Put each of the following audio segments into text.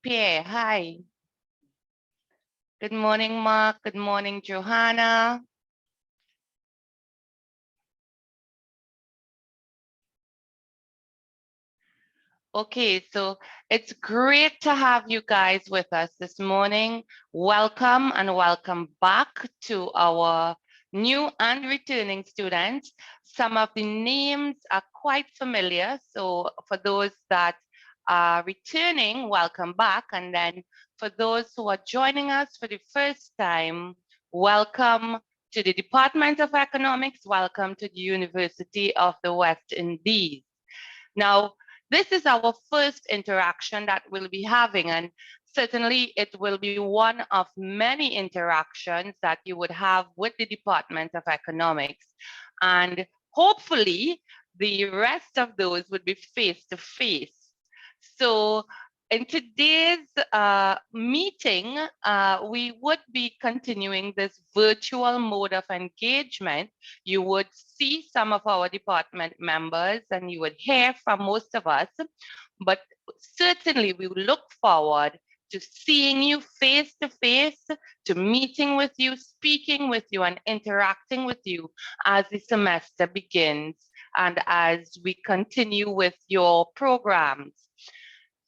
Pierre. Hi. Good morning, Mark. Good morning, Johanna. Okay, so it's great to have you guys with us this morning. Welcome and welcome back to our new and returning students. Some of the names are quite familiar, so for those that are returning, welcome back. And then for those who are joining us for the first time, welcome to the Department of Economics, welcome to the University of the West Indies. Now, this is our first interaction that we'll be having, and certainly it will be one of many interactions that you would have with the Department of Economics. And hopefully, the rest of those would be face-to-face. So in today's meeting, we would be continuing this virtual mode of engagement. You would see some of our department members and you would hear from most of us, but certainly we look forward to seeing you face to face, to meeting with you, speaking with you, and interacting with you as the semester begins and as we continue with your programs.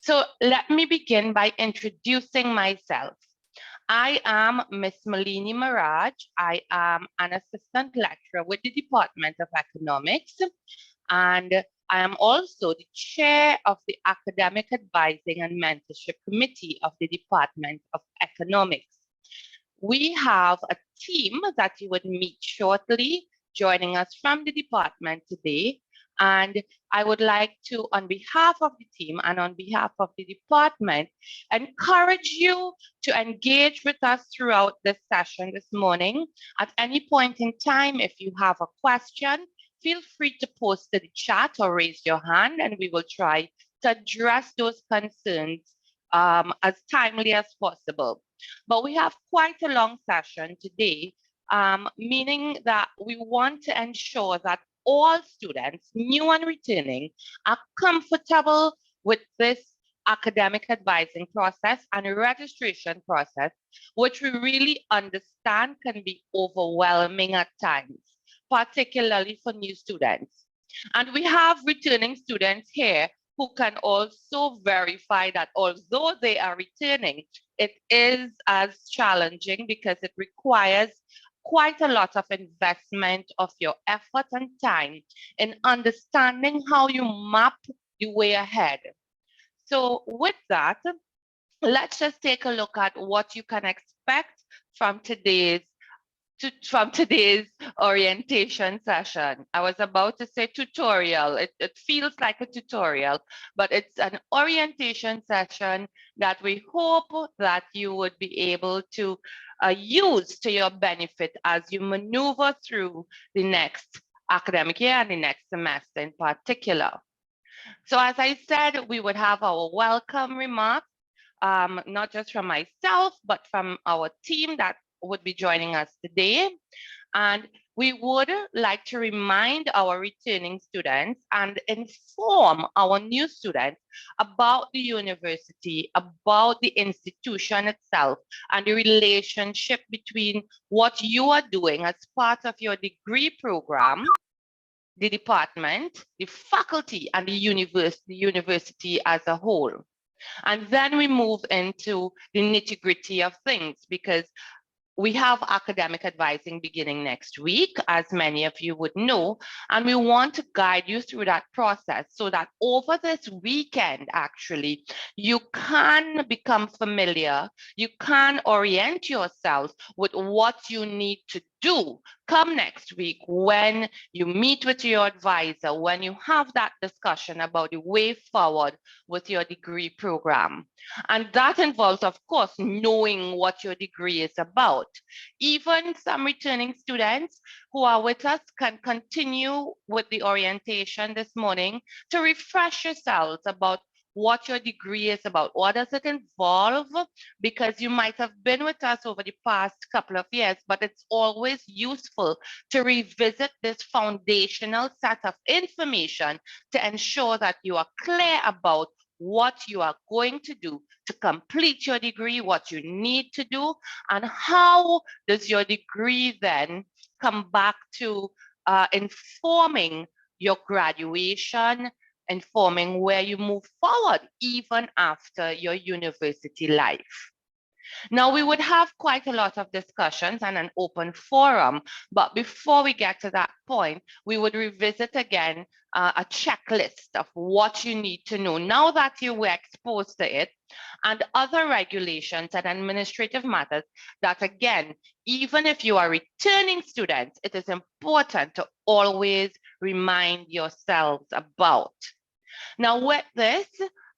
So let me begin by introducing myself. I am Miss Malini Maraj. I am an assistant lecturer with the Department of Economics, and I am also the chair of the Academic Advising and Mentorship Committee of the Department of Economics. We have a team that you would meet shortly joining us from the department today. And I would like to, on behalf of the team and on behalf of the department, encourage you to engage with us throughout this session this morning. At any point in time, if you have a question, feel free to post to the chat or raise your hand, and we will try to address those concerns as timely as possible. But we have quite a long session today, meaning that we want to ensure that all students, new and returning, are comfortable with this academic advising process and registration process, which we really understand can be overwhelming at times, particularly for new students. And we have returning students here who can also verify that although they are returning, it is as challenging because it requires quite a lot of investment of your effort and time in understanding how you map the way ahead. So with that, let's just take a look at what you can expect from today's orientation session. I was about to say tutorial. It feels like a tutorial, but it's an orientation session that we hope that you would be able to use to your benefit as you maneuver through the next academic year and the next semester in particular. So as I said, we would have our welcome remarks, not just from myself, but from our team that would be joining us today. And we would like to remind our returning students and inform our new students about the university, about the institution itself, and the relationship between what you are doing as part of your degree program, the department, the faculty, and the university as a whole. And then we move into the nitty-gritty of things, because we have academic advising beginning next week, as many of you would know, and we want to guide you through that process so that over this weekend, actually, you can become familiar, you can orient yourself with what you need to do come next week when you meet with your advisor, when you have that discussion about the way forward with your degree program. And that involves, of course, knowing what your degree is about. Even some returning students who are with us can continue with the orientation this morning to refresh yourselves about what your degree is about. What does it involve? Because you might have been with us over the past couple of years, but it's always useful to revisit this foundational set of information to ensure that you are clear about what you are going to do to complete your degree, what you need to do, and how does your degree then come back to informing your graduation, informing where you move forward even after your university life. Now, we would have quite a lot of discussions and an open forum, but before we get to that point, we would revisit again a checklist of what you need to know now that you were exposed to it, and other regulations and administrative matters that, again, even if you are returning students, it is important to always remind yourselves about. Now, with this,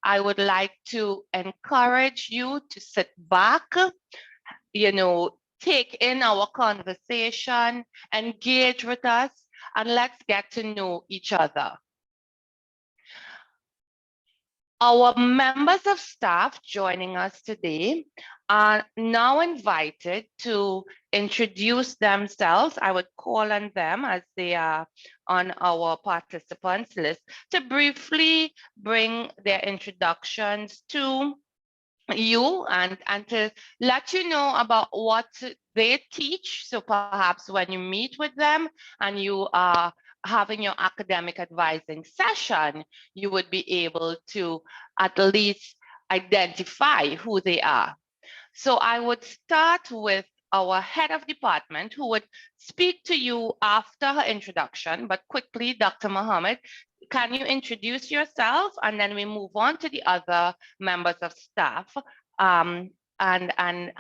I would like to encourage you to sit back, take in our conversation, engage with us, and let's get to know each other. Our members of staff joining us today are now invited to introduce themselves. I would call on them as they are on our participants list to briefly bring their introductions to you and to let you know about what they teach. So perhaps when you meet with them and you are having your academic advising session, you would be able to at least identify who they are. So I would start with our head of department, who would speak to you after her introduction, but quickly, Dr. Mohammed, can you introduce yourself? And then we move on to the other members of staff, and then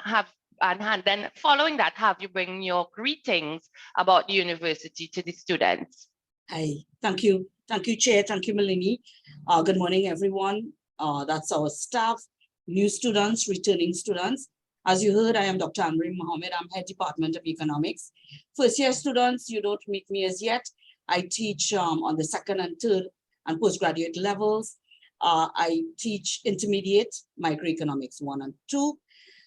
following that, have you bring your greetings about the university to the students. Hi, thank you, Chair, thank you, Malini. Good morning, everyone. That's our staff, new students, returning students. As you heard, I am Dr. Amrim Mohammed. I'm head department of economics. First year students, you don't meet me as yet. I teach on the second and third and postgraduate levels. I teach intermediate microeconomics 1 and 2.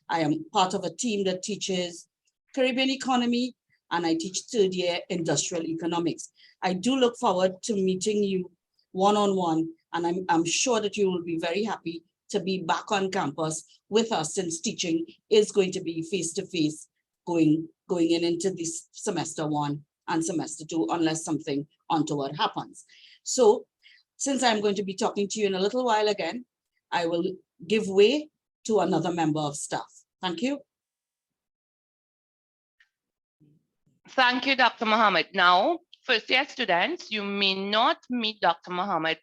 I am part of a team that teaches Caribbean economy, and I teach third year industrial economics. I do look forward to meeting you one-on-one, and I'm sure that you will be very happy to be back on campus with us, since teaching is going to be face-to-face going into this semester 1 and semester 2, unless something untoward happens. So since I'm going to be talking to you in a little while again, I will give way to another member of staff. Thank you. Thank you, Dr. Mohammed. Now, first year students, you may not meet Dr. Mohammed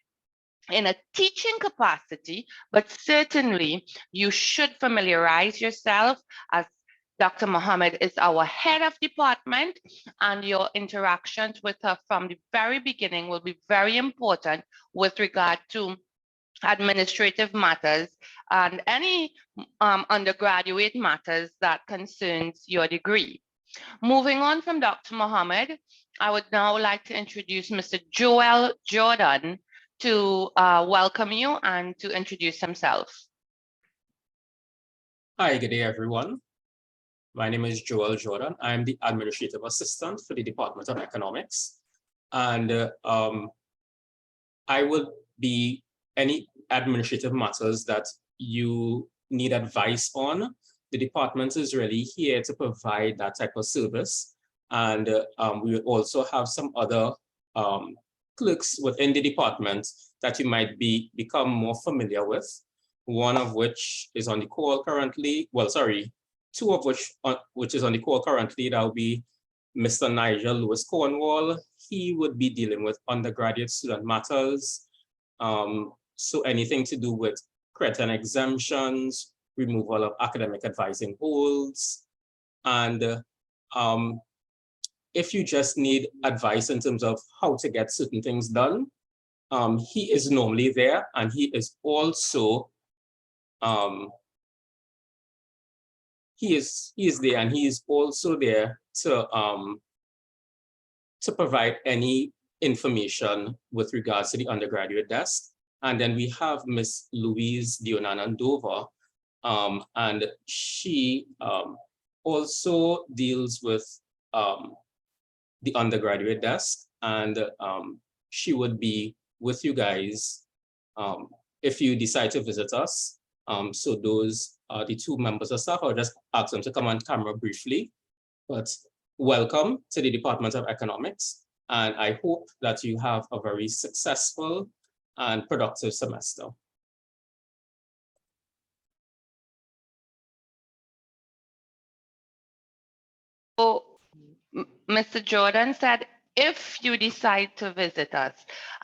in a teaching capacity, but certainly you should familiarize yourself, as Dr. Mohammed is our head of department, and your interactions with her from the very beginning will be very important with regard to administrative matters and any undergraduate matters that concerns your degree. Moving on from Dr. Mohammed, I would now like to introduce Mr. Joel Jordan to welcome you and to introduce himself. Hi, good day, everyone. My name is Joel Jordan. I'm the administrative assistant for the Department of Economics. And I would be any administrative matters that you need advice on. The department is really here to provide that type of service. And we will also have some other clerks within the department that you might become more familiar with. One of which is on the call currently. Well, sorry, two of which is on the call currently. That will be Mr. Nigel Lewis Cornwall. He would be dealing with undergraduate student matters. So anything to do with credit and exemptions, removal of academic advising holds, and if you just need advice in terms of how to get certain things done, he is normally there, and he is also he is there, and he is also there to provide any information with regards to the undergraduate desk. And then we have Miss Louise Dionanandova, and she also deals with the undergraduate desk, and she would be with you guys if you decide to visit us. So those are the two members of staff. I'll just ask them to come on camera briefly. But welcome to the Department of Economics. And I hope that you have a very successful and productive semester. So, Mr. Jordan said, if you decide to visit us,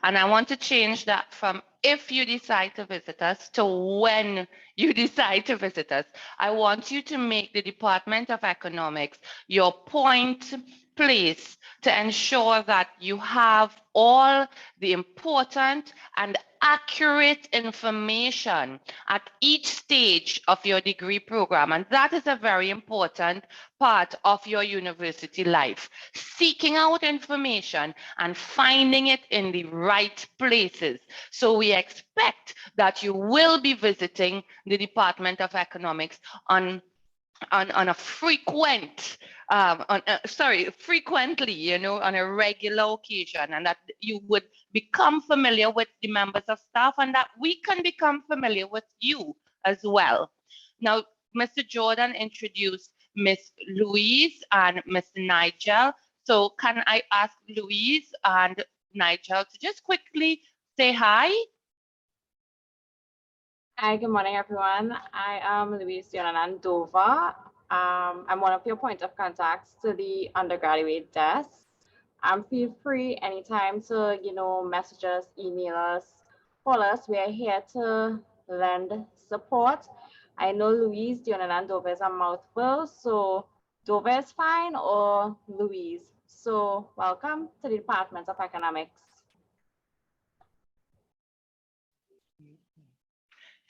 and I want to change that from if you decide to visit us to when you decide to visit us. I want you to make the Department of Economics your point place to ensure that you have all the important and accurate information at each stage of your degree program. And that is a very important part of your university life. Seeking out information and finding it in the right places. So we expect that you will be visiting the Department of Economics on a frequent, frequently, you know, on a regular occasion, and that you would become familiar with the members of staff and that we can become familiar with you as well. Now, Mr. Jordan introduced Miss Louise and Mr. Nigel. So can I ask Louise and Nigel to just quickly say hi? Hi, good morning, everyone. I am Louise Dover. I'm one of your point of contacts to the undergraduate desk. Feel free anytime to, message us, email us, call us. We are here to lend support. I know Louise Dover is a mouthful, so Dover is fine, or Louise. So welcome to the Department of Economics.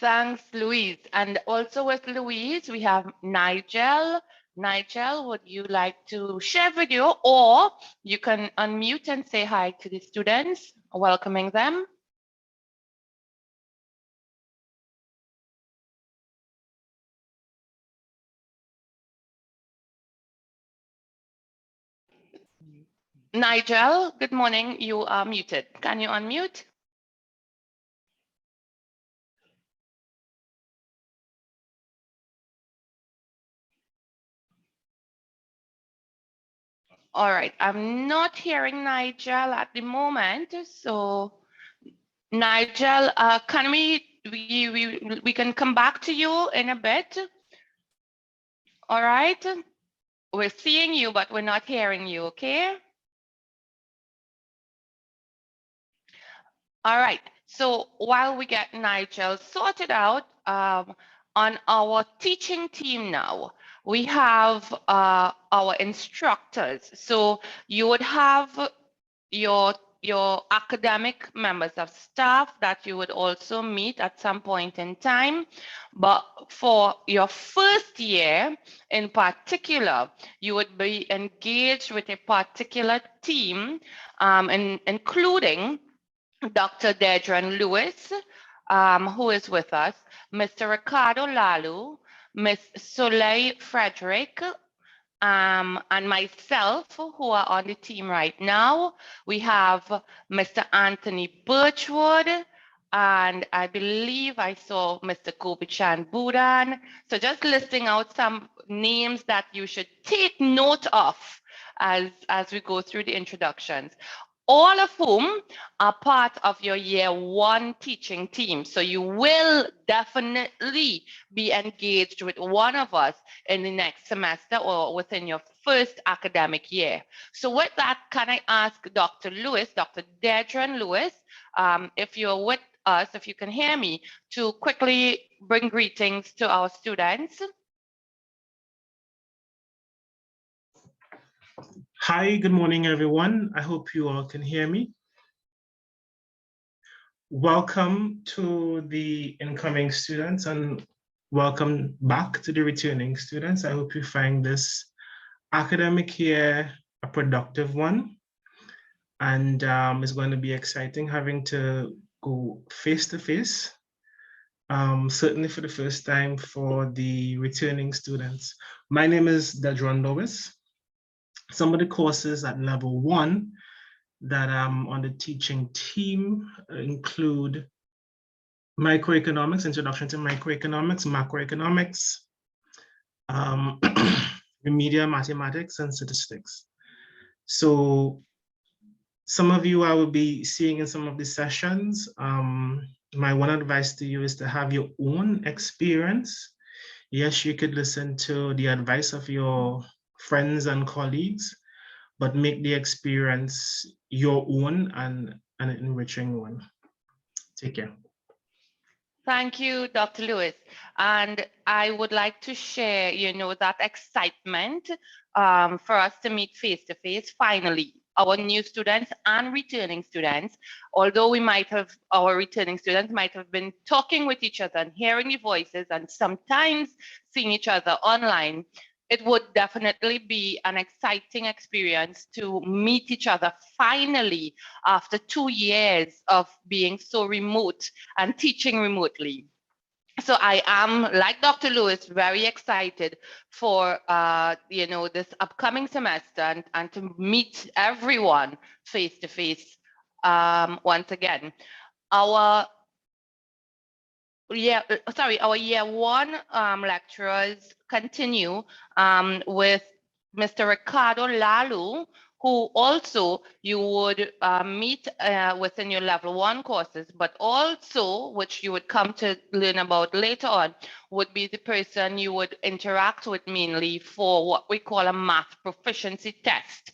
Thanks, Louise. And also with Louise, we have Nigel. Nigel, would you like to share video, or you can unmute and say hi to the students, welcoming them? Nigel, good morning. You are muted. Can you unmute? All right, I'm not hearing Nigel at the moment. So Nigel, can we can come back to you in a bit? All right, we're seeing you, but we're not hearing you, okay? All right, so while we get Nigel sorted out, on our teaching team now, we have our instructors. So you would have your academic members of staff that you would also meet at some point in time. But for your first year in particular, you would be engaged with a particular team, including Dr. Dedran Lewis, who is with us, Mr. Ricardo Lalu, Ms. Soleil Frederick, and myself, who are on the team right now. We have Mr. Anthony Birchwood, and I believe I saw Mr. Kobichan Budan. So just listing out some names that you should take note of as we go through the introductions, all of whom are part of your year one teaching team. So you will definitely be engaged with one of us in the next semester or within your first academic year. So with that, can I ask Dr. Lewis, Dr. Dedran Lewis, if you're with us, if you can hear me, to quickly bring greetings to our students. Hi, good morning, everyone. I hope you all can hear me. Welcome to the incoming students and welcome back to the returning students. I hope you find this academic year a productive one. And it's going to be exciting having to go face-to-face, certainly for the first time for the returning students. My name is Dedran Lewis. Some of the courses at level 1 that I'm on the teaching team include microeconomics, introduction to microeconomics, macroeconomics, remedial mathematics, and statistics. So some of you I will be seeing in some of the sessions. My one advice to you is to have your own experience. Yes, you could listen to the advice of your friends and colleagues, but make the experience your own and an enriching one. Take care. Thank you, Dr. Lewis. And I would like to share, that excitement for us to meet face-to-face, finally, our new students and returning students. Although our returning students might have been talking with each other and hearing the voices and sometimes seeing each other online, it would definitely be an exciting experience to meet each other finally after 2 years of being so remote and teaching remotely. So I am, like Dr. Lewis, very excited for this upcoming semester and to meet everyone face to face once again. Our year one lecturers continue with Mr. Ricardo Lalu, who also you would meet within your level 1 courses, but also, which you would come to learn about later on, would be the person you would interact with mainly for what we call a math proficiency test.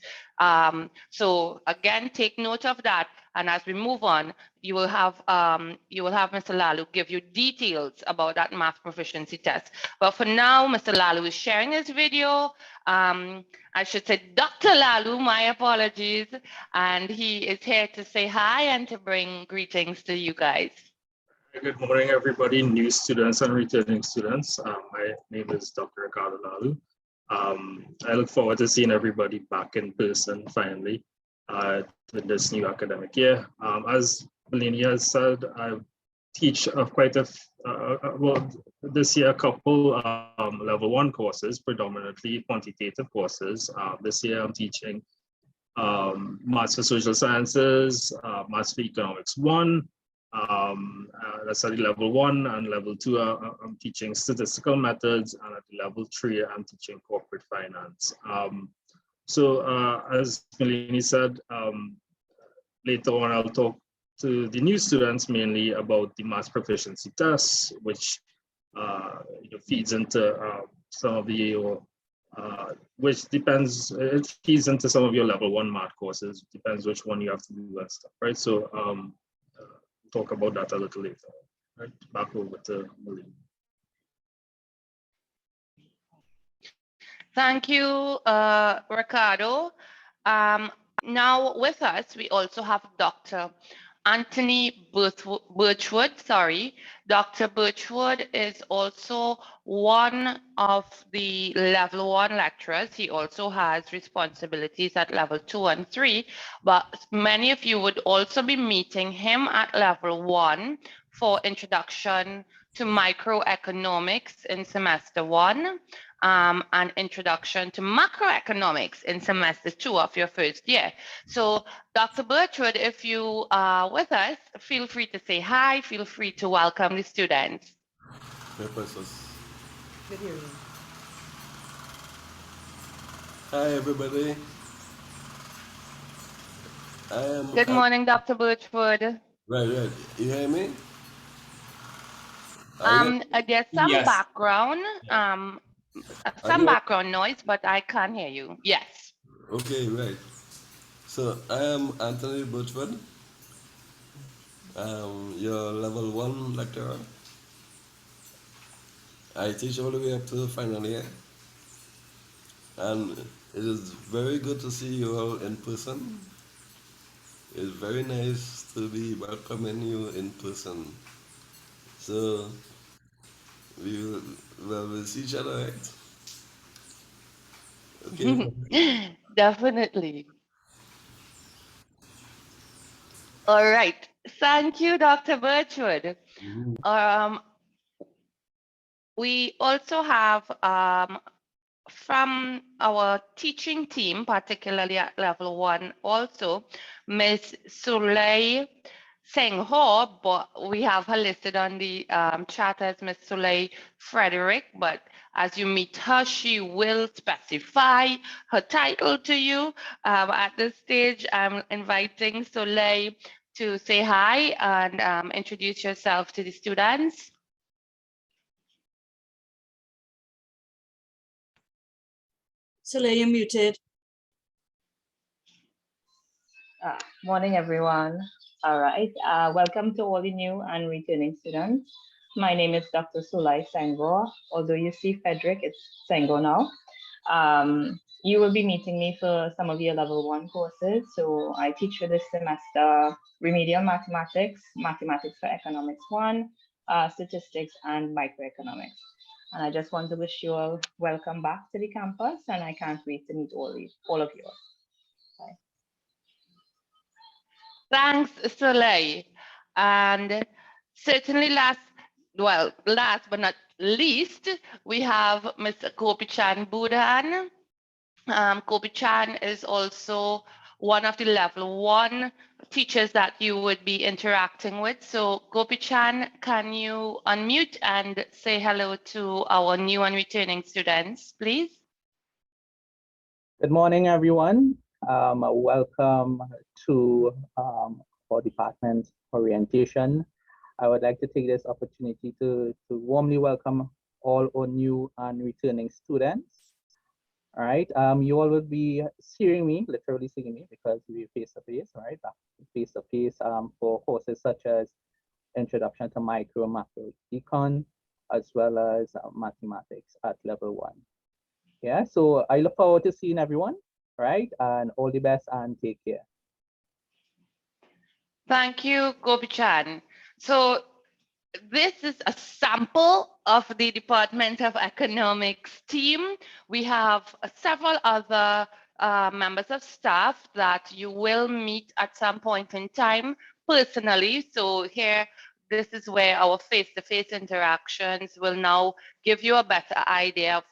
So again, take note of that. And as we move on, you will have Mr. Lalu give you details about that math proficiency test. But for now, Mr. Lalu is sharing his video. I should say Dr. Lalu, my apologies. And he is here to say hi and to bring greetings to you guys. Good morning, everybody, new students and returning students. My name is Dr. Ricardo Lalu. I look forward to seeing everybody back in person finally in this new academic year. As Melanie has said, I teach this year a couple level 1 courses, predominantly quantitative courses. This year I'm teaching Maths for Social Sciences, Maths for Economics 1. That's at the level 1 and level 2. I'm teaching statistical methods, and at the level 3, I'm teaching corporate finance. As Melanie said, later on I'll talk to the new students mainly about the maths proficiency tests, which feeds into some of the it feeds into some of your level 1 math courses. Depends which one you have to do and stuff, right? So talk about that a little later. Right, back over to Melanie. Thank you, Ricardo. Now with us, we also have Dr. Anthony Birchwood. Dr. Birchwood is also one of the level 1 lecturers. He also has responsibilities at level 2 and 3, but many of you would also be meeting him at level 1 for introduction to microeconomics in semester 1. An introduction to macroeconomics in semester 2 of your first year. So Dr. Birchwood, if you are with us, feel free to say hi, feel free to welcome the students. Hi everybody. Good morning, Dr. Birchwood. Right. You hear me? There's some Yes. background, background noise, but I can't hear you. Yes. Okay, right. So I am Anthony Birchwood. Your level 1 lecturer. I teach all the way up to the final year. And it is very good to see you all in person. It's very nice to be welcoming you in person. So we'll see each other, right? Okay. Definitely. All right. Thank you, Dr. Birchwood. We also have from our teaching team, particularly at level 1, also Ms. Suley St. Ho, but we have her listed on the chat as Miss Soleil Frederick. But as you meet her, she will specify her title to you. At this stage, I'm inviting Soleil to say hi and introduce yourself to the students. Soleil, you're muted. Morning, everyone. All right. Welcome to all the new and returning students. My name is Dr. Sulai Sengo. Although you see Frederick, it's Sengo now. You will be meeting me for some of your level 1 courses. So I teach for this semester remedial mathematics, mathematics for economics 1, statistics, and microeconomics. And I just want to wish you all welcome back to the campus, and I can't wait to meet all of you. Bye. Thanks, Soleil. And certainly last but not least, we have Ms. Kopichan Budan. Kopichan is also one of the level 1 teachers that you would be interacting with. So Kopichan, can you unmute and say hello to our new and returning students, please? Good morning, everyone. Welcome to our department orientation. I would like to take this opportunity to warmly welcome all our new and returning students. All right, you all will be seeing me, literally seeing me, because we're face-to-face, right? Face-to-face for courses such as Introduction to Micro and Macro Econ, as well as mathematics at level 1. Yeah, so I look forward to seeing everyone, right? And all the best and take care. Thank you, Kopichan. So this is a sample of the Department of Economics team. We have several other members of staff that you will meet at some point in time personally. So here, this is where our face-to-face interactions will now give you a better idea of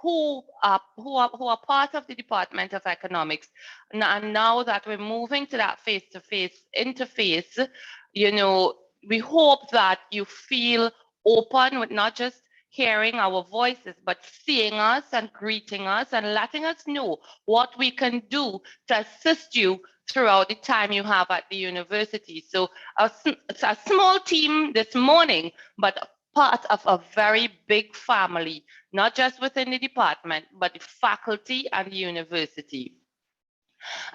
who are part of the Department of Economics. And now that we're moving to that face-to-face interface, you know, we hope that you feel open with not just hearing our voices, but seeing us and greeting us and letting us know what we can do to assist you throughout the time you have at the university. So it's a small team this morning, but part of a very big family, not just within the department, but the faculty and the university.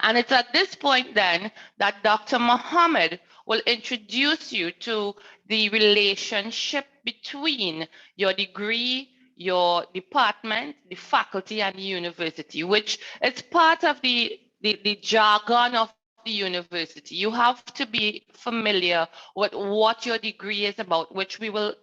And it's at this point then that Dr. Mohammed will introduce you to the relationship between your degree, your department, the faculty, and the university, which is part of the jargon of the university. You have to be familiar with what your degree is about, which we would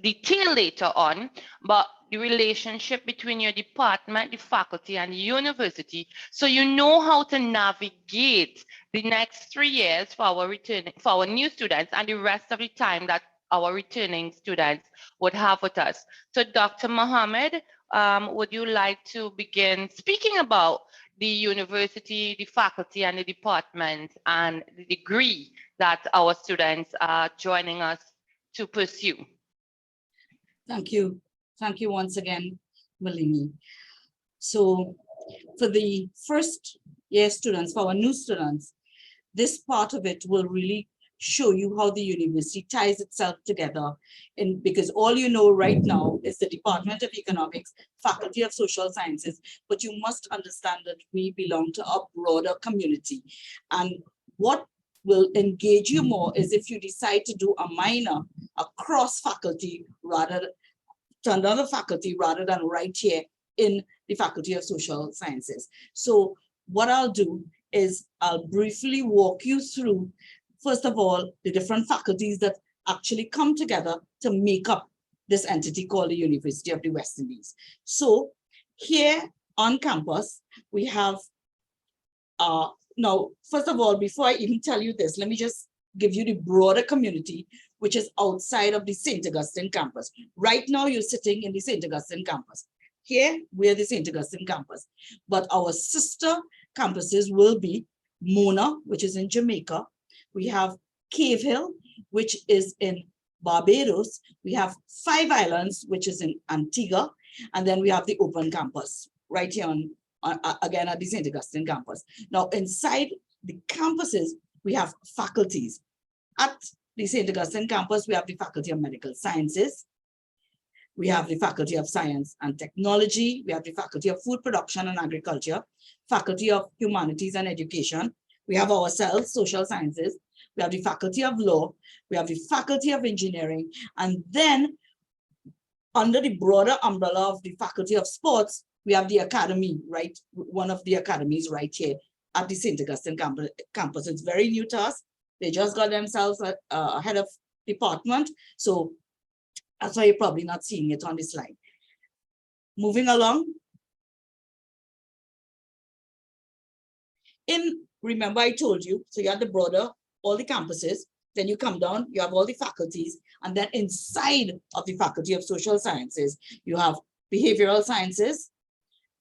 detail later on, but the relationship between your department, the faculty, and the university, so you know how to navigate the next 3 years for our new students and the rest of the time that our returning students would have with us. So Dr. Mohammed, would you like to begin speaking about the university, the faculty, and the department, and the degree that our students are joining us to pursue? Thank you. Thank you once again, Malini. So for the first year students, for our new students, this part of it will really show you how the university ties itself together. And because all you know right now is the Department of Economics, Faculty of Social Sciences, but you must understand that we belong to a broader community. And what will engage you more is if you decide to do a minor across faculty rather to another faculty rather than right here in the Faculty of Social Sciences. So what I'll do is I'll briefly walk you through, first of all, the different faculties that actually come together to make up this entity called the University of the West Indies. So here on campus, we have, now, first of all, before I even tell you this, let me just give you the broader community, which is outside of the St. Augustine campus. Right now, you're sitting in the St. Augustine campus. Here, we're the St. Augustine campus. But our sister campuses will be Mona, which is in Jamaica, We have Cave Hill, which is in Barbados. We have 5 Islands, which is in Antigua. And then we have the open campus right here again at the St. Augustine campus. Now, inside the campuses, we have faculties. At the St. Augustine campus, we have the Faculty of Medical Sciences. We have the Faculty of Science and Technology. We have the Faculty of Food Production and Agriculture, Faculty of Humanities and Education. We have ourselves, Social Sciences. We have the Faculty of Law. We have the Faculty of Engineering. And then under the broader umbrella of the Faculty of Sports, we have the Academy, right? One of the academies right here at the St. Augustine campus. It's very new to us. They just got themselves a head of department. So that's why you're probably not seeing it on this slide. Moving along. Remember I told you, so you have the broader, all the campuses, then you come down, you have all the faculties, and then inside of the Faculty of Social Sciences, you have Behavioral Sciences,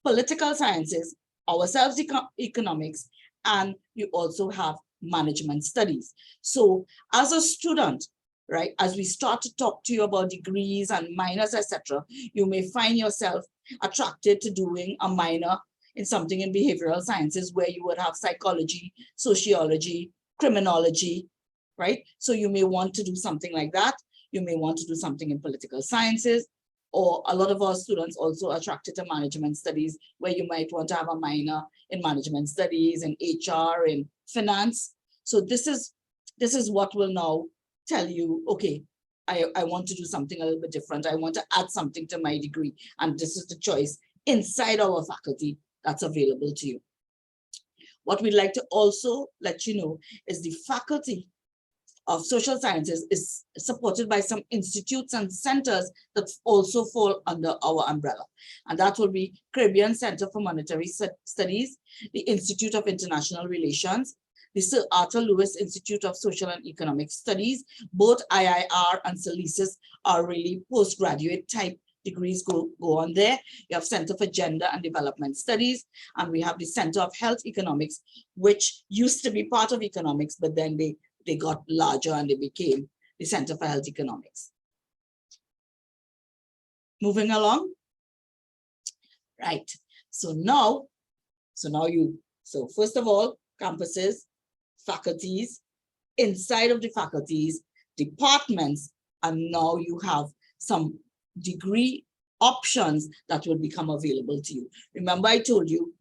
Political Sciences, ourselves Economics, and you also have Management Studies. So as a student, right, as we start to talk to you about degrees and minors, etc., you may find yourself attracted to doing a minor in something in behavioral sciences where you would have psychology, sociology, criminology, right? So you may want to do something like that. You may want to do something in political sciences, or a lot of our students also attracted to management studies where you might want to have a minor in management studies, in HR, in finance. So this is what will now tell you, okay, I want to do something a little bit different. I want to add something to my degree. And this is the choice inside our faculty that's available to you. What we'd like to also let you know is the Faculty of Social Sciences is supported by some institutes and centers that also fall under our umbrella. And that will be Caribbean Center for Monetary Studies, the Institute of International Relations, the Sir Arthur Lewis Institute of Social and Economic Studies. Both IIR and SELISIS are really postgraduate type degrees go on there. You have Center for Gender and Development Studies, and we have the Center of Health Economics, which used to be part of economics, but then they got larger and they became the Center for Health Economics. Moving along. Right. So first of all, campuses, faculties, inside of the faculties, departments, and now you have some degree options that will become available to you. Remember I told you,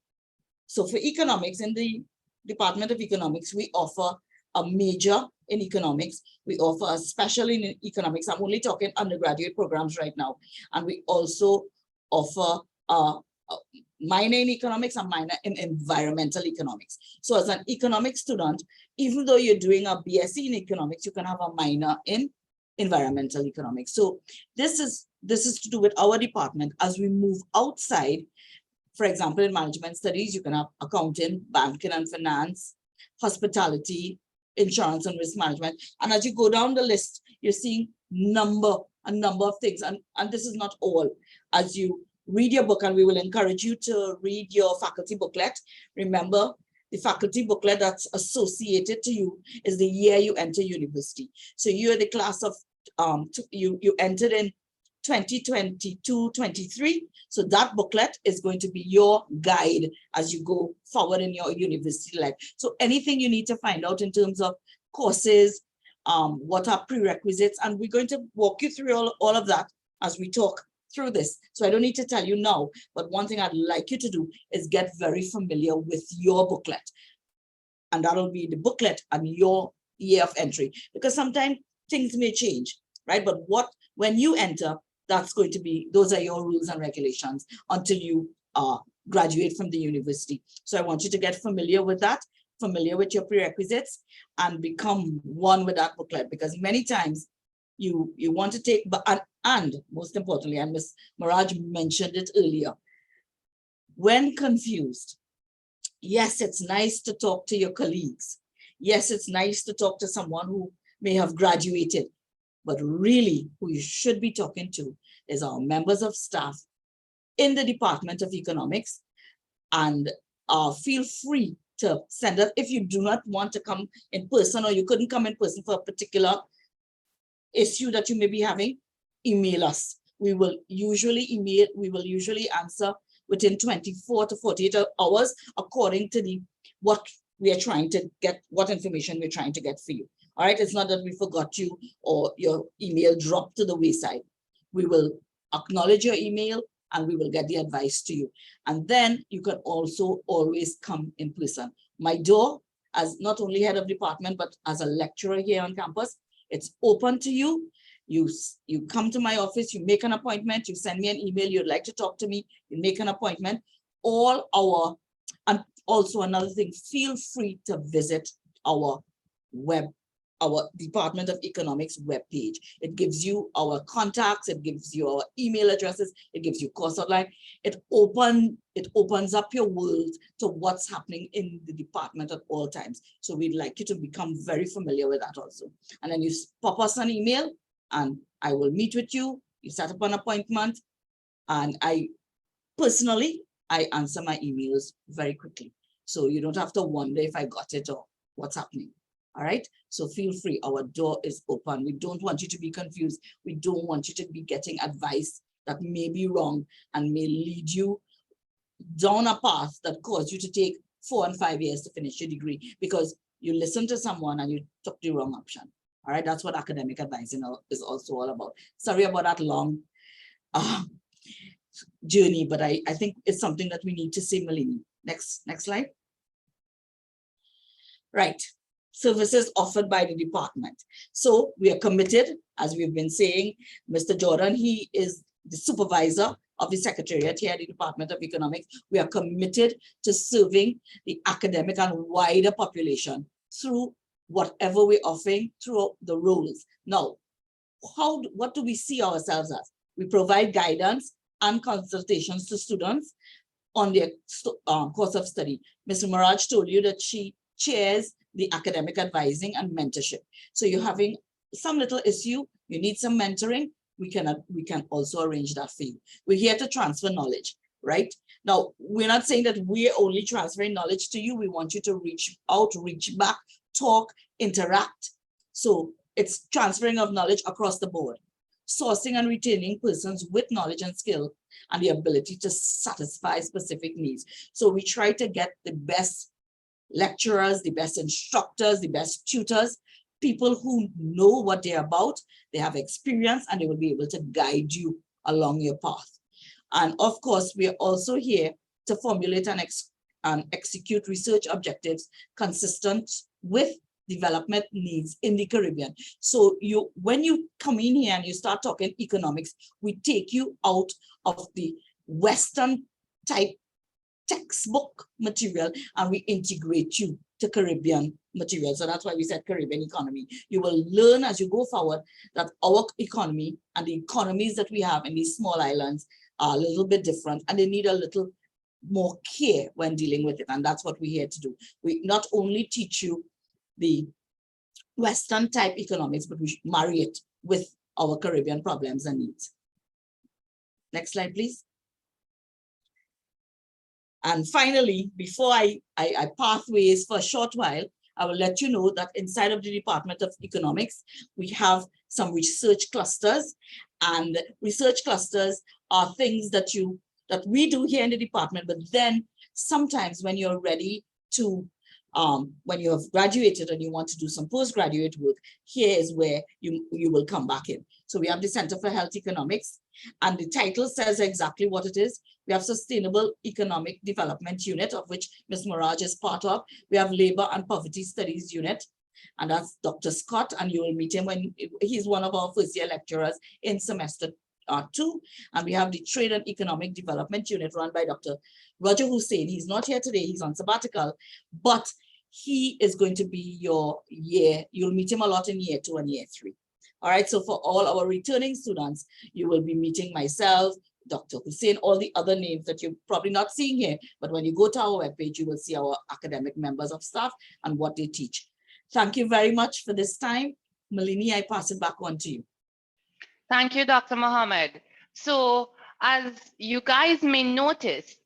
so for economics, in the Department of Economics, we offer a major in economics. We offer a special in economics. I'm only talking undergraduate programs right now. And we also offer a minor in economics and minor in environmental economics. So as an economics student, even though you're doing a BSc in economics, you can have a minor in environmental economics. So this is to do with our department. As we move outside, for example, in management studies, you can have accounting, banking and finance, hospitality, insurance and risk management. And as you go down the list, you're seeing a number of things. And this is not all. As you read your book, and we will encourage you to read your faculty booklet. Remember, the faculty booklet that's associated to you is the year you enter university. So you're the class of, you entered in 2022-23. So that booklet is going to be your guide as you go forward in your university life. So anything you need to find out in terms of courses, what are prerequisites, and we're going to walk you through all of that as we talk through this. So I don't need to tell you now, but one thing I'd like you to do is get very familiar with your booklet. And that'll be the booklet and your year of entry, because sometimes things may change, right? But when you enter, that's going to be, those are your rules and regulations until you graduate from the university. So I want you to get familiar with that, familiar with your prerequisites, and become one with that booklet, because many times you want to take, and most importantly, and Ms. Maraj mentioned it earlier, when confused, yes, it's nice to talk to your colleagues. Yes, it's nice to talk to someone who may have graduated, but really who you should be talking to is our members of staff in the Department of Economics. And feel free to send us. If you do not want to come in person, or you couldn't come in person for a particular issue that you may be having, email us. We will usually answer within 24 to 48 hours according to what we are trying to get, what information we're trying to get for you. All right, it's not that we forgot you or your email dropped to the wayside. We will acknowledge your email and we will get the advice to you. And then you can also always come in person. My door, as not only head of department, but as a lecturer here on campus, it's open to you. You come to my office, you make an appointment, you send me an email, you'd like to talk to me, you make an appointment. And also another thing, feel free to visit our Department of Economics webpage. It gives you our contacts, it gives you our email addresses, it gives you course outline. It opens up your world to what's happening in the department at all times. So we'd like you to become very familiar with that also. And then you pop us an email and I will meet with you. You set up an appointment, and I personally answer my emails very quickly. So you don't have to wonder if I got it or what's happening. All right, so feel free, our door is open. We don't want you to be confused. We don't want you to be getting advice that may be wrong and may lead you down a path that caused you to take 4 and 5 years to finish your degree because you listened to someone and you took the wrong option. All right, that's what academic advising is also all about. Sorry about that long journey, but I think it's something that we need to say, Malini. Next slide. Right. Services offered by the department. So we are committed, as we've been saying. Mr. Jordan, he is the supervisor of the secretariat here at the Department of Economics. We are committed to serving the academic and wider population through whatever we're offering through the roles. Now, what do we see ourselves as? We provide guidance and consultations to students on their course of study. Mr. Maraj told you that she chairs the academic advising and mentorship. So you're having some little issue, you need some mentoring, we can also arrange that for you. We're here to transfer knowledge, right? Now, we're not saying that we're only transferring knowledge to you. We want you to reach out, reach back, talk, interact. So it's transferring of knowledge across the board. Sourcing and retaining persons with knowledge and skill and the ability to satisfy specific needs. So we try to get the best lecturers, the best instructors, the best tutors, people who know what they're about, they have experience, and they will be able to guide you along your path. And of course, we are also here to formulate and execute research objectives consistent with development needs in the Caribbean. So when you come in here and you start talking economics, we take you out of the Western type textbook material and we integrate you to Caribbean material. So that's why we said Caribbean economy. You will learn as you go forward that our economy and the economies that we have in these small islands are a little bit different and they need a little more care when dealing with it. And that's what we're here to do. We not only teach you the Western type economics, but we marry it with our Caribbean problems and needs. Next slide, please. And finally, before I part ways for a short while, I will let you know that inside of the Department of Economics, we have some research clusters, and research clusters are things that we do here in the department, but then sometimes when you're ready to, when you have graduated and you want to do some postgraduate work, here is where you will come back in. So we have the Center for Health Economics, and the title says exactly what it is. We have Sustainable Economic Development Unit, of which Ms. Maraj is part of. We have Labor and Poverty Studies Unit, and that's Dr. Scott, and you will meet him when he's one of our first year lecturers in semester 2. And we have the Trade and Economic Development Unit run by Dr. Roger Hussein. He's not here today, he's on sabbatical, but he is going to be your year. You'll meet him a lot in year 2 and year 3. All right, so for all our returning students, you will be meeting myself, Dr. Hussein, all the other names that you're probably not seeing here, but when you go to our webpage, you will see our academic members of staff and what they teach. Thank you very much for this time. Malini, I pass it back on to you. Thank you, Dr. Mohammed. So as you guys may notice,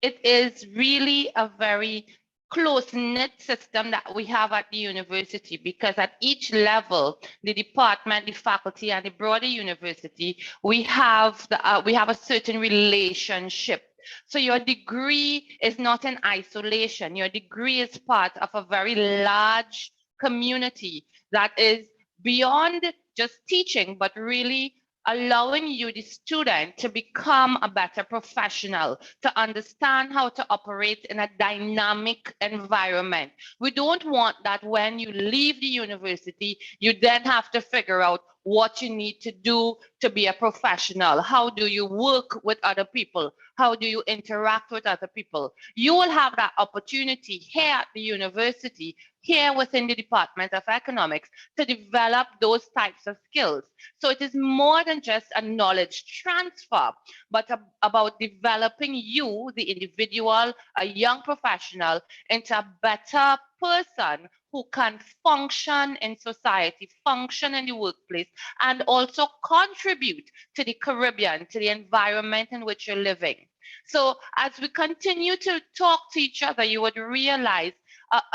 it is really a very close-knit system that we have at the university, because at each level, the department, the faculty, and the broader university, we have a certain relationship. So your degree is not in isolation. Your degree is part of a very large community that is beyond just teaching, but really allowing you, the student, to become a better professional, to understand how to operate in a dynamic environment. We don't want that when you leave the university, you then have to figure out what you need to do to be a professional. How do you work with other people? How do you interact with other people? You will have that opportunity here at the university, here within the Department of Economics, to develop those types of skills. So it is more than just a knowledge transfer, but about developing you, the individual, a young professional, into a better person who can function in society, function in the workplace, and also contribute to the Caribbean, to the environment in which you're living. So as we continue to talk to each other, you would realize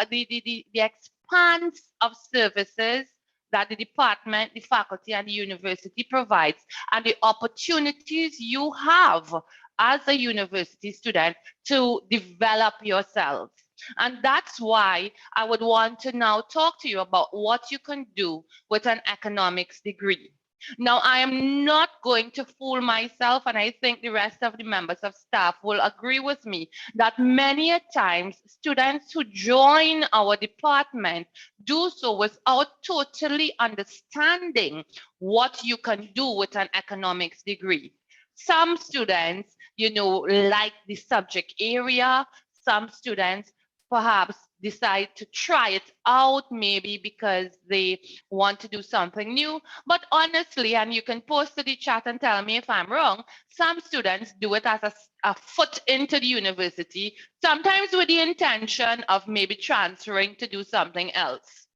the expanse of services that the department, the faculty, and the university provides, and the opportunities you have as a university student to develop yourselves. And that's why I would want to now talk to you about what you can do with an economics degree. Now, I am not going to fool myself, and I think the rest of the members of staff will agree with me that many a times students who join our department do so without totally understanding what you can do with an economics degree. Some students, like the subject area. Some students perhaps decide to try it out, maybe because they want to do something new. But honestly, and you can post to the chat and tell me if I'm wrong, some students do it as a foot into the university, sometimes with the intention of maybe transferring to do something else.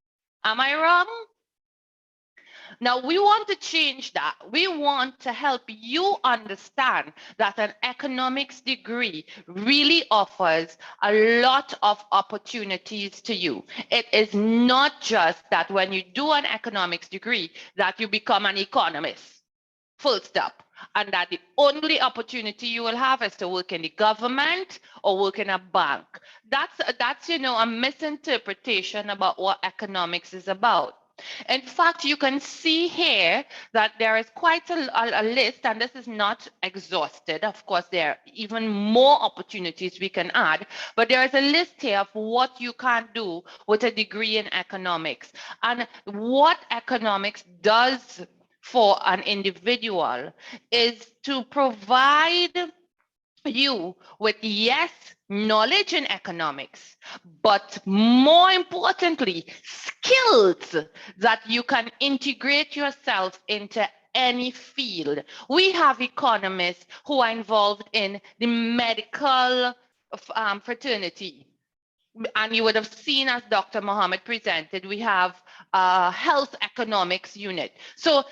Am I wrong? Now, we want to change that. We want to help you understand that an economics degree really offers a lot of opportunities to you. It is not just that when you do an economics degree that you become an economist, full stop. And that the only opportunity you will have is to work in the government or work in a bank. That's a misinterpretation about what economics is about. In fact, you can see here that there is quite a list, and this is not exhausted. Of course, there are even more opportunities we can add, but there is a list here of what you can do with a degree in economics. And what economics does for an individual is to provide you with, yes, knowledge in economics, but more importantly, skills that you can integrate yourself into any field. We have economists who are involved in the medical fraternity. And you would have seen, as Dr. Mohammed presented, we have a health economics unit. So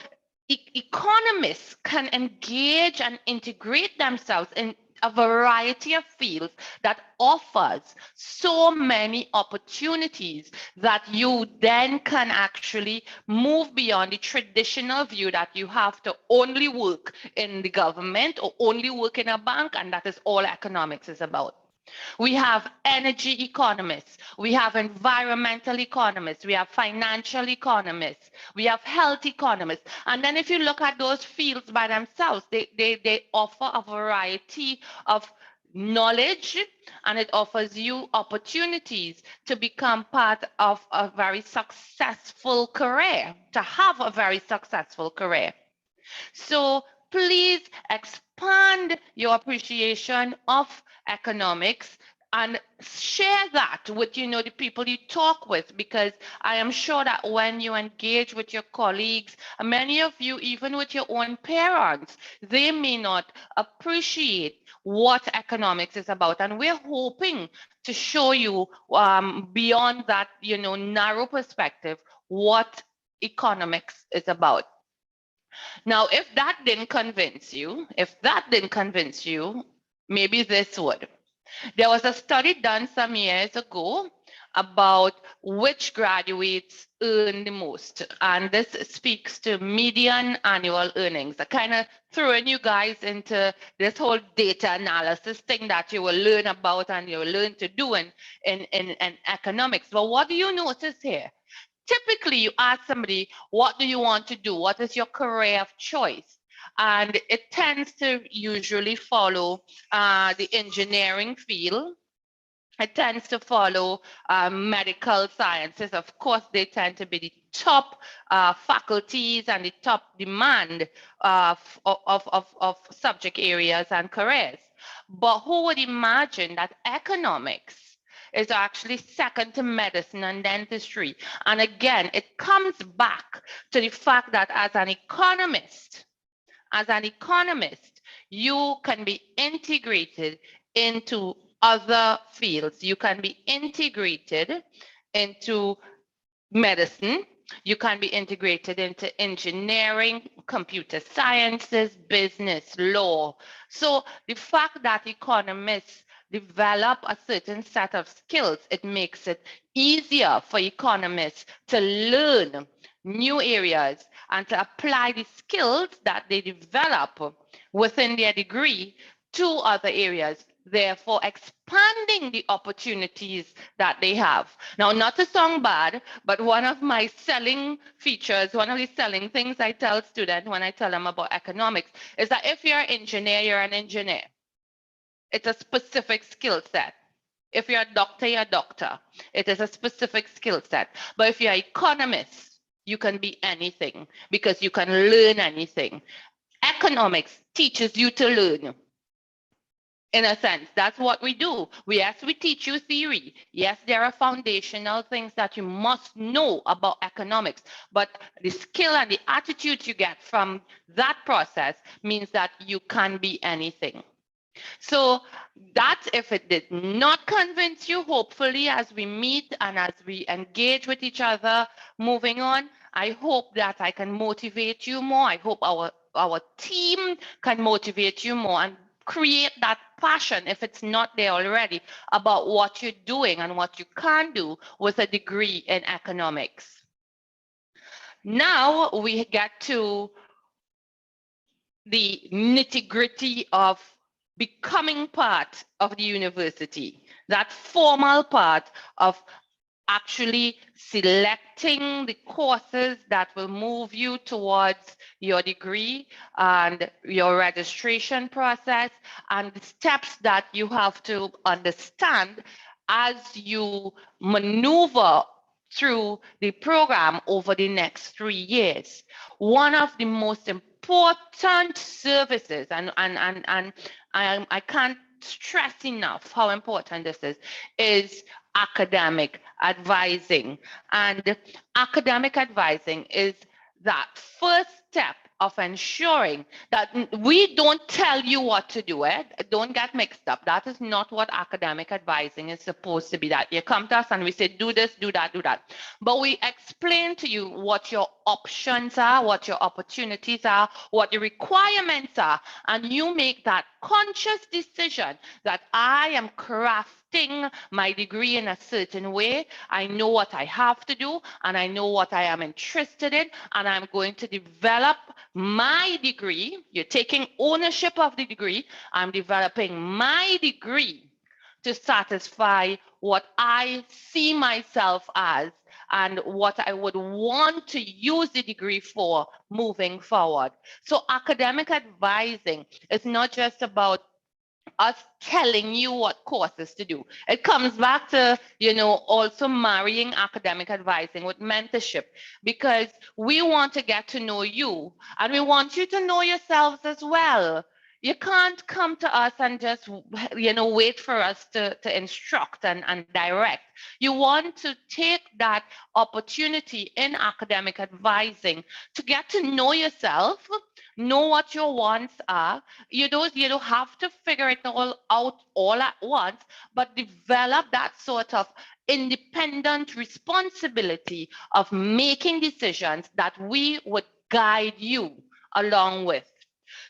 economists can engage and integrate themselves in a variety of fields that offers so many opportunities that you then can actually move beyond the traditional view that you have to only work in the government or only work in a bank, and that is all economics is about. We have energy economists, we have environmental economists, we have financial economists, we have health economists. And then if you look at those fields by themselves, they offer a variety of knowledge, and it offers you opportunities to become part of a very successful career, to have a very successful career. So please expand your appreciation of economics and share that with the people you talk with, because I am sure that when you engage with your colleagues, many of you, even with your own parents, they may not appreciate what economics is about. And we're hoping to show you beyond that narrow perspective what economics is about. Now, if that didn't convince you, maybe this would. There was a study done some years ago about which graduates earn the most. And this speaks to median annual earnings. I kind of throwing you guys into this whole data analysis thing that you will learn about and you will learn to do in economics. But what do you notice here? Typically, you ask somebody, what do you want to do? What is your career of choice? And it tends to usually follow the engineering field. It tends to follow medical sciences. Of course, they tend to be the top faculties and the top demand of subject areas and careers. But who would imagine that economics is actually second to medicine and dentistry? And again, it comes back to the fact that as an economist, you can be integrated into other fields. You can be integrated into medicine. You can be integrated into engineering, computer sciences, business, law. So the fact that economists develop a certain set of skills, it makes it easier for economists to learn new areas and to apply the skills that they develop within their degree to other areas, therefore expanding the opportunities that they have. Now, not to sound bad, but one of my selling features, one of the selling things I tell students when I tell them about economics is that if you're an engineer, you're an engineer. It's a specific skill set. If you're a doctor, you're a doctor. It is a specific skill set. But if you're an economist, you can be anything because you can learn anything. Economics teaches you to learn. In a sense, that's what we do. Yes, we teach you theory. Yes, there are foundational things that you must know about economics, but the skill and the attitude you get from that process means that you can be anything. So that, if it did not convince you, hopefully as we meet and as we engage with each other moving on, I hope that I can motivate you more. I hope our team can motivate you more and create that passion, if it's not there already, about what you're doing and what you can do with a degree in economics. Now we get to the nitty-gritty of becoming part of the university, that formal part of actually selecting the courses that will move you towards your degree and your registration process and the steps that you have to understand as you maneuver through the program over the next 3 years. One of the most important services, and I can't stress enough how important this is academic advising. And academic advising is that first step of ensuring that we don't tell you what to do. Don't get mixed up. That is not what academic advising is supposed to be, that you come to us and we say, do this, do that, do that. But we explain to you what your options are, what your opportunities are, what your requirements are, and you make that conscious decision that I am crafting my degree in a certain way. I know what I have to do, and I know what I am interested in, and I'm going to develop my degree. You're taking ownership of the degree. I'm developing my degree to satisfy what I see myself as and what I would want to use the degree for moving forward. So academic advising is not just about us telling you what courses to do. It comes back to, also marrying academic advising with mentorship, because we want to get to know you and we want you to know yourselves as well. You can't come to us and just, wait for us to instruct and direct. You want to take that opportunity in academic advising to get to know yourself, know what your wants are. You don't have to figure it all out all at once, but develop that sort of independent responsibility of making decisions that we would guide you along with.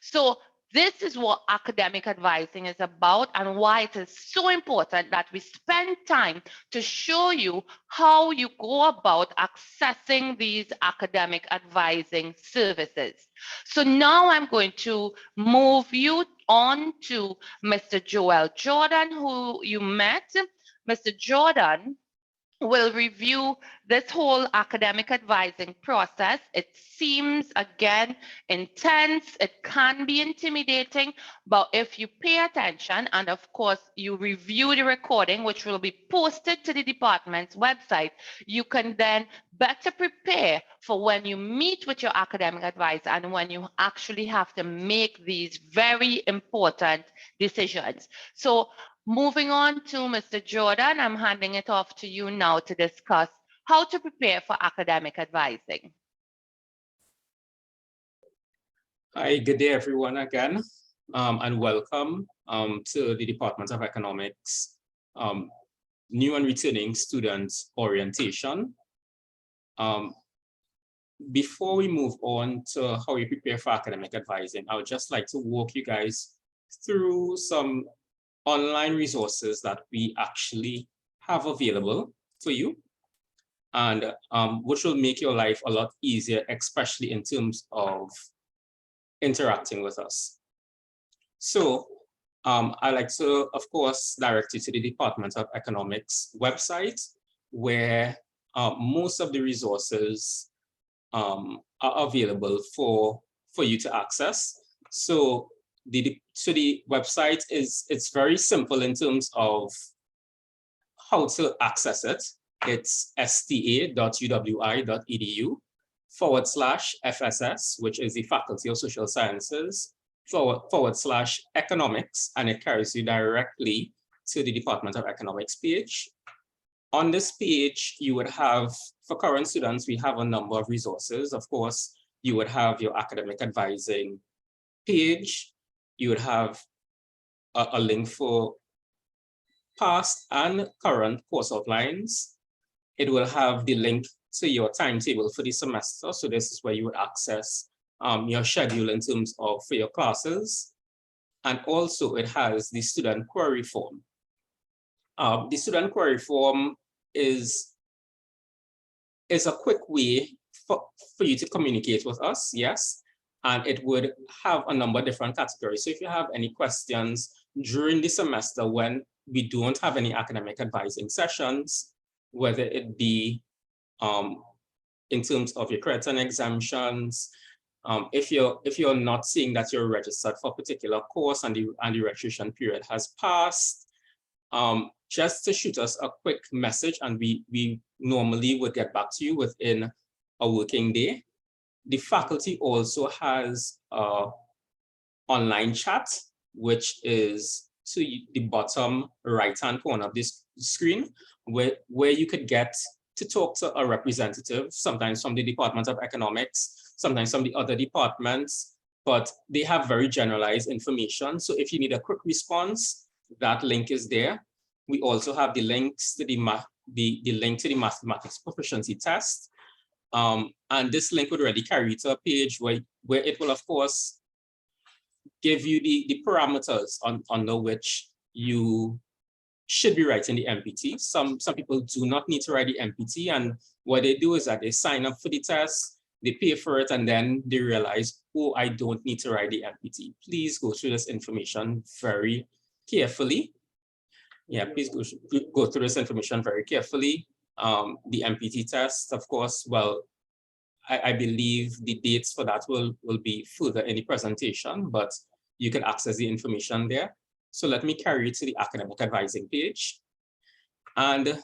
So This is what academic advising is about and why it is so important that we spend time to show you how you go about accessing these academic advising services. So now I'm going to move you on to Mr. Joel Jordan, who you met. Mr. Jordan will review this whole academic advising process. It seems, again, intense. It can be intimidating, but if you pay attention and, of course, you review the recording, which will be posted to the department's website, you can then better prepare for when you meet with your academic advisor and when you actually have to make these very important decisions. So moving on to Mr. Jordan, I'm handing it off to you now to discuss how to prepare for academic advising. Hi, good day everyone again, and welcome to the Department of Economics new and returning students orientation. Before we move on to how we prepare for academic advising, I would just like to walk you guys through some online resources that we actually have available for you, and which will make your life a lot easier, especially in terms of interacting with us. So I'd like to, of course, direct you to the Department of Economics website, where most of the resources are available for you to access. So the website it's very simple in terms of how to access it. It's sta.uwi.edu/FSS, which is the Faculty of Social Sciences, /economics, and it carries you directly to the Department of Economics page. On this page, you would have, for current students, we have a number of resources. Of course, you would have your academic advising page. You would have a link for past and current course outlines. It will have the link to your timetable for the semester. So this is where you would access your schedule in terms of for your classes. And also it has the student query form. The student query form is a quick way for you to communicate with us, yes. And it would have a number of different categories. So if you have any questions during the semester when we don't have any academic advising sessions, whether it be in terms of your credits and exemptions, if you're not seeing that you're registered for a particular course and the registration period has passed, just to shoot us a quick message, and we normally would get back to you within a working day. The faculty also has an online chat, which is to the bottom right-hand corner of this screen, where you could get to talk to a representative, sometimes from the Department of Economics, sometimes from the other departments, but they have very generalized information. So if you need a quick response, that link is there. We also have the links to the link to the mathematics proficiency test. And this link would already carry you to a page where it will, of course, give you the parameters under which you should be writing the MPT. Some people do not need to write the MPT, and what they do is that they sign up for the test, they pay for it, and then they realize, oh, I don't need to write the MPT. Please go through this information very carefully. Yeah, please go through this information very carefully. The MPT test, of course, well, I believe the dates for that will be further in the presentation, but you can access the information there. So let me carry you to the academic advising page. And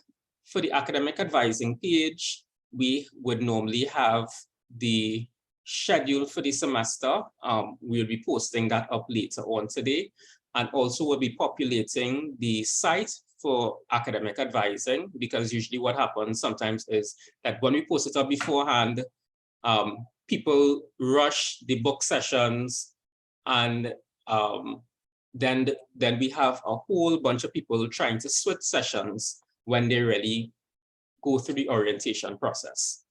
for the academic advising page, we would normally have the schedule for the semester. We'll be posting that up later on today. And also we'll be populating the site for academic advising, because usually what happens sometimes is that when we post it up beforehand, people rush the book sessions, and then we have a whole bunch of people trying to switch sessions when they really go through the orientation process.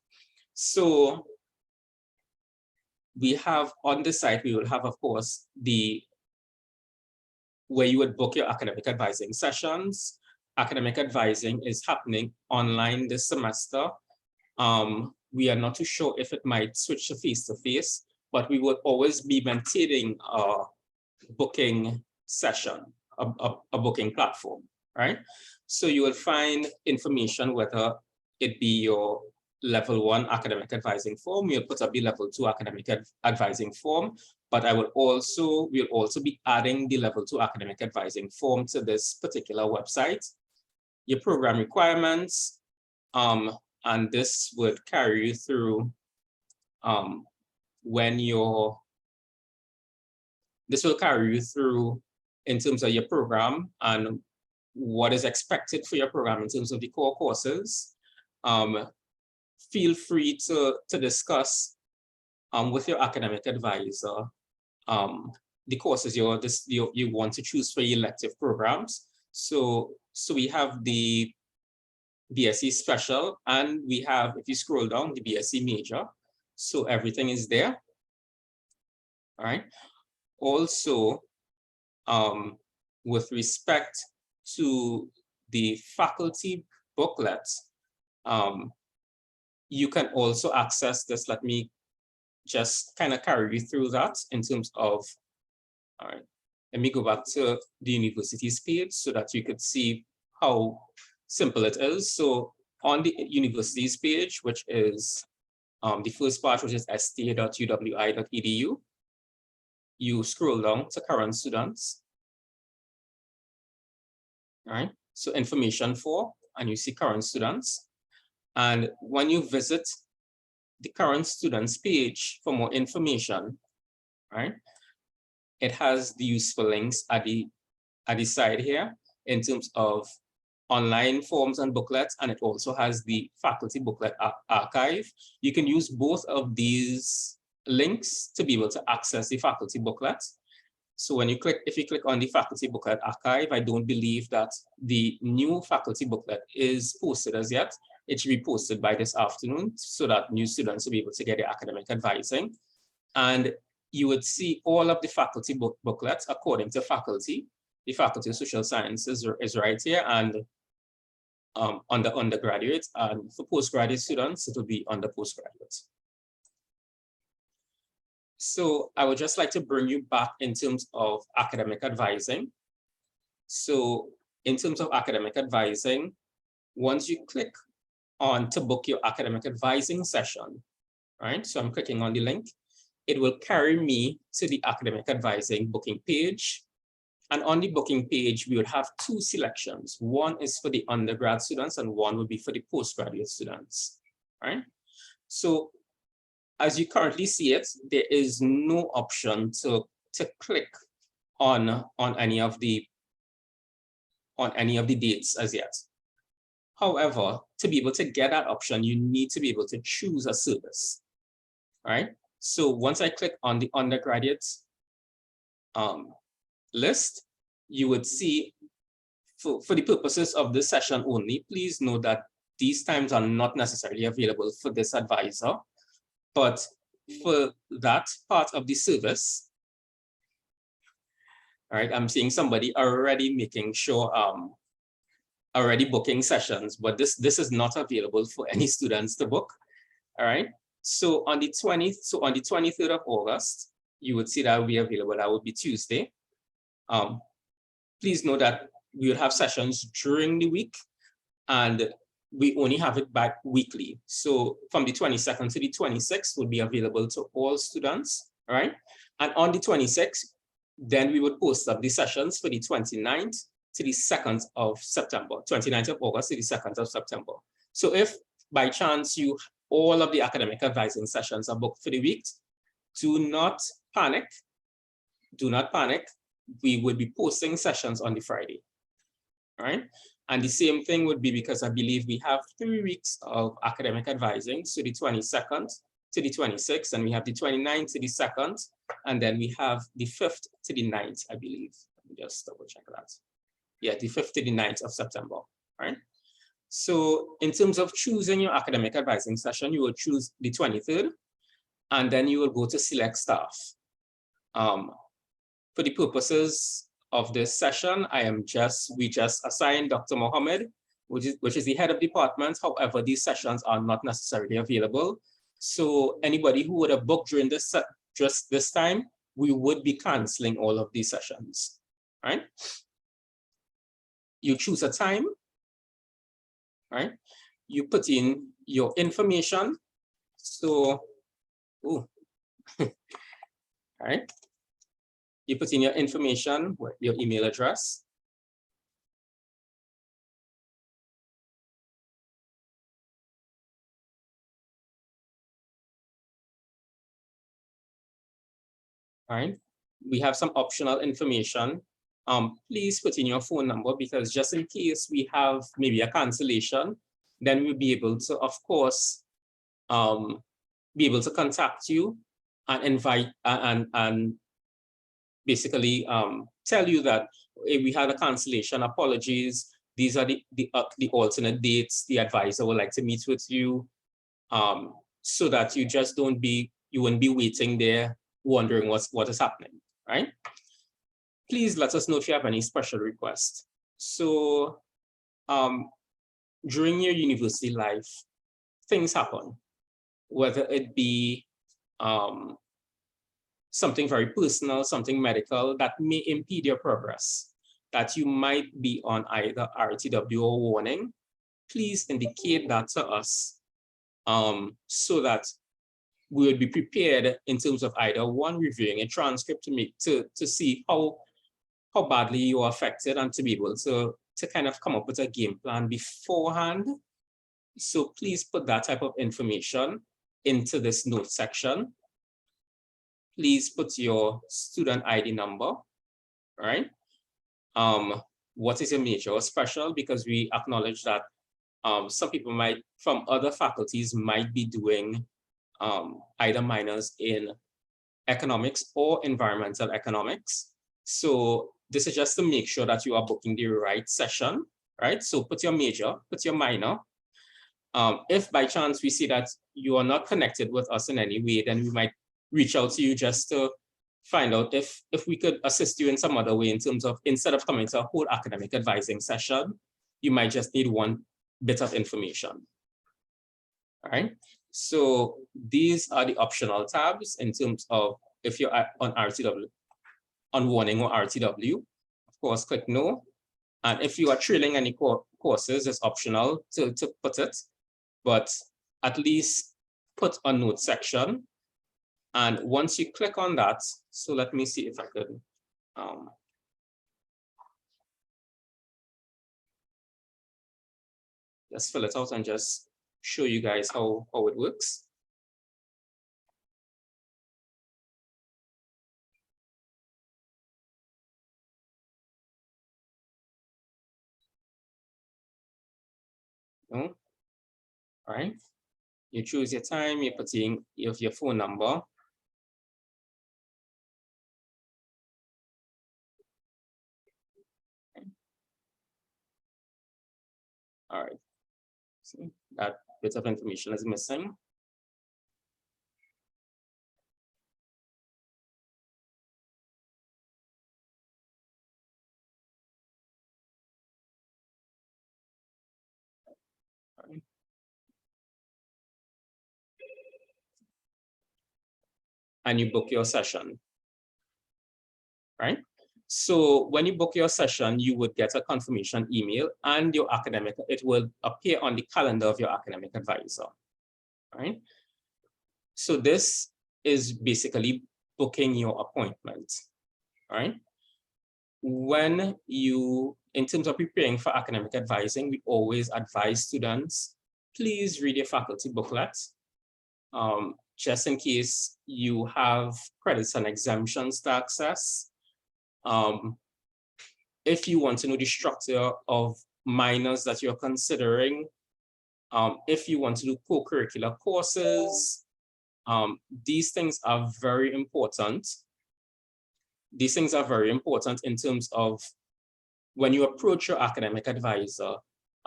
So we have on the site, we will have, of course, where you would book your academic advising sessions. Academic advising is happening online this semester. We are not too sure if it might switch to face-to-face, but we will always be maintaining a booking session, a booking platform, right? So you will find information, whether it be your level 1 academic advising form, we'll put up the level 2 academic advising form, but we'll also be adding the level 2 academic advising form to this particular website. Your program requirements, and this would carry you through this will carry you through in terms of your program and what is expected for your program in terms of the core courses. Feel free to discuss with your academic advisor the courses you want to choose for your elective programs. So we have the BSc Special, and we have, if you scroll down, the BSc Major. So everything is there. All right. Also, with respect to the faculty booklet, you can also access this. Let me just kind of carry you through that in terms of, all right, let me go back to the university's page so that you could see how simple it is. So on the university's page, which is the first part, which is sta.uwi.edu, you scroll down to current students. All right, so information for, and you see current students. And when you visit the current students page for more information, right, it has the useful links at the side here in terms of online forms and booklets, and it also has the faculty booklet archive. You can use both of these links to be able to access the faculty booklet. So when you click, if you click on the faculty booklet archive, I don't believe that the new faculty booklet is posted as yet. It should be posted by this afternoon so that new students will be able to get their academic advising. And you would see all of the faculty booklets according to faculty. The Faculty of Social Sciences is right here, and under undergraduates, and for postgraduate students, it will be under postgraduates. So I would just like to bring you back in terms of academic advising. So in terms of academic advising, once you click on to book your academic advising session, right? So I'm clicking on the link. It will carry me to the academic advising booking page. And on the booking page, we would have two selections. One is for the undergrad students and one would be for the postgraduate students, right? So as you currently see it, there is no option to click on any of the dates as yet. However, to be able to get that option, you need to be able to choose a service, right? So once I click on the undergraduate list, you would see, for the purposes of this session only, please note that these times are not necessarily available for this advisor, but for that part of the service, all right, I'm seeing somebody already making sure, already booking sessions, but this is not available for any students to book, all right? So on the 23rd of August, you would see that will be available. That would be Tuesday. Please know that we will have sessions during the week, and we only have it back weekly. So from the 22nd to the 26th will be available to all students, all right? And on the 26th, then we would post up the sessions for the 29th to the 2nd of September, 29th of August to the 2nd of September. So if by chance all of the academic advising sessions are booked for the week, do not panic. Do not panic. We would be posting sessions on the Friday, all right? And the same thing would be because I believe we have 3 weeks of academic advising, so the 22nd to the 26th, and we have the 29th to the 2nd, and then we have the 5th to the 9th, I believe. Let me just double check that. Yeah, the 5th to the 9th of September, right? So in terms of choosing your academic advising session, you will choose the 23rd. and then you will go to select staff. For the purposes of this session, we just assigned Dr. Mohammed, which is the head of department. However, these sessions are not necessarily available. So anybody who would have booked during just this time, we would be canceling all of these sessions, right? You choose a time, right? You put in your information. So, all right. You put in your information, your email address. All right. We have some optional information. Please put in your phone number, because just in case we have maybe a cancellation, then we'll be able to, of course, be able to contact you and invite and basically tell you that if we had a cancellation, apologies. These are the alternate dates. The advisor would like to meet with you, so that you just wouldn't be waiting there wondering what is happening, right? Please let us know if you have any special requests. So during your university life, things happen, whether it be something very personal, something medical that may impede your progress, that you might be on either RTW or warning. Please indicate that to us, so that we would be prepared in terms of either one, reviewing a transcript to see how badly you are affected, and to be able to kind of come up with a game plan beforehand. So please put that type of information into this note section. Please put your student ID number, right? What is your major or special? Because we acknowledge that some people from other faculties might be doing either minors in economics or environmental economics. So this is just to make sure that you are booking the right session, right? So put your major, put your minor. If by chance we see that you are not connected with us in any way, then we might reach out to you just to find out if we could assist you in some other way, in terms of, instead of coming to a whole academic advising session, you might just need one bit of information. All right. So these are the optional tabs in terms of if you're on RTW, on warning or RTW, of course, click no. And if you are trailing any courses, it's optional to put it, but at least put a note section. And once you click on that, so let me see if I could, just fill it out and just show you guys how it works. All right. You choose your time, you put in your phone number. All right. See, that bit of information is missing. All right. And you book your session, right? So when you book your session, you would get a confirmation email, and your academic, it will appear on the calendar of your academic advisor, right? So this is basically booking your appointment, right? When you, in terms of preparing for academic advising, we always advise students, please read your faculty booklet, just in case you have credits and exemptions to access. If you want to know the structure of minors that you're considering, if you want to do co-curricular courses, these things are very important. These things are very important in terms of when you approach your academic advisor,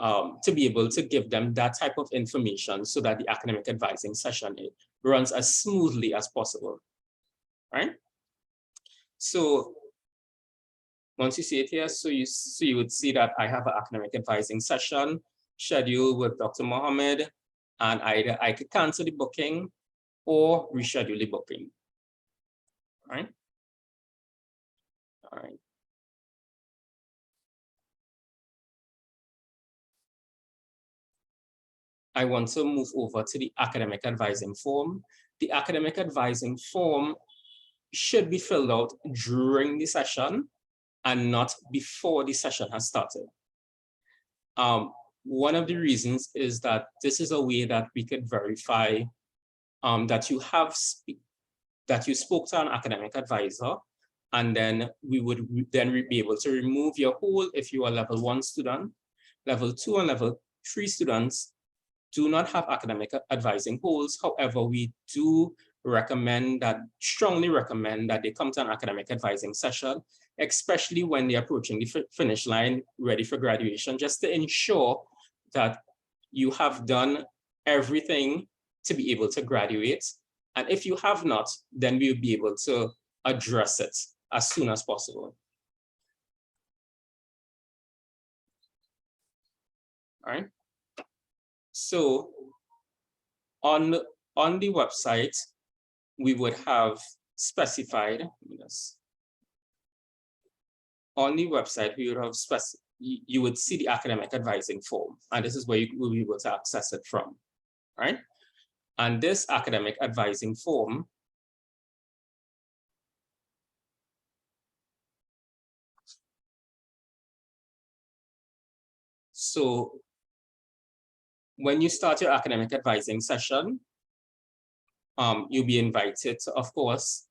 to be able to give them that type of information, so that the academic advising session runs as smoothly as possible, right? So once you see it here, so you would see that I have an academic advising session scheduled with Dr. Mohammed, and either I could cancel the booking or reschedule the booking, right? All right. I want to move over to the academic advising form. The academic advising form should be filled out during the session and not before the session has started. One of the reasons is that this is a way that we could verify that you spoke to an academic advisor, and then we would be able to remove your hold if you are level 1 student. Level 2 and level 3 students do not have academic advising holds. However, we do strongly recommend that they come to an academic advising session, especially when they're approaching the finish line, ready for graduation, just to ensure that you have done everything to be able to graduate. And if you have not, then we'll be able to address it as soon as possible. All right. So on the website, we would have specified, on the website, we would have you would see the academic advising form, and this is where you will be able to access it from, right? And this academic advising form so when you start your academic advising session, you'll be invited to, of course,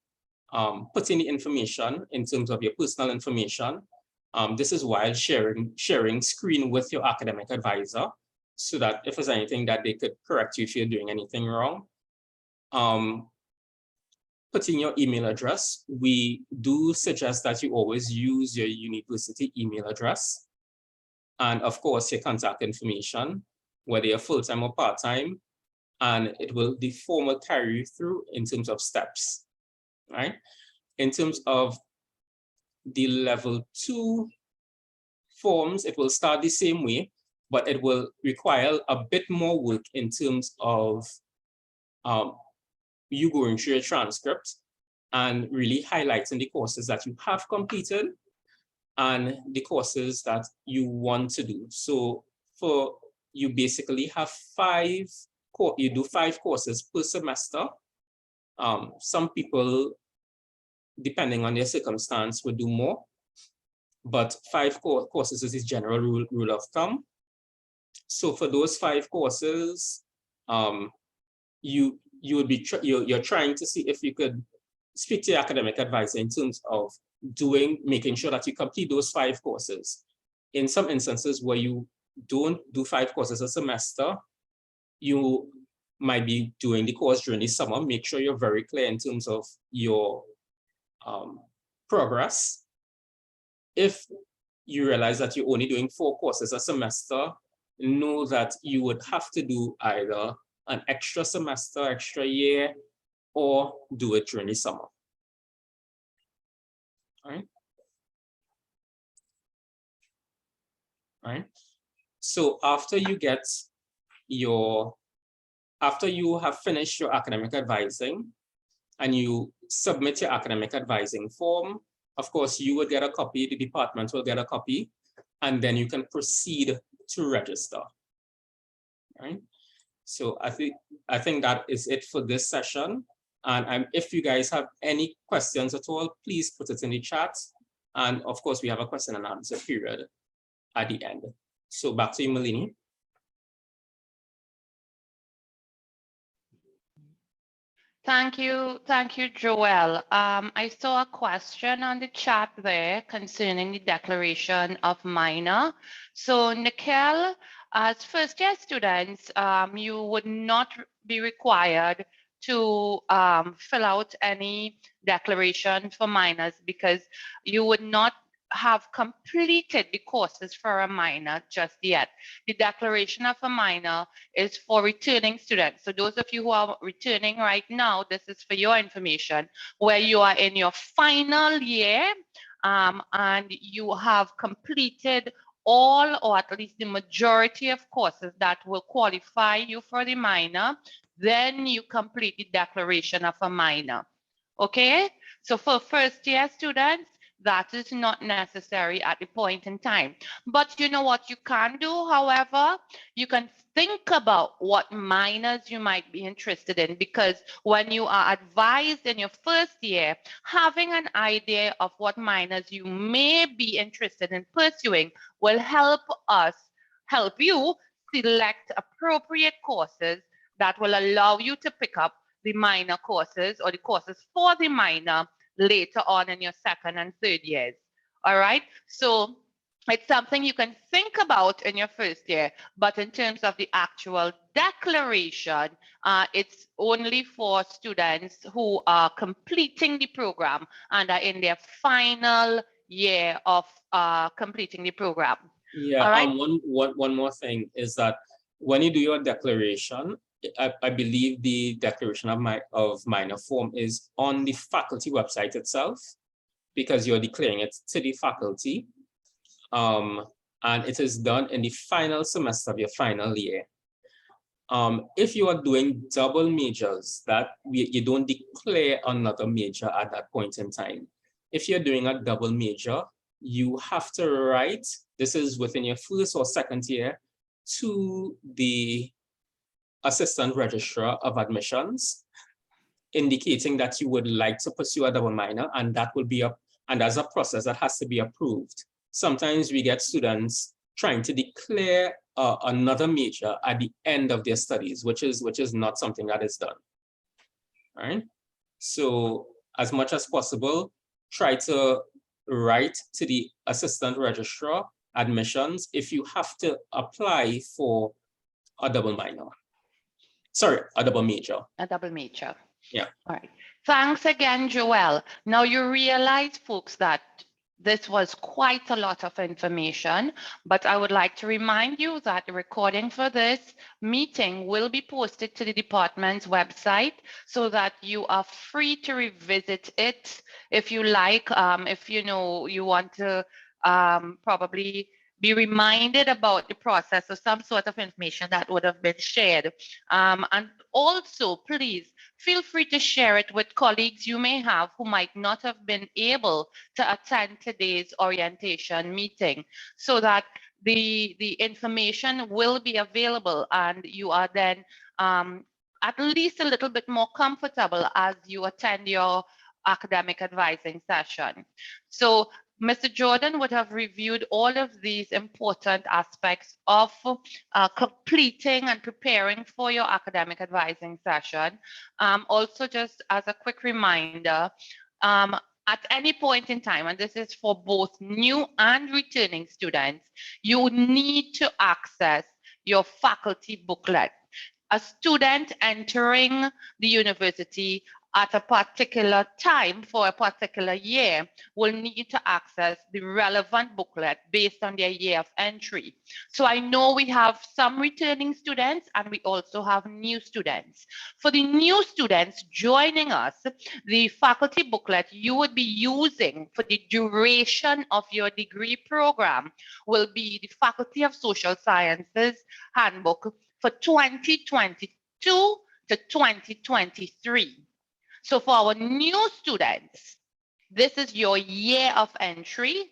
put in the information in terms of your personal information. This is while sharing screen with your academic advisor, so that if there's anything that they could correct you if you're doing anything wrong. Put in your email address. We do suggest that you always use your university email address. And of course, your contact information, whether you're full-time or part-time, and the form will carry you through in terms of steps, right? In terms of the level 2 forms, it will start the same way, but it will require a bit more work in terms of you going through your transcript and really highlighting the courses that you have completed and the courses that you want to do. So you basically have 5 courses per semester. Some people, depending on their circumstance, will do more, but 5 courses is the general rule of thumb. So for those 5 courses, you're trying to see if you could speak to your academic advisor in terms of making sure that you complete those 5 courses. In some instances where you don't do 5 courses a semester, you might be doing the course during the summer. Make sure you're very clear in terms of your progress. If you realize that you're only doing 4 courses a semester, know that you would have to do either an extra semester, extra year, or do it during the summer. All right. All right. So after you have finished your academic advising and you submit your academic advising form, of course, you will get a copy, the department will get a copy, and then you can proceed to register. All right. So I think that is it for this session. And if you guys have any questions at all, please put it in the chat. And of course, we have a question and answer period at the end. So back to you, Malini. Thank you, Joel. I saw a question on the chat there concerning the declaration of minor. So Nikhil, as first-year students, you would not be required to fill out any declaration for minors because you would not have completed the courses for a minor just yet. The declaration of a minor is for returning students. So those of you who are returning right now, this is for your information, where you are in your final year and you have completed all or at least the majority of courses that will qualify you for the minor, then you complete the declaration of a minor. Okay, so for first year students, that is not necessary at the point in time. But you know what you can do, however, you can think about what minors you might be interested in, because when you are advised in your first year, having an idea of what minors you may be interested in pursuing will help you select appropriate courses that will allow you to pick up the minor courses or the courses for the minor later on in your second and third years. All right, so it's something you can think about in your first year, but in terms of the actual declaration, it's only for students who are completing the program and are in their final year of completing the program. Yeah, all right? one more thing is that when you do your declaration, I believe the declaration of minor form is on the faculty website itself, because you're declaring it to the faculty. And it is done in the final semester of your final year. If you are doing double majors, that you don't declare another major at that point in time. If you're doing a double major, you have to write, this is within your first or second year, to the Assistant Registrar of Admissions, indicating that you would like to pursue a double minor, and that will be and as a process that has to be approved. Sometimes we get students trying to declare another major at the end of their studies, which is not something that is done. All right. So as much as possible, try to write to the Assistant Registrar Admissions if you have to apply for a double minor. Sorry, a double major. A double major. Yeah. All right. Thanks again, Joelle. Now you realize, folks, that this was quite a lot of information, but I would like to remind you that the recording for this meeting will be posted to the department's website so that you are free to revisit it if you like. If you know you want to probably be reminded about the process or some sort of information that would have been shared. And also, please feel free to share it with colleagues you may have who might not have been able to attend today's orientation meeting, so that the information will be available and you are then at least a little bit more comfortable as you attend your academic advising session. So Mr. Jordan would have reviewed all of these important aspects of completing and preparing for your academic advising session. Also, just as a quick reminder, at any point in time, and this is for both new and returning students, you need to access your faculty booklet. A student entering the university at a particular time for a particular year will need to access the relevant booklet based on their year of entry. So I know we have some returning students and we also have new students. For the new students joining us, the faculty booklet you would be using for the duration of your degree program will be the Faculty of Social Sciences Handbook for 2022 to 2023. So for our new students, this is your year of entry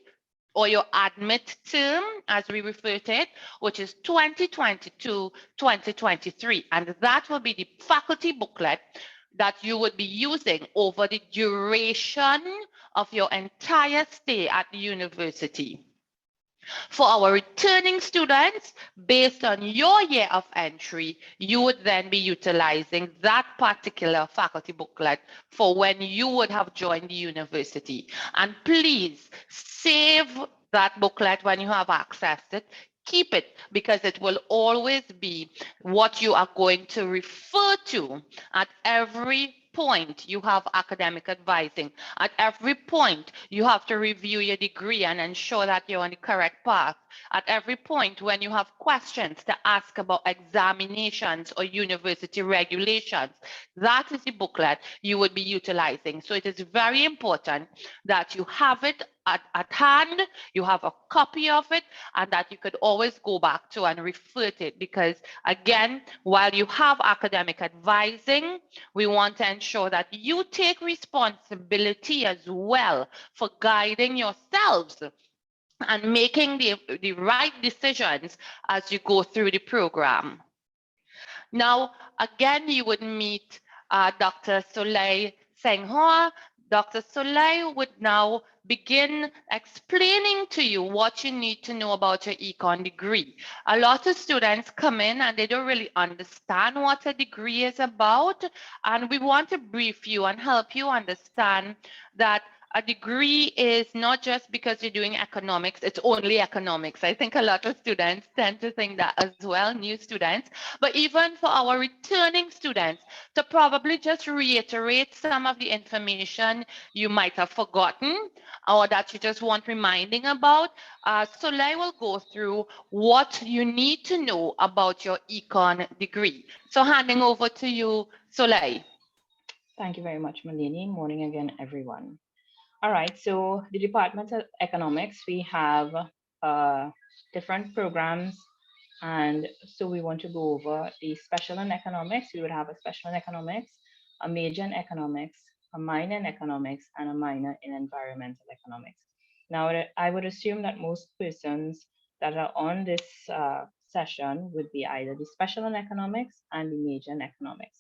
or your admit term, as we refer to it, which is 2022-2023. And that will be the faculty booklet that you would be using over the duration of your entire stay at the university. For our returning students, based on your year of entry, you would then be utilizing that particular faculty booklet for when you would have joined the university. And please save that booklet when you have accessed it. Keep it, because it will always be what you are going to refer to at every point, you have academic advising. At every point, you have to review your degree and ensure that you're on the correct path. At every point, when you have questions to ask about examinations or university regulations, that is the booklet you would be utilizing. So it is very important that you have it at hand, you have a copy of it, and that you could always go back to and refer to it, because again, while you have academic advising, we want to ensure that you take responsibility as well for guiding yourselves and making the right decisions as you go through the program. Now, again, you would meet Dr. Soleil Senghor. Dr. Soleil would now begin explaining to you what you need to know about your econ degree. A lot of students come in and they don't really understand what a degree is about, and we want to brief you and help you understand that a degree is not just because you're doing economics, it's only economics. I think a lot of students tend to think that as well, new students, but even for our returning students, to probably just reiterate some of the information you might have forgotten or that you just want reminding about, Soleil will go through what you need to know about your econ degree. So handing over to you, Soleil. Thank you very much, Malini. Morning again, everyone. All right, so the Department of Economics, we have different programs, and so we want to go over the special in economics. We would have a special in economics, a major in economics, a minor in economics, and a minor in environmental economics. Now, I would assume that most persons that are on this session would be either the special in economics and the major in economics.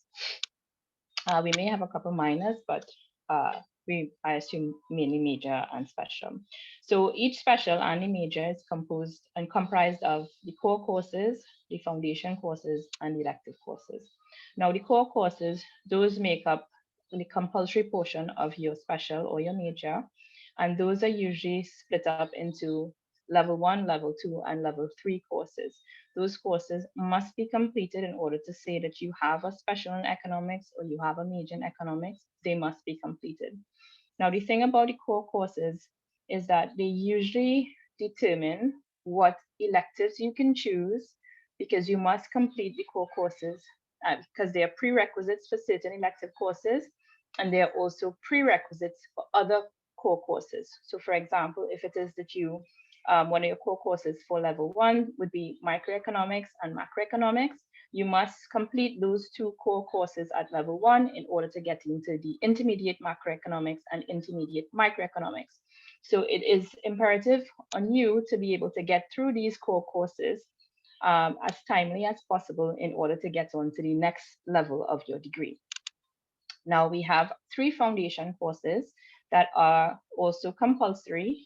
We may have a couple minors, but I assume mainly major and special. So each special and the major is composed and comprised of the core courses, the foundation courses, and the elective courses. Now the core courses, those make up the compulsory portion of your special or your major, and those are usually split up into level 1, level 2, and level 3 courses. Those courses must be completed in order to say that you have a special in economics or you have a major in economics. They must be completed. Now, the thing about the core courses is that they usually determine what electives you can choose, because you must complete the core courses because they are prerequisites for certain elective courses, and they are also prerequisites for other core courses. So for example, if it is that you one of your core courses for level 1 would be microeconomics and macroeconomics, you must complete those 2 core courses at level 1 in order to get into the intermediate macroeconomics and intermediate microeconomics. So it is imperative on you to be able to get through these core courses as timely as possible in order to get on to the next level of your degree. Now we have 3 foundation courses that are also compulsory.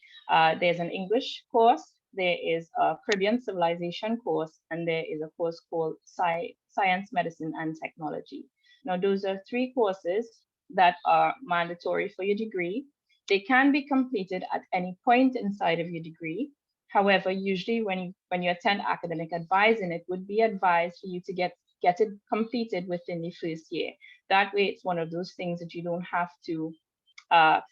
There's an English course, there is a Caribbean Civilization course, and there is a course called Science, Medicine, and Technology. Now, those are 3 courses that are mandatory for your degree. They can be completed at any point inside of your degree. However, usually when you attend academic advising, it would be advised for you to get it completed within the first year. That way, it's one of those things that you don't have to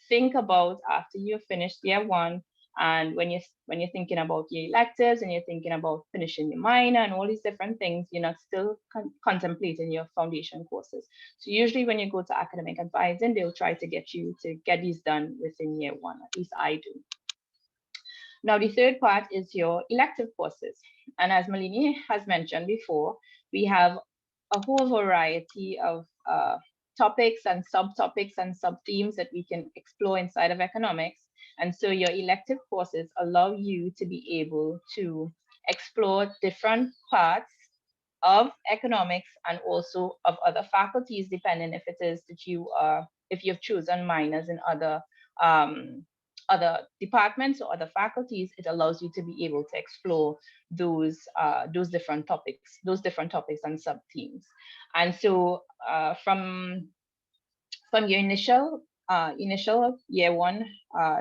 think about after you've finished year 1, and when you're thinking about your electives and you're thinking about finishing your minor and all these different things, you're not still contemplating your foundation courses. So usually when you go to academic advising, they'll try to get you to get these done within year 1, at least I do. Now the third part is your elective courses, and as Malini has mentioned before, we have a whole variety of topics and subtopics and sub-themes that we can explore inside of economics. And so your elective courses allow you to be able to explore different parts of economics and also of other faculties, depending if it is that if you've chosen minors in other departments or other faculties, it allows you to be able to explore those different topics and sub-themes. And so from your initial year 1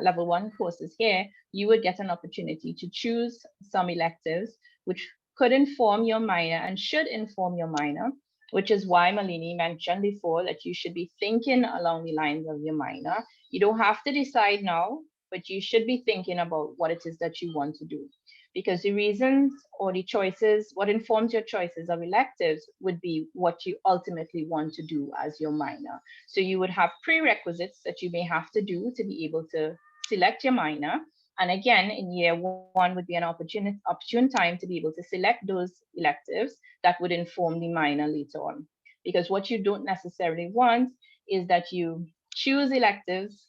level 1 courses here, you would get an opportunity to choose some electives which could inform your minor and should inform your minor, which is why Malini mentioned before that you should be thinking along the lines of your minor. You don't have to decide now, but you should be thinking about what it is that you want to do. Because the reasons or the choices, what informs your choices of electives would be what you ultimately want to do as your minor. So you would have prerequisites that you may have to do to be able to select your minor. And again, in year one would be an opportune time to be able to select those electives that would inform the minor later on. Because what you don't necessarily want is that you choose electives,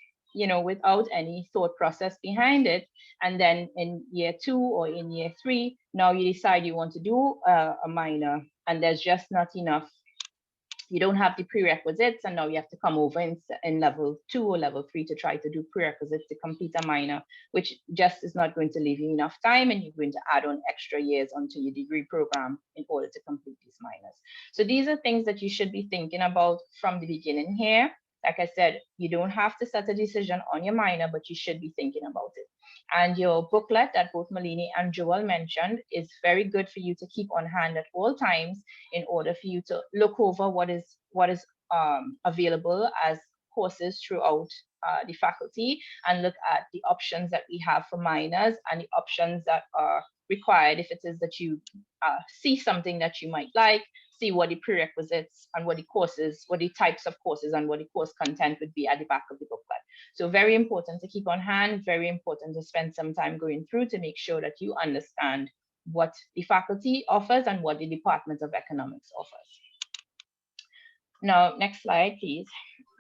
without any thought process behind it. And then in year 2 or in year 3, now you decide you want to do a minor and there's just not enough. You don't have the prerequisites, and now you have to come over in level 2 or level 3 to try to do prerequisites to complete a minor, which just is not going to leave you enough time, and you're going to add on extra years onto your degree program in order to complete these minors. So these are things that you should be thinking about from the beginning here. Like I said, you don't have to set a decision on your minor, but you should be thinking about it. And your booklet that both Malini and Joel mentioned is very good for you to keep on hand at all times in order for you to look over what is available as courses throughout the faculty, and look at the options that we have for minors and the options that are required if it is that you see something that you might like, see what the prerequisites and what the courses, what the types of courses and what the course content would be at the back of the booklet. So very important to keep on hand, very important to spend some time going through to make sure that you understand what the faculty offers and what the Department of Economics offers. Now, next slide, please.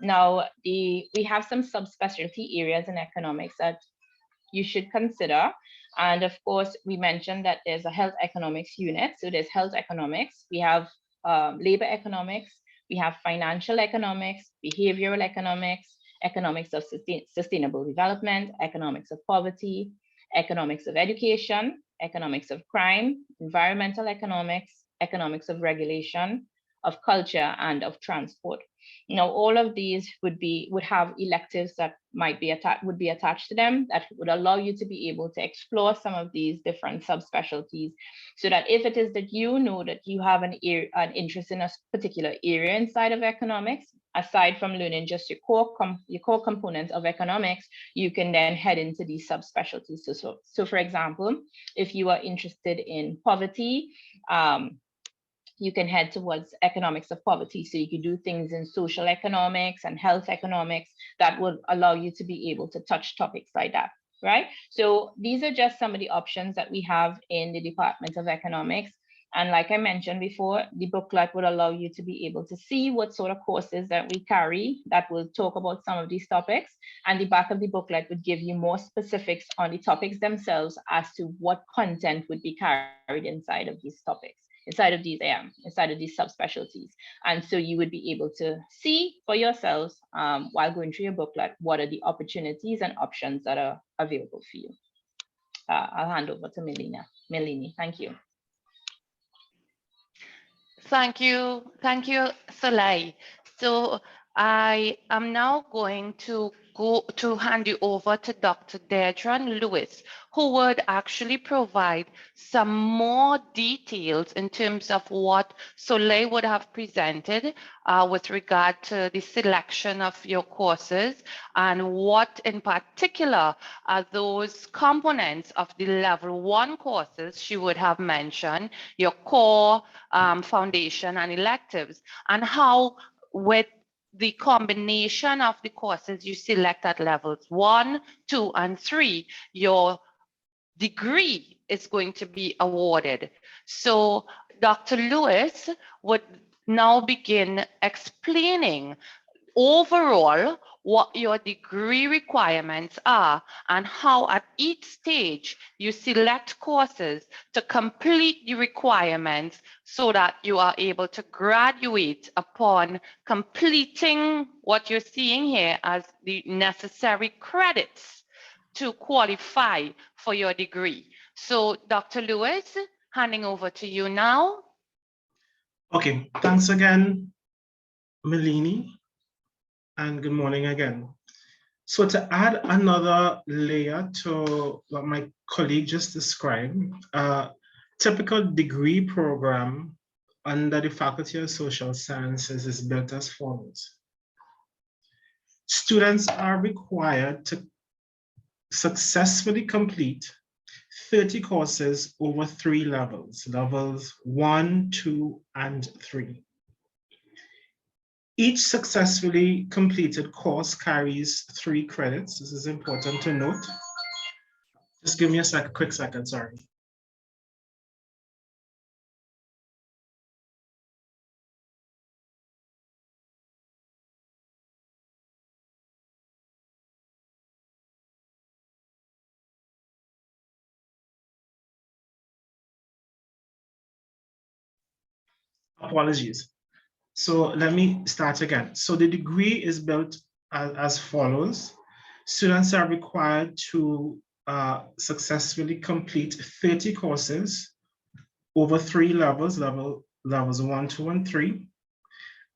Now, we have some subspecialty areas in economics that you should consider. And of course, we mentioned that there's a health economics unit. So there's health economics, we have labor economics, we have financial economics, behavioral economics, economics of sustainable development, economics of poverty, economics of education, economics of crime, environmental economics, economics of regulation, of culture, and of transport. Now, all of these would have electives that would be attached to them that would allow you to be able to explore some of these different subspecialties, so that if it is that you know that you have an interest in a particular area inside of economics, aside from learning just your core components of economics, you can then head into these subspecialties. So for example, if you are interested in poverty, you can head towards economics of poverty. So you can do things in social economics and health economics that would allow you to be able to touch topics like that, right? So these are just some of the options that we have in the Department of Economics. And like I mentioned before, the booklet would allow you to be able to see what sort of courses that we carry that will talk about some of these topics. And the back of the booklet would give you more specifics on the topics themselves as to what content would be carried inside of these topics, inside of these subspecialties. And so you would be able to see for yourselves while going through your booklet, what are the opportunities and options that are available for you. I'll hand over to Melini. Thank you. Thank you, Soleil. So I am now going to hand you over to Dr. Deirdre Lewis, who would actually provide some more details in terms of what Soleil would have presented with regard to the selection of your courses and what in particular are those components of the level 1 courses she would have mentioned, your core, foundation and electives, and how with the combination of the courses you select at levels 1, 2, and 3, your degree is going to be awarded. So Dr. Lewis would now begin explaining overall what your degree requirements are and how at each stage you select courses to complete the requirements so that you are able to graduate upon completing what you're seeing here as the necessary credits to qualify for your degree. So Dr. Lewis, handing over to you now. Okay, thanks again, Melini. And good morning again. So to add another layer to what my colleague just described, typical degree program under the Faculty of Social Sciences is built as follows. Students are required to successfully complete 30 courses over 3 levels, levels 1, 2, and 3. Each successfully completed course carries 3 credits. This is important to note. Just give me a quick second, sorry. Apologies. So let me start again. So the degree is built as follows. Students are required to successfully complete 30 courses over 3 levels, levels 1, 2, and 3.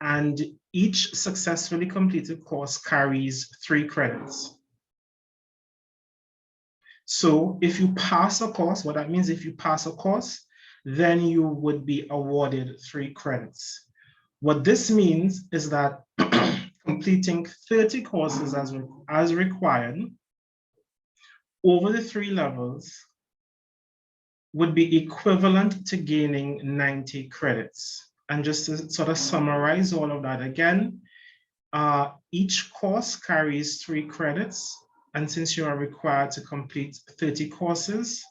And each successfully completed course carries 3 credits. So if you pass a course, what that means, if you pass a course, then you would be awarded 3 credits. What this means is that completing 30 courses as required over the 3 levels would be equivalent to gaining 90 credits. And just to sort of summarize all of that again, each course carries 3 credits. And since you are required to complete 30 courses,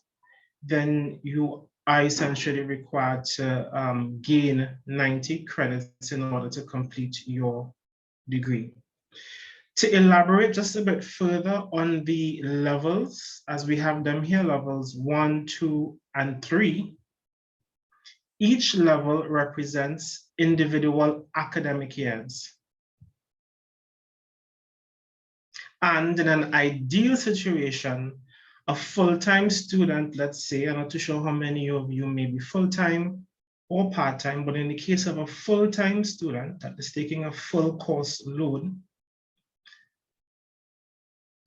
then you are essentially required to gain 90 credits in order to complete your degree. To elaborate just a bit further on the levels, as we have them here, levels 1, 2, and 3, each level represents individual academic years. And in an ideal situation, a full-time student, let's say, I'm not too sure how many of you may be full-time or part-time, but in the case of a full-time student that is taking a full course load,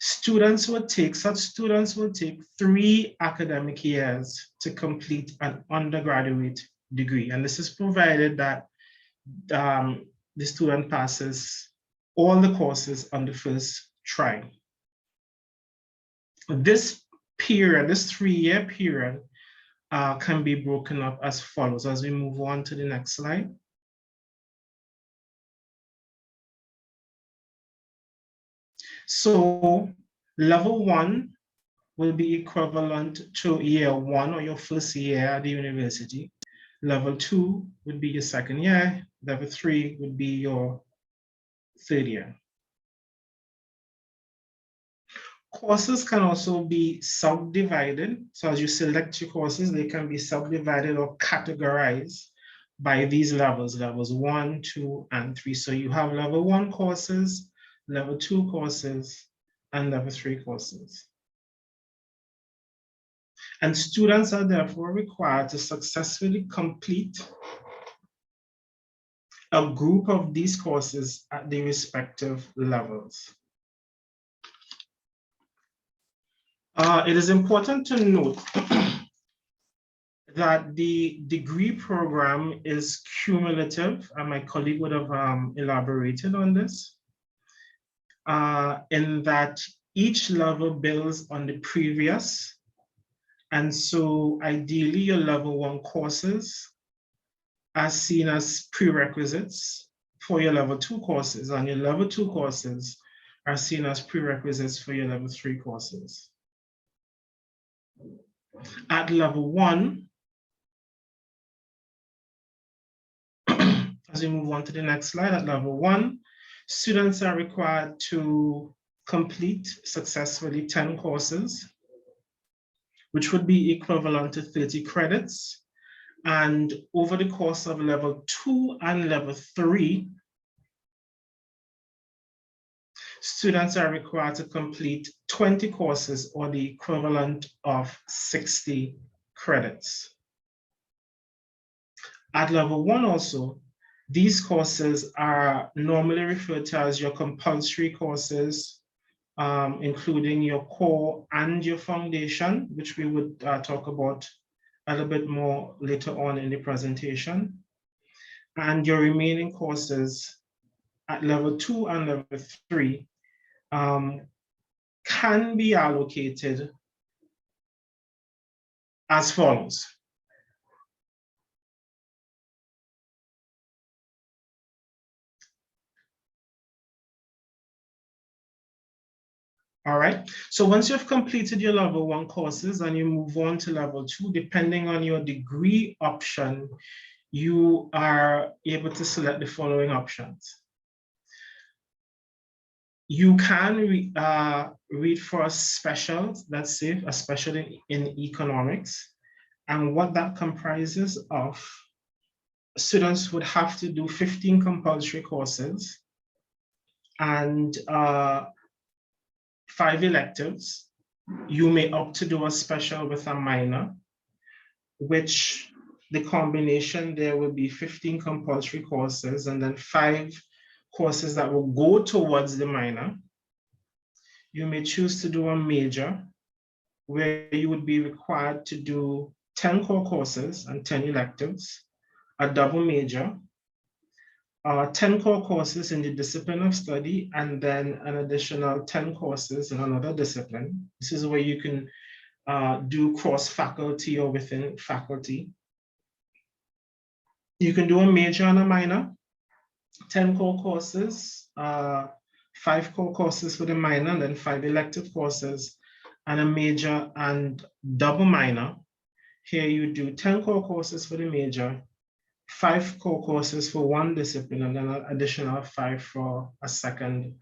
such students will take 3 academic years to complete an undergraduate degree. And this is provided that the student passes all the courses on the first try. This period, this 3-year period, can be broken up as follows as we move on to the next slide. So level 1 will be equivalent to year 1 or your first year at the university. Level 2 would be your second year. Level 3 would be your third year. Courses can also be subdivided. So as you select your courses, they can be subdivided or categorized by these levels, levels 1, 2, and 3. So you have level 1 courses, level 2 courses, and level 3 courses. And students are therefore required to successfully complete a group of these courses at the respective levels. It is important to note that the degree program is cumulative, and my colleague would have elaborated on this, in that each level builds on the previous. And so ideally your level 1 courses are seen as prerequisites for your level 2 courses, and your level 2 courses are seen as prerequisites for your level 3 courses. At level 1, as we move on to the next slide, at level 1, students are required to complete successfully 10 courses, which would be equivalent to 30 credits. And over the course of level 2 and level 3, students are required to complete 20 courses or the equivalent of 60 credits. At level 1 also, these courses are normally referred to as your compulsory courses, including your core and your foundation, which we would talk about a little bit more later on in the presentation. and your remaining courses at level 2 and level 3 can be allocated as follows. All right, so once you've completed your level 1 courses and you move on to level 2, depending on your degree option, you are able to select the following options. You can read for a special, let's say a special in economics. And what that comprises of, students would have to do 15 compulsory courses and 5 electives. You may opt to do a special with a minor, which the combination there will be 15 compulsory courses and then 5 courses that will go towards the minor. You may choose to do a major, where you would be required to do 10 core courses and 10 electives, a double major, 10 core courses in the discipline of study, and then an additional 10 courses in another discipline. This is where you can do cross-faculty or within faculty. You can do a major and a minor, 10 core courses, 5 core courses for the minor, and then 5 elective courses, and a major and double minor. Here you do 10 core courses for the major, 5 core courses for one discipline, and then an additional 5 for a second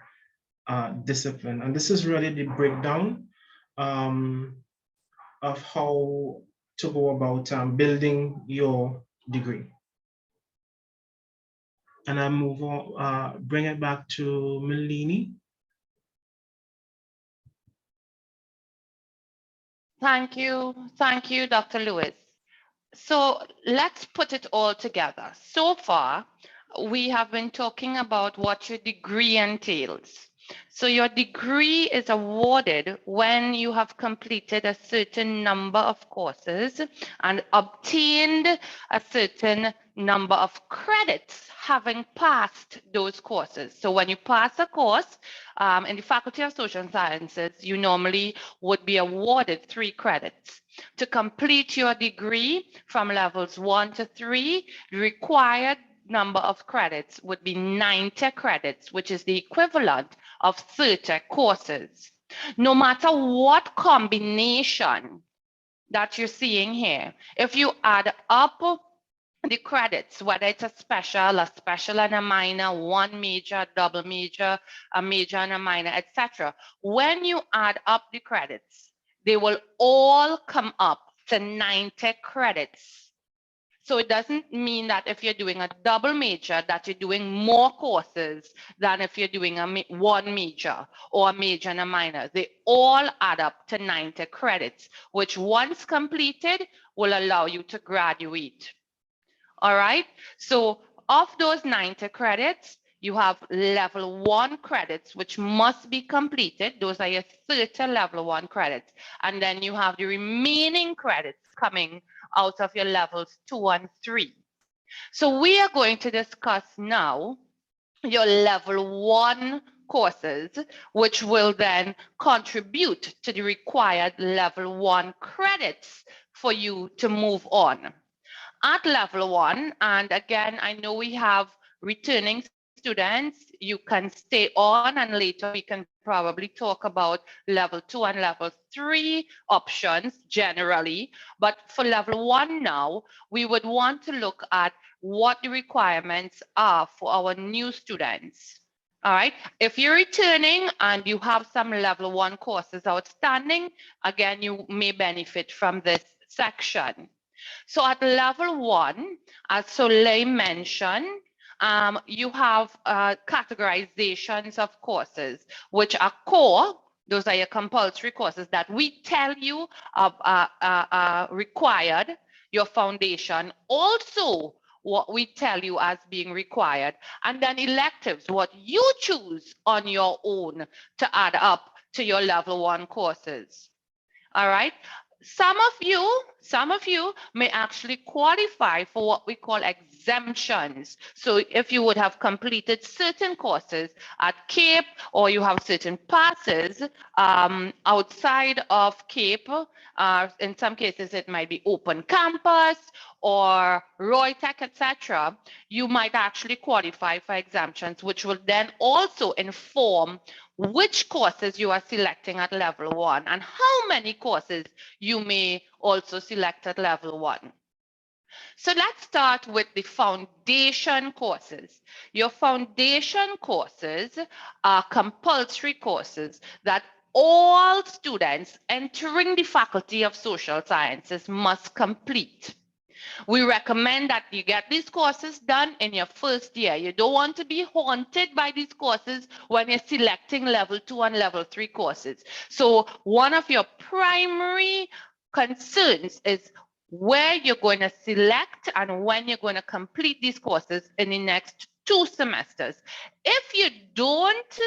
discipline. And this is really the breakdown of how to go about building your degree. And I move on, bring it back to Melanie. Thank you, Dr. Lewis. So let's put it all together. So far, we have been talking about what your degree entails. So your degree is awarded when you have completed a certain number of courses and obtained a certain number of credits having passed those courses. So when you pass a course in the Faculty of Social Sciences, you normally would be awarded 3 credits. To complete your degree from levels 1 to 3, the required number of credits would be 90 credits, which is the equivalent of 30 courses. No matter what combination that you're seeing here, if you add up the credits, whether it's a special and a minor, one major, double major, a major and a minor, etc., when you add up the credits, they will all come up to 90 credits. So it doesn't mean that if you're doing a double major that you're doing more courses than if you're doing one major or a major and a minor. They all add up to 90 credits, which once completed will allow you to graduate. All right, so of those 90 credits, you have level 1 credits, which must be completed. Those are your 30 level 1 credits. And then you have the remaining credits coming out of your levels 2 and 3. So we are going to discuss now your level 1 courses, which will then contribute to the required level 1 credits for you to move on. At level 1, and again, I know we have returning students, you can stay on and later we can probably talk about level 2 and level 3 options generally. But for level 1 now, we would want to look at what the requirements are for our new students. All right, if you're returning and you have some level 1 courses outstanding, again, you may benefit from this section. So at level 1, as Soleil mentioned, you have categorizations of courses, which are core. Those are your compulsory courses that we tell you are required, your foundation. Also, what we tell you as being required. And then electives, what you choose on your own to add up to your level 1 courses. All right. some of you may actually qualify for what we call exemptions. So if you would have completed certain courses at Cape, or you have certain passes outside of Cape, in some cases it might be open campus or Roy Tech, etc., you might actually qualify for exemptions, which will then also inform which courses you are selecting at level 1 and how many courses you may also select at level 1. So let's start with the foundation courses. Your foundation courses are compulsory courses that all students entering the Faculty of Social Sciences must complete. We recommend that you get these courses done in your first year. You don't want to be haunted by these courses when you're selecting level 2 and level 3 courses. So one of your primary concerns is where you're going to select and when you're going to complete these courses in the next 2 semesters. If you don't,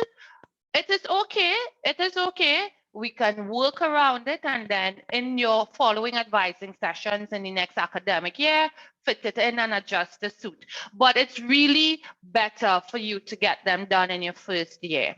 it is okay. It is okay. We can work around it, and then in your following advising sessions in the next academic year, fit it in and adjust the suit. But it's really better for you to get them done in your first year.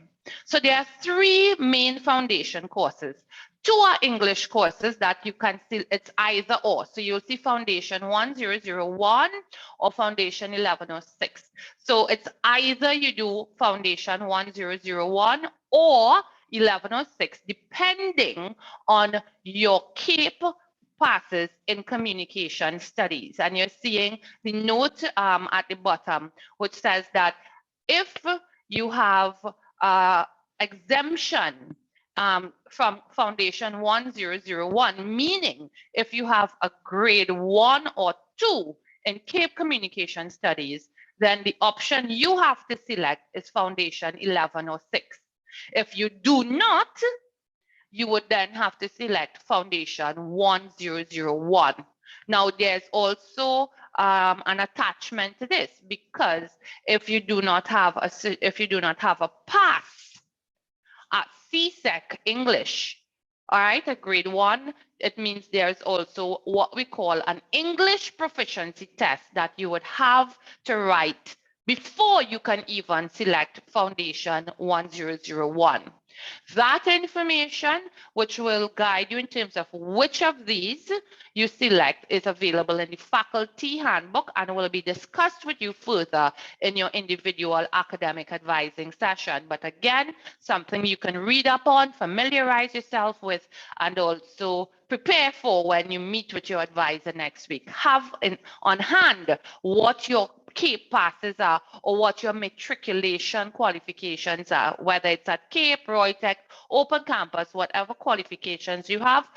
So there are 3 main foundation courses. 2 are English courses that you can see, it's either or. So you'll see Foundation 1001 or Foundation 1106. So it's either you do Foundation 1001 or 1106, depending on your CAPE passes in communication studies. And you're seeing the note at the bottom, which says that if you have exemption from Foundation 1001, meaning if you have a grade 1 or 2 in CAPE Communication Studies, then the option you have to select is Foundation 1106. If you do not, you would then have to select Foundation 1001. Now, there's also an attachment to this, because if you do not have a pass at CSEC English, all right, at grade 1, it means there's also what we call an English proficiency test that you would have to write before you can even select Foundation 1001. That information, which will guide you in terms of which of these you select, is available in the faculty handbook and will be discussed with you further in your individual academic advising session. But again, something you can read up on, familiarize yourself with, and also prepare for when you meet with your advisor next week. Have on hand what your CAPE passes are or what your matriculation qualifications are, whether it's at CAPE, Roy Tech, Open Campus, whatever qualifications you have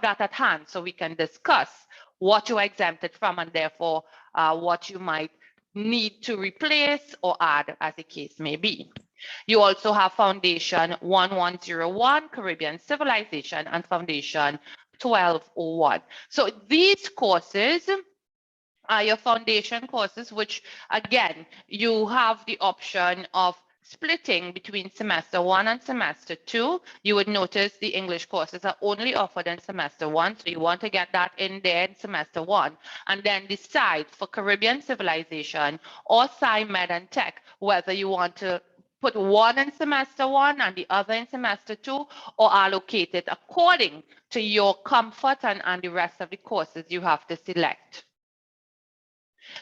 that at hand so we can discuss what you are exempted from and therefore what you might need to replace or add as the case may be. You also have Foundation 1101, Caribbean Civilization, and Foundation 1201. So these courses are your foundation courses, which again, you have the option of splitting between semester 1 and semester 2. You would notice the English courses are only offered in semester 1, so you want to get that in there in semester 1, and then decide for Caribbean Civilization or Sci Med and Tech whether you want to put one in semester 1 and the other in semester 2, or allocate it according to your comfort and the rest of the courses you have to select.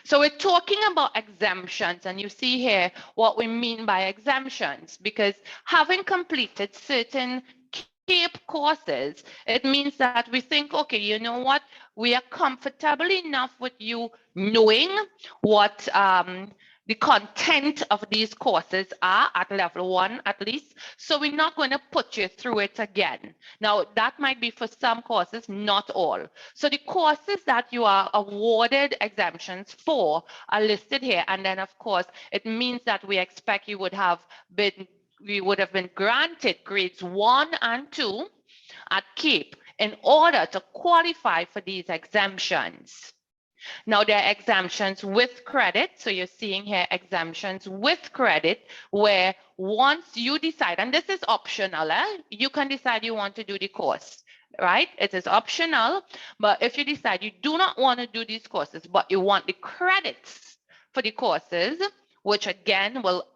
So we're talking about exemptions, and you see here what we mean by exemptions, because having completed certain CAPE courses, it means that we think, okay, you know what, we are comfortable enough with you knowing what the content of these courses are at level 1 at least, so we're not going to put you through it again. Now, that might be for some courses, not all. So the courses that you are awarded exemptions for are listed here, and then of course, it means that we expect you would have been granted grades 1 and 2 at CAPE in order to qualify for these exemptions. Now, there are exemptions with credit. So you're seeing here exemptions with credit, where once you decide, and this is optional, you can decide you want to do the course. right? It is optional, but if you decide you do not want to do these courses, but you want the credits for the courses, which again will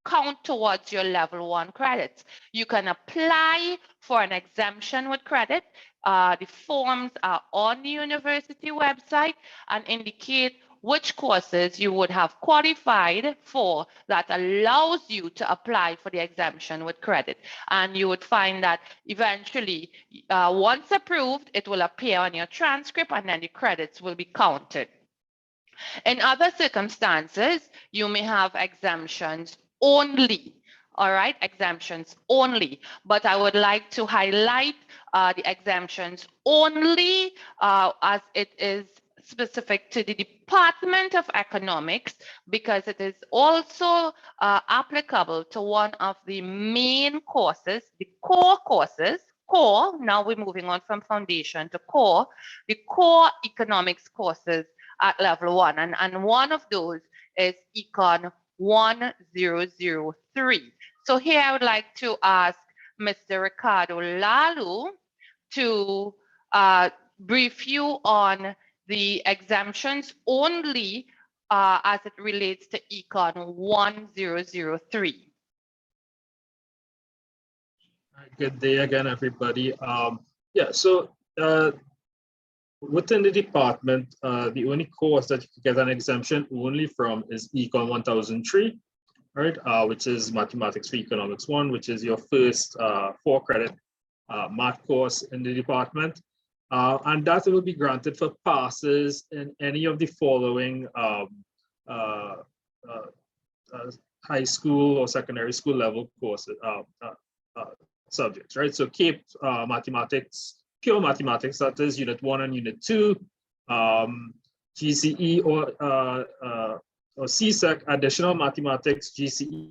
count towards your level 1 credits, you can apply for an exemption with credit. The forms are on the university website and indicate which courses you would have qualified for that allows you to apply for the exemption with credit. And you would find that eventually, once approved, it will appear on your transcript and then the credits will be counted. In other circumstances, you may have exemptions only. All right, exemptions only. But I would like to highlight the exemptions only as it is specific to the Department of Economics, because it is also applicable to one of the main courses, the core courses. Core, now we're moving on from foundation to core, the core economics courses at level 1. And one of those is Econ 1003. So here I would like to ask Mr. Ricardo Lalu to brief you on the exemptions only as it relates to Econ 1003. Good day again, everybody. So within the department, the only course that you can get an exemption only from is Econ 1003, right? Which is Mathematics for Economics 1, which is your first 4-credit math course in the department. And that will be granted for passes in any of the following high school or secondary school level courses, subjects, right? So CAPE mathematics, pure mathematics, that is Unit 1 and Unit 2, GCE or CSEC, additional mathematics, GCE,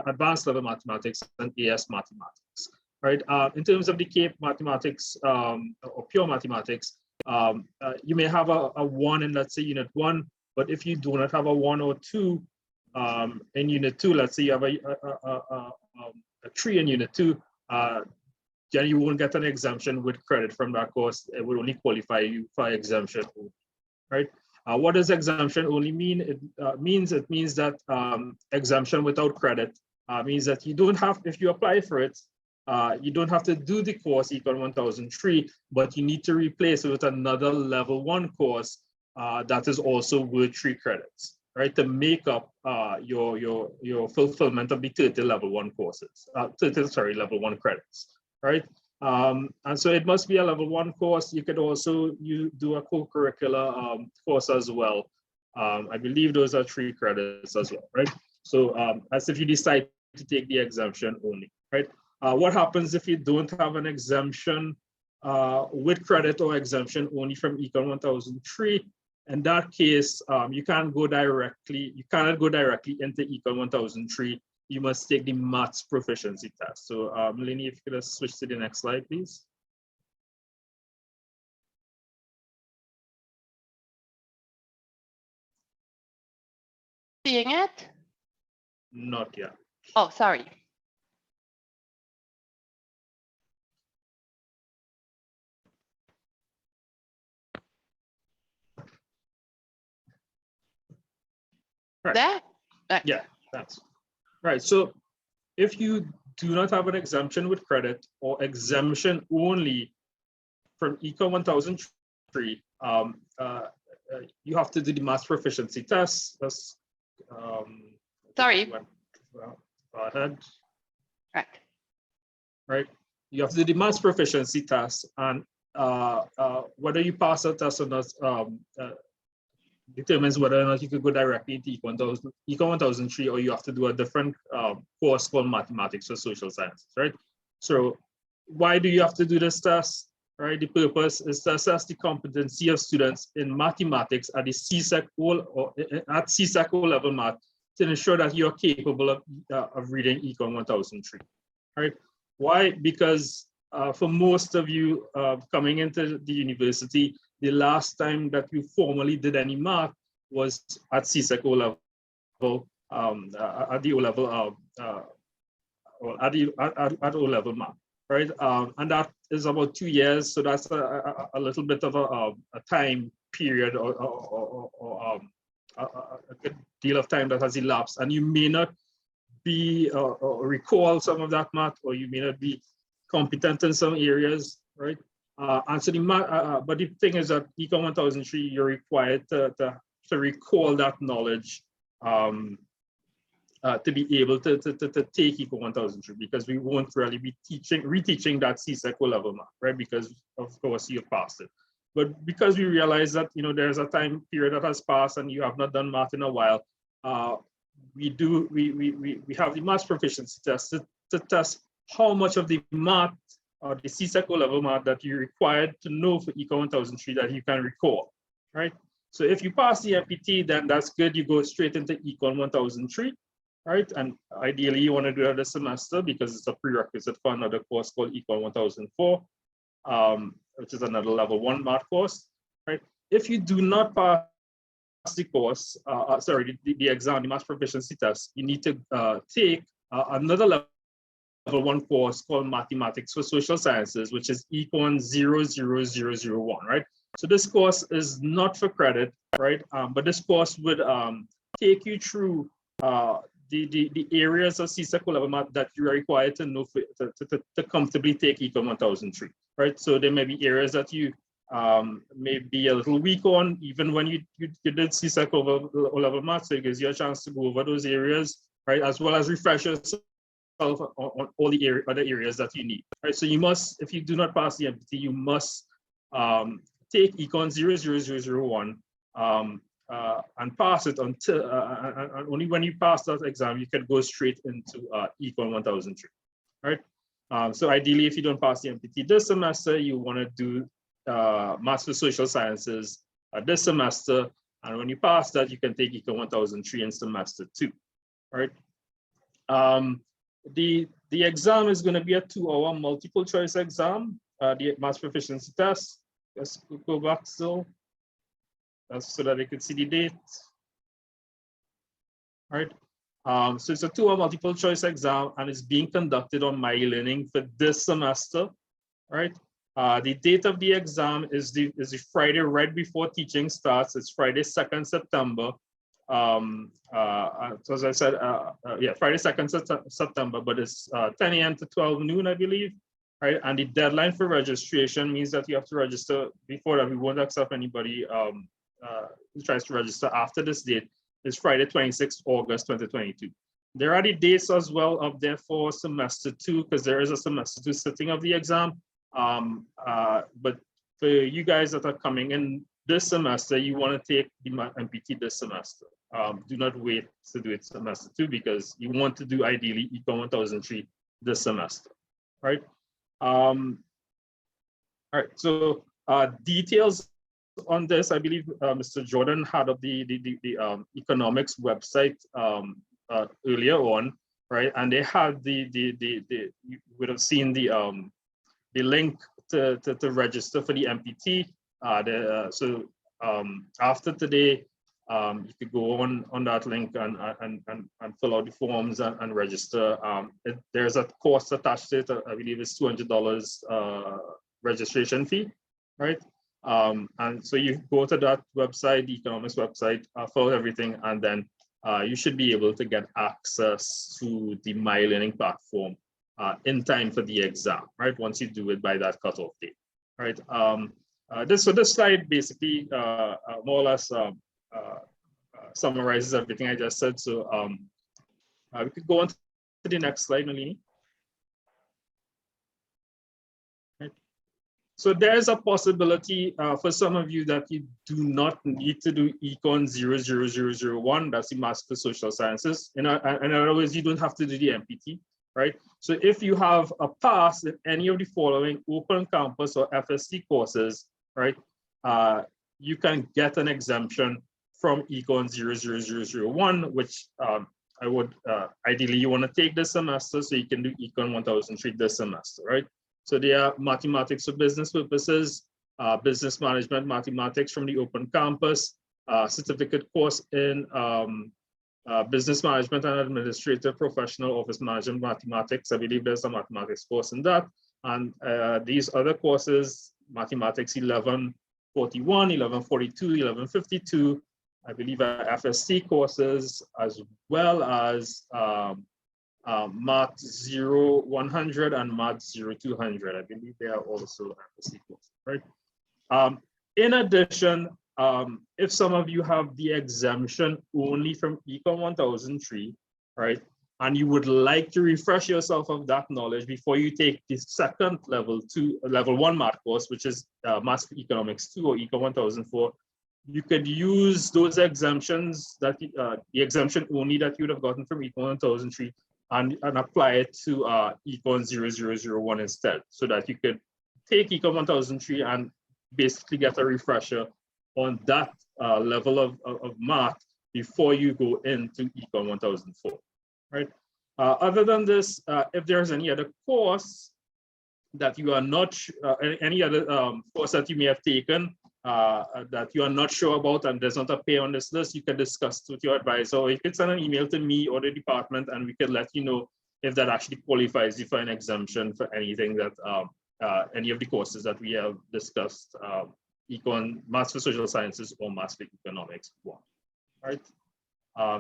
advanced level mathematics, and AS mathematics, right? In terms of the CAPE mathematics or pure mathematics, you may have a 1 in, let's say, Unit 1, but if you do not have a 1 or 2 in Unit 2, let's say you have a 3 in Unit 2, then you won't get an exemption with credit from that course. It will only qualify you for exemption, right? What does exemption only mean? It means that exemption without credit means that you don't have, if you apply for it, you don't have to do the course Econ 1003, but you need to replace it with another level 1 course that is also worth 3 credits, right? To make up your fulfillment of the 30 level 1 courses, level 1 credits, right? And so it must be a level 1 course. You could also do a co-curricular course as well. I believe those are 3 credits as well, right? So as if you decide to take the exemption only, right? What happens if you don't have an exemption with credit or exemption only from Econ 1003? In that case, you cannot go directly into Econ 1003. You must take the maths proficiency test. So Melanie, if you could switch to the next slide, please. Seeing it? Not yet. Oh, sorry. Right. There? Yeah, that's right. So if you do not have an exemption with credit or exemption only from Econ 1003, you have to do the maths proficiency test. That's, sorry. Go ahead. Right. Right. You have to do the maths proficiency test, and whether you pass that test or not determines whether or not you could go directly into Econ 1003, or you have to do a different course called mathematics or social sciences, right? So why do you have to do this test, right? The purpose is to assess the competency of students in mathematics at the CSEC or at CSEC level math to ensure that you are capable of reading Econ 1003, right? Why? Because for most of you coming into the university, the last time that you formally did any math was at CSEC O level, at the O level, at O level math, right? And that is about 2 years, so that's a little bit of a time period or a good deal of time that has elapsed, and you may not be or recall some of that math, or you may not be competent in some areas, right? And so but the thing is that Econ 1003, you're required to recall that knowledge to be able to take Econ 1003, because we won't really be reteaching that CSEC level math, right? Because of course you passed it. But because we realize that, you know, there's a time period that has passed and you have not done math in a while, we have the math proficiency test to test how much of the math or the CSEC level math that you're required to know for Econ 1003 that you can recall, right? So if you pass the MPT, then that's good. You go straight into Econ 1003, right? And ideally you want to do that this semester because it's a prerequisite for another course called Econ 1004, which is another level 1 math course, right? If you do not pass the course, the exam, the math proficiency test, you need to take another level 1 course called Mathematics for Social Sciences, which is Econ 00001, right? So this course is not for credit, right? But this course would take you through the areas of CSEC level math that you are required to know to comfortably take Econ 1003, right? So there may be areas that you may be a little weak on, even when you did CSEC level math, so it gives you a chance to go over those areas, right? As well as refresh yourself on all the other areas that you need, right? So you must, if you do not pass the MPT, you must take Econ 00001 and pass it until, and only when you pass that exam, you can go straight into Econ 1003, right? So ideally, if you don't pass the MPT this semester, you want to do Maths for Social Sciences this semester, and when you pass that, you can take Econ 1003 in semester 2, right? The exam is going to be a 2-hour multiple choice exam, the maths proficiency test. Let's go back so that they can see the date. All right. So it's a 2-hour multiple choice exam, and it's being conducted on My Learning for this semester. Right. The date of the exam is the Friday right before teaching starts. It's Friday, 2nd September. So as I said, yeah, Friday, 2nd September, but it's 10 a.m. to 12 noon, I believe, right? And the deadline for registration means that you have to register before that. We won't accept anybody who tries to register after this date. It's Friday, 26th August, 2022. There are the dates as well up there for semester 2, because there is a semester 2 sitting of the exam. But for you guys that are coming in this semester, you want to take the MPT this semester. Do not wait to do it semester 2, because you want to do ideally Econ 1003 this semester, right? All right, so details on this, I believe Mr. Jordan had up the economics website earlier on, right? And they had you would have seen the link to register for the MPT. So after today, you could go on that link and fill out the forms and register. There's a cost attached to it. I believe it's $200 registration fee, right? And so you go to that website, the economics website, fill everything, and then you should be able to get access to the My Learning platform in time for the exam, right? Once you do it by that cutoff date, right? This slide basically more or less summarizes everything I just said. So we could go on to the next slide, Nalini. Right. So there's a possibility for some of you that you do not need to do Econ 00001. That's the Maths for Social Sciences. In other words, you don't have to do the MPT, right? So if you have a pass in any of the following open campus or FSC courses, right, you can get an exemption from Econ 00001, which I would ideally you want to take this semester, so you can do Econ 1003 this semester, right? So they are mathematics for business purposes, business management mathematics from the open campus, certificate course in business management and administrative professional office management mathematics. I believe there's a mathematics course in that. And these other courses, Mathematics 1141, 1142, 1152, I believe are FSC courses, as well as Math 0100 and Math 0200. I believe they are also FSC courses, right? In addition, if some of you have the exemption only from Econ 1003, right, and you would like to refresh yourself of that knowledge before you take the second level 1 math course, which is Maths for Economics 2 or Econ 1004, you could use those exemptions, that the exemption only that you would have gotten from Econ 1003 and apply it to Econ 0001 instead, so that you could take Econ 1003 and basically get a refresher on that level of math before you go into Econ 1004, right? Other than this, if there's any other course that you are not, any other course that you may have taken that you are not sure about and does not appear on this list, you can discuss with your advisor, or you can send an email to me or the department, and we can let you know if that actually qualifies you for an exemption for anything that, any of the courses that we have discussed, Econ, Maths for Social Sciences or Maths for Economics 1, right?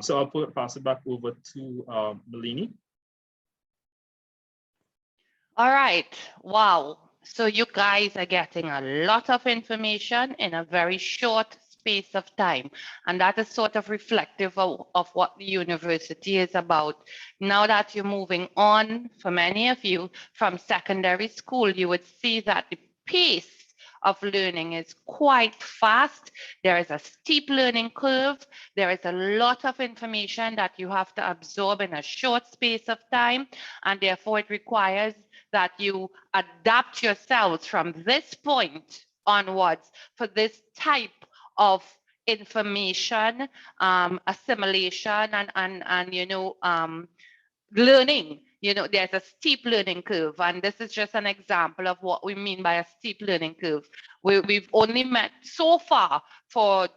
So I'll pass it back over to Melanie. All right, wow. So you guys are getting a lot of information in a very short space of time. And that is sort of reflective of what the university is about. Now that you're moving on, for many of you, from secondary school, you would see that the pace of learning is quite fast. There is a steep learning curve. There is a lot of information that you have to absorb in a short space of time. And therefore it requires that you adapt yourselves from this point onwards for this type of information, assimilation and you know, learning. You know, there's a steep learning curve, and this is just an example of what we mean by a steep learning curve. We've only met so far for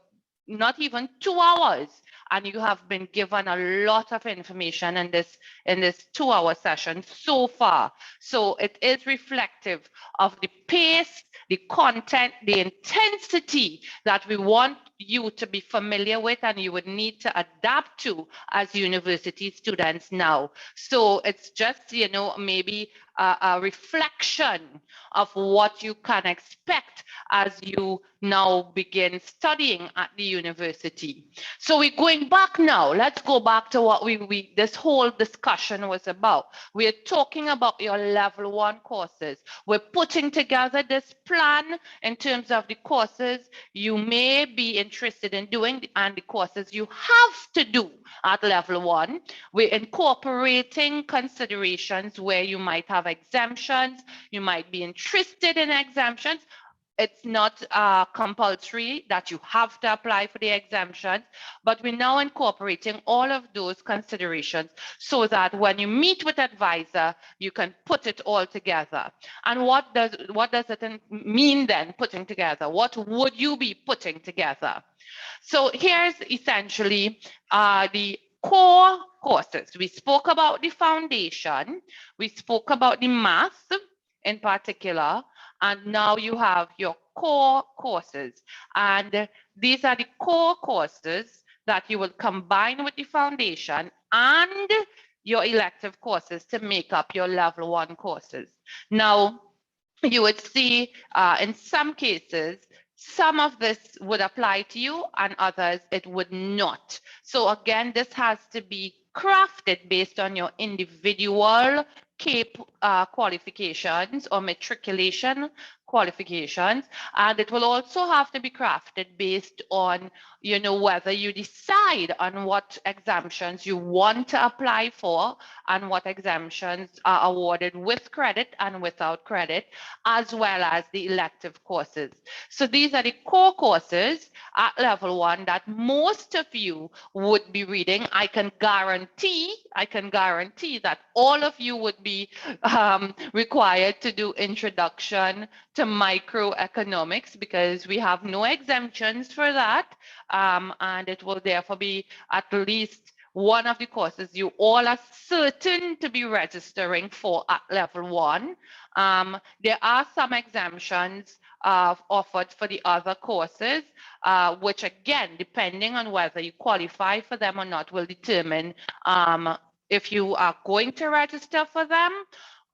not even 2 hours, and you have been given a lot of information in this 2-hour session so far. So it is reflective of the pace, the content, the intensity that we want you to be familiar with and you would need to adapt to as university students now. So it's just, you know, maybe a reflection of what you can expect as you now begin studying at the university. So we're going back now. Let's go back to what this whole discussion was about. We're talking about your level 1 courses. We're putting together this plan in terms of the courses you may be interested in doing and the courses you have to do at level 1. We're incorporating considerations where you might have exemptions, you might be interested in exemptions. It's not compulsory that you have to apply for the exemptions, but we're now incorporating all of those considerations so that when you meet with advisor, you can put it all together. And what does it mean then, putting together? What would you be putting together? So here's essentially the core courses. We spoke about the foundation, we spoke about the math in particular, and now you have your core courses. And these are the core courses that you will combine with the foundation and your elective courses to make up your level 1 courses. Now, you would see in some cases, some of this would apply to you and others it would not. So again, this has to be crafted based on your individual CAPE qualifications or matriculation qualifications, and it will also have to be crafted based on, you know, whether you decide on what exemptions you want to apply for and what exemptions are awarded with credit and without credit, as well as the elective courses. So these are the core courses at level 1 that most of you would be reading. I can guarantee that all of you would be required to do introduction to microeconomics because we have no exemptions for that, and it will therefore be at least one of the courses you all are certain to be registering for at level 1. There are some exemptions offered for the other courses, which again, depending on whether you qualify for them or not, will determine if you are going to register for them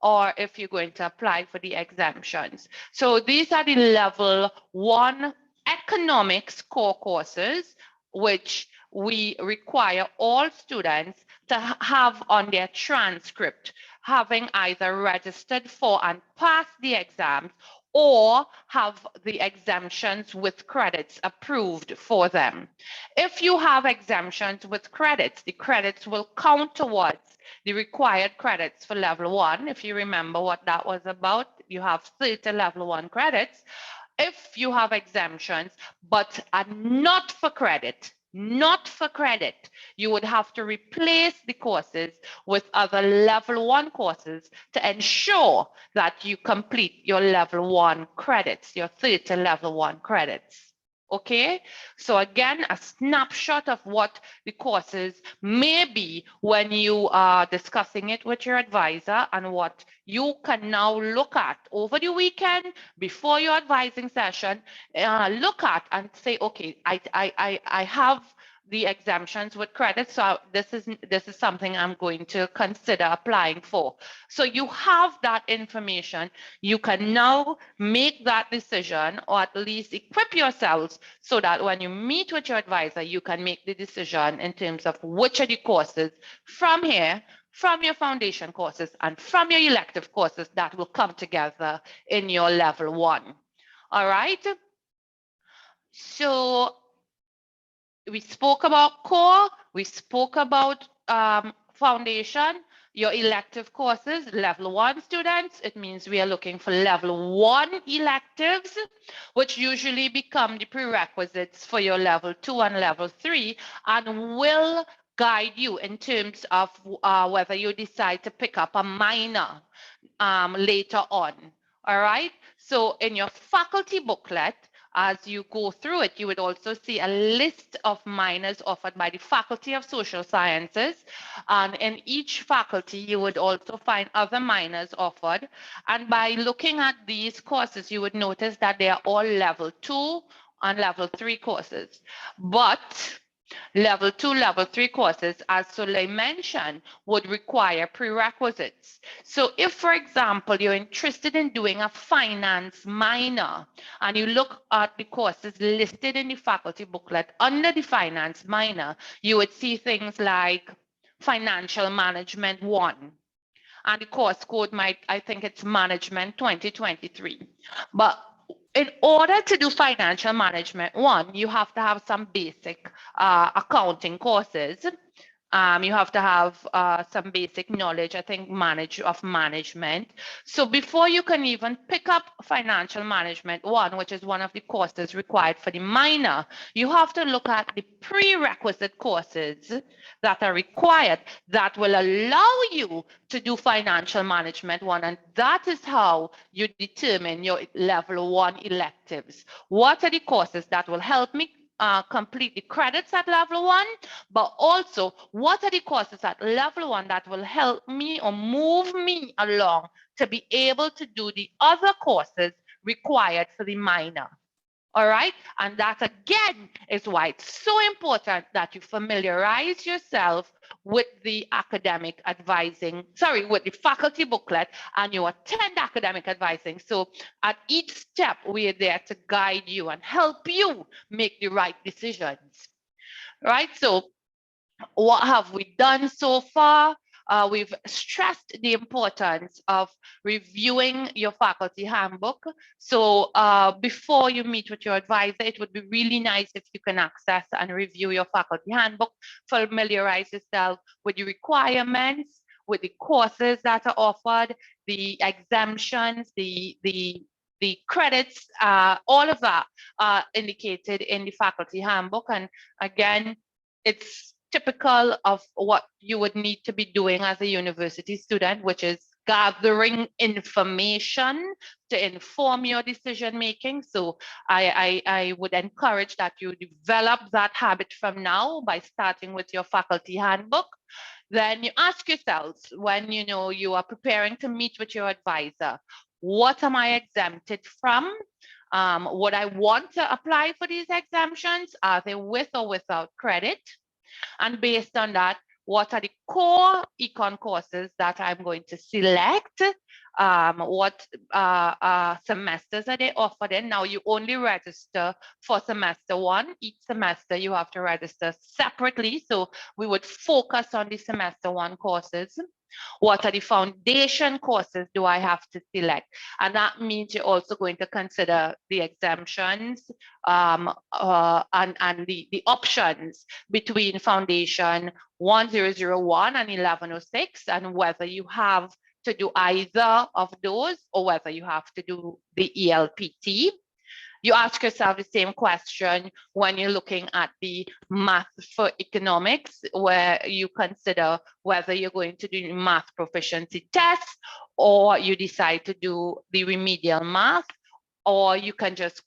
or if you're going to apply for the exemptions. So these are the level 1 economics core courses, which we require all students to have on their transcript, having either registered for and passed the exams or have the exemptions with credits approved for them. If you have exemptions with credits, the credits will count towards the required credits for level 1. If you remember what that was about, you have 30 level 1 credits. If you have exemptions, but are not for credit, you would have to replace the courses with other level 1 courses to ensure that you complete your level 1 credits, your 30 level 1 credits. Okay, so again, a snapshot of what the courses may be when you are discussing it with your advisor, and what you can now look at over the weekend before your advising session. Look at and say, okay, I have the exemptions with credit, so this is something I'm going to consider applying for. So you have that information. You can now make that decision, or at least equip yourselves so that when you meet with your advisor, you can make the decision in terms of which of the courses from here, from your foundation courses and from your elective courses, that will come together in your level 1. All right. So we spoke about core, we spoke about foundation, your elective courses, level 1 students. It means we are looking for level 1 electives, which usually become the prerequisites for your level 2 and level 3, and will guide you in terms of whether you decide to pick up a minor later on. All right. So in your faculty booklet, as you go through it, you would also see a list of minors offered by the Faculty of Social Sciences. And in each faculty, you would also find other minors offered. And by looking at these courses, you would notice that they are all level 2 and level 3 courses. But level 2, level 3 courses, as Soleil mentioned, would require prerequisites. So if, for example, you're interested in doing a finance minor and you look at the courses listed in the faculty booklet under the finance minor, you would see things like Financial Management 1. And the course code might, I think it's Management 2023. But in order to do Financial Management 1, you have to have some basic accounting courses. You have to have some basic knowledge, I think, of management. So before you can even pick up Financial Management 1, which is one of the courses required for the minor, you have to look at the prerequisite courses that are required that will allow you to do Financial Management 1. And that is how you determine your level 1 electives. What are the courses that will help me complete the credits at level 1, but also what are the courses at level 1 that will help me or move me along to be able to do the other courses required for the minor. All right. And that again is why it's so important that you familiarize yourself with the academic advising, with the faculty booklet, and you attend academic advising. So at each step, we are there to guide you and help you make the right decisions. Right. So what have we done so far? We've stressed the importance of reviewing your faculty handbook. So before you meet with your advisor, it would be really nice if you can access and review your faculty handbook, familiarize yourself with the requirements, with the courses that are offered, the exemptions, the credits, all of that indicated in the faculty handbook. And again, it's typical of what you would need to be doing as a university student, which is gathering information to inform your decision making. So I would encourage that you develop that habit from now by starting with your faculty handbook. Then you ask yourselves, when you know you are preparing to meet with your advisor, what am I exempted from? Would I want to apply for these exemptions? Are they with or without credit? And based on that, what are the core econ courses that I'm going to select? What semesters are they offered in? Now you only register for semester 1. Each semester you have to register separately. So we would focus on the semester 1 courses. What are the foundation courses do I have to select? And that means you're also going to consider the exemptions and the options between foundation 1001 and 1106, and whether you have to do either of those or whether you have to do the ELPT. You ask yourself the same question when you're looking at the math for economics, where you consider whether you're going to do math proficiency tests, or you decide to do the remedial math, or you can just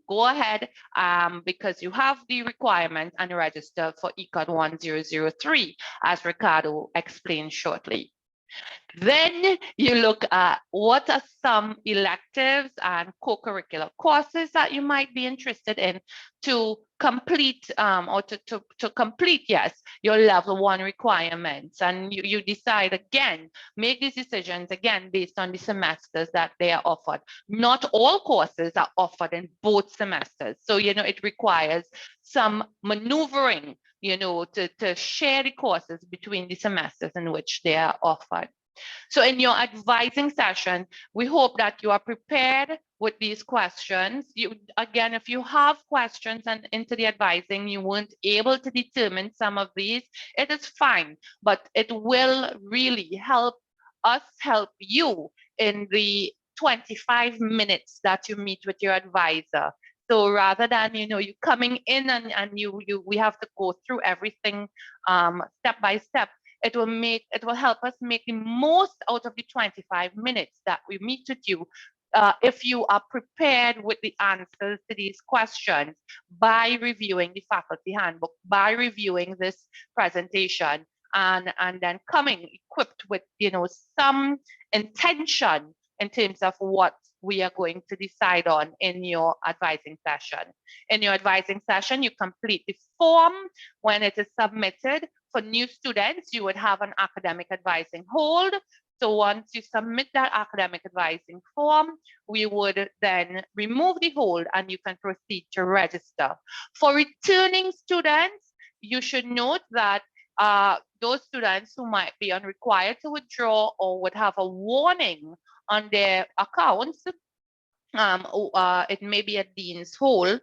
go ahead because you have the requirement and register for Econ 1003, as Ricardo explained shortly. Then you look at what are some electives and co-curricular courses that you might be interested in to complete or to complete, yes, your level 1 requirements. And you decide again, make these decisions again based on the semesters that they are offered. Not all courses are offered in both semesters. So, you know, it requires some maneuvering, you know, to share the courses between the semesters in which they are offered. So in your advising session, we hope that you are prepared with these questions. Again, if you have questions and into the advising, you weren't able to determine some of these, it is fine, but it will really help us help you in the 25 minutes that you meet with your advisor. So rather than, you know, you coming in and we have to go through everything step by step, it will help us make the most out of the 25 minutes that we meet with you if you are prepared with the answers to these questions by reviewing the faculty handbook, by reviewing this presentation, and then coming equipped with, you know, some intention in terms of what we are going to decide on in your advising session. In your advising session, you complete the form. When it is submitted, for new students, you would have an academic advising hold. So once you submit that academic advising form, we would then remove the hold and you can proceed to register. For returning students, you should note that those students who might be required to withdraw or would have a warning on their accounts, it may be a dean's hold,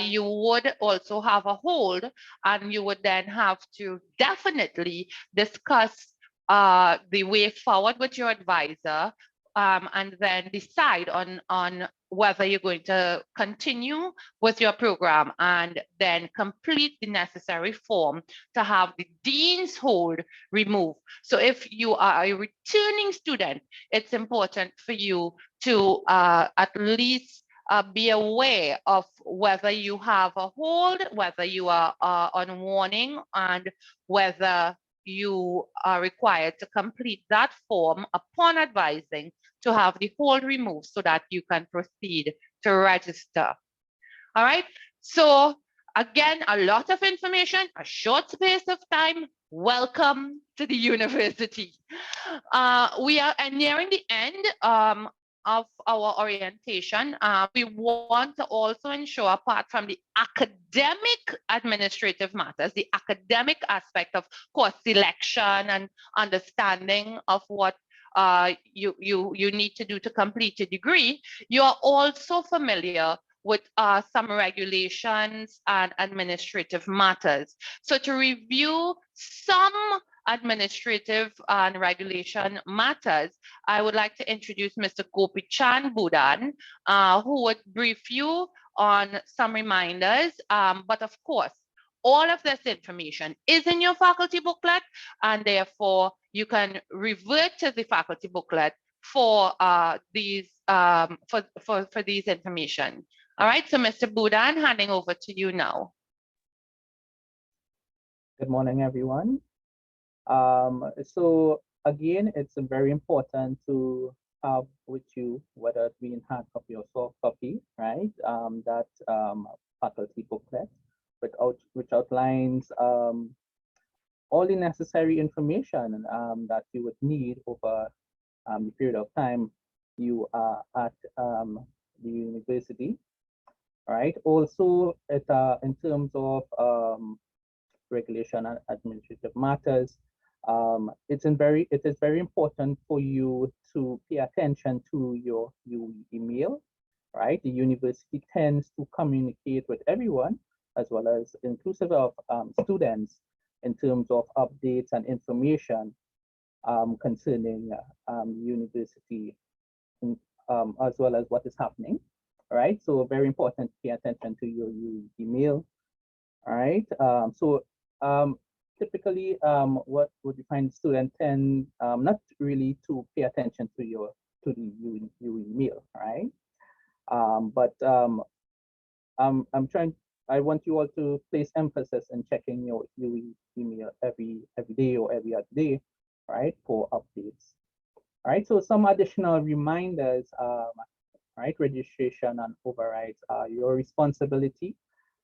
you would also have a hold, and you would then have to definitely discuss the way forward with your advisor, and then decide on whether you're going to continue with your program and then complete the necessary form to have the dean's hold removed. So if you are a returning student, it's important for you to at least be aware of whether you have a hold, whether you are on warning, and whether you are required to complete that form upon advising to have the hold removed so that you can proceed to register. All right, so again, a lot of information, a short space of time. Welcome to the university. We are nearing the end of our orientation. We want to also ensure, apart from the academic administrative matters, the academic aspect of course selection and understanding of what you need to do to complete your degree, you are also familiar with some regulations and administrative matters. So to review some administrative and regulation matters, I would like to introduce Mr. Gopichan Budan, who would brief you on some reminders. But of course, all of this information is in your faculty booklet, and therefore you can revert to the faculty booklet for these for these information. All right, so Mr. Budan, handing over to you now. Good morning, everyone. So again, it's very important to have with you, whether it be in hard copy or soft copy, right? That faculty booklet, which outlines all the necessary information that you would need over the period of time you are at the university, right? Also, in terms of regulation and administrative matters, it is very important for you to pay attention to your UE email, right? The university tends to communicate with everyone, as well as inclusive of students, in terms of updates and information concerning university, as well as what is happening, right? So very important to pay attention to your email, all right? Typically, what would you find students tend not really to pay attention to the UE email, right? I want you all to place emphasis in checking your UE email every day or every other day, right, for updates. All right, so some additional reminders, right, registration and overrides are your responsibility,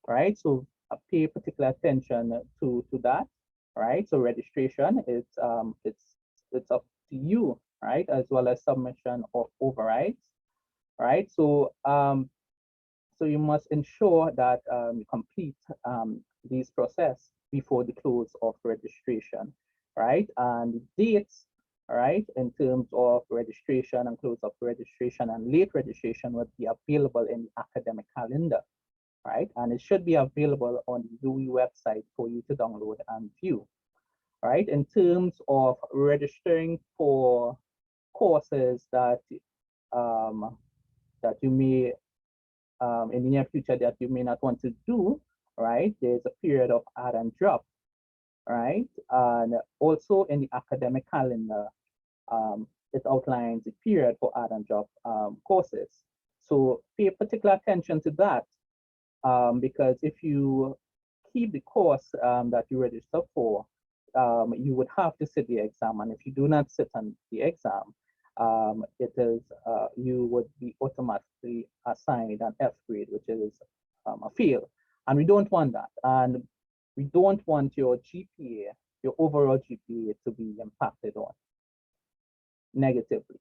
right? So pay particular attention to that, right? So registration is it's up to you, right, as well as submission of overrides, right? So so you must ensure that you complete these process before the close of registration, right? And dates, right, in terms of registration and close of registration and late registration would be available in the academic calendar, right? And it should be available on the UE website for you to download and view, right? In terms of registering for courses that that you may in the near future that you may not want to do, right? There's a period of add and drop, right? And also in the academic calendar, it outlines the period for add and drop courses. So pay particular attention to that, because if you keep the course that you register for, you would have to sit the exam, and if you do not sit on the exam, you would be automatically assigned an F grade, which is a fail, and we don't want that, and we don't want your GPA, your overall GPA, to be impacted on negatively,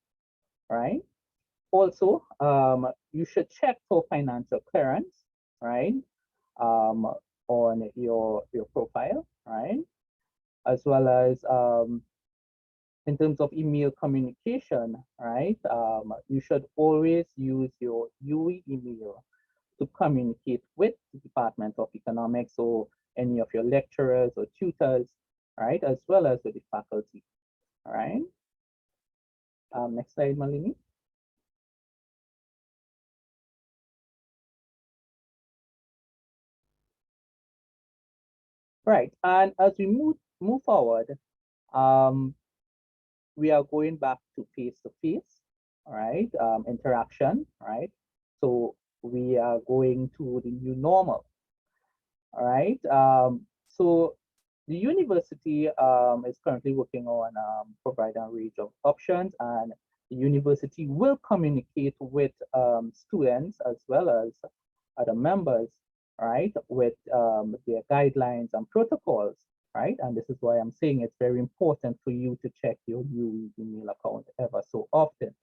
right? Also, you should check for financial clearance, right, on your profile, right, as well as in terms of email communication, right? You should always use your UE email to communicate with the Department of Economics or any of your lecturers or tutors, right? As well as with the faculty, all right? Next slide, Malini. Right, and as we move forward, we are going back to face-to-face, all right, interaction, right? So we are going to the new normal, all right? So the university is currently working on providing a range of options, and the university will communicate with students as well as other members, right, with their guidelines and protocols, right? And this is why I'm saying it's very important for you to check your UE email account ever so often,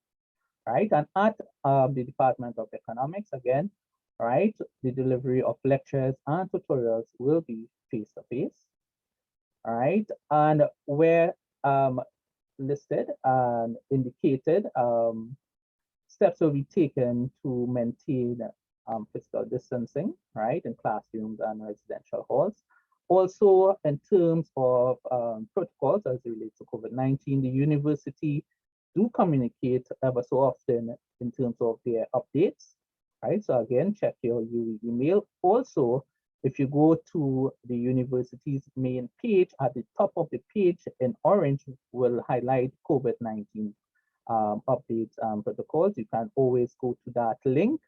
right? And at the Department of Economics, again, right, the delivery of lectures and tutorials will be face-to-face, all right? And where listed and indicated, steps will be taken to maintain physical distancing, right, in classrooms and residential halls. Also, in terms of protocols as it relates to COVID-19, the university do communicate ever so often in terms of their updates, right? So again, check your UE email. Also, If you go to the university's main page, at the top of the page in orange will highlight COVID-19 updates and protocols. You can always go to that link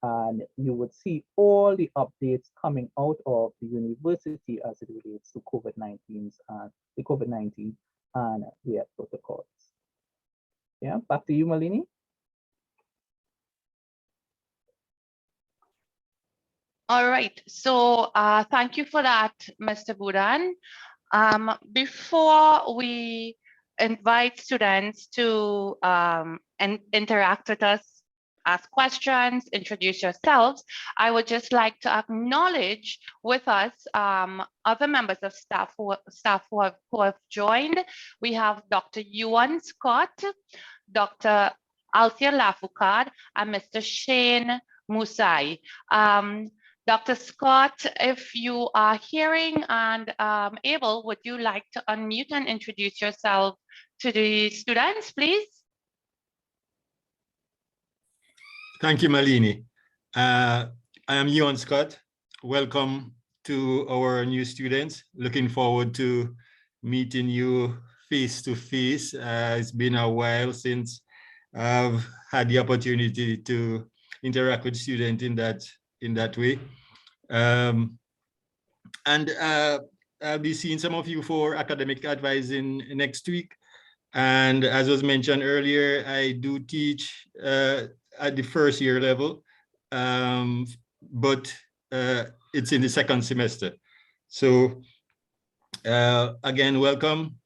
and you would see all the updates coming out of the university as it relates to COVID-19 and their protocols. Yeah, back to you, Malini. All right, so thank you for that, Mr. Budan. Before we invite students to interact with us, ask questions, introduce yourselves, I would just like to acknowledge with us other members of staff who have joined. We have Dr. Yuan Scott, Dr. Althea Lafoucard, and Mr. Shane Musai. Dr. Scott, if you are hearing and able, would you like to unmute and introduce yourself to the students, please? Thank you, Malini. I am Ewan Scott. Welcome to our new students. Looking forward to meeting you face to face. It's been a while since I've had the opportunity to interact with students in that way. I'll be seeing some of you for academic advising next week. And as was mentioned earlier, I do teach at the first year level, but it's in the second semester. So again, welcome.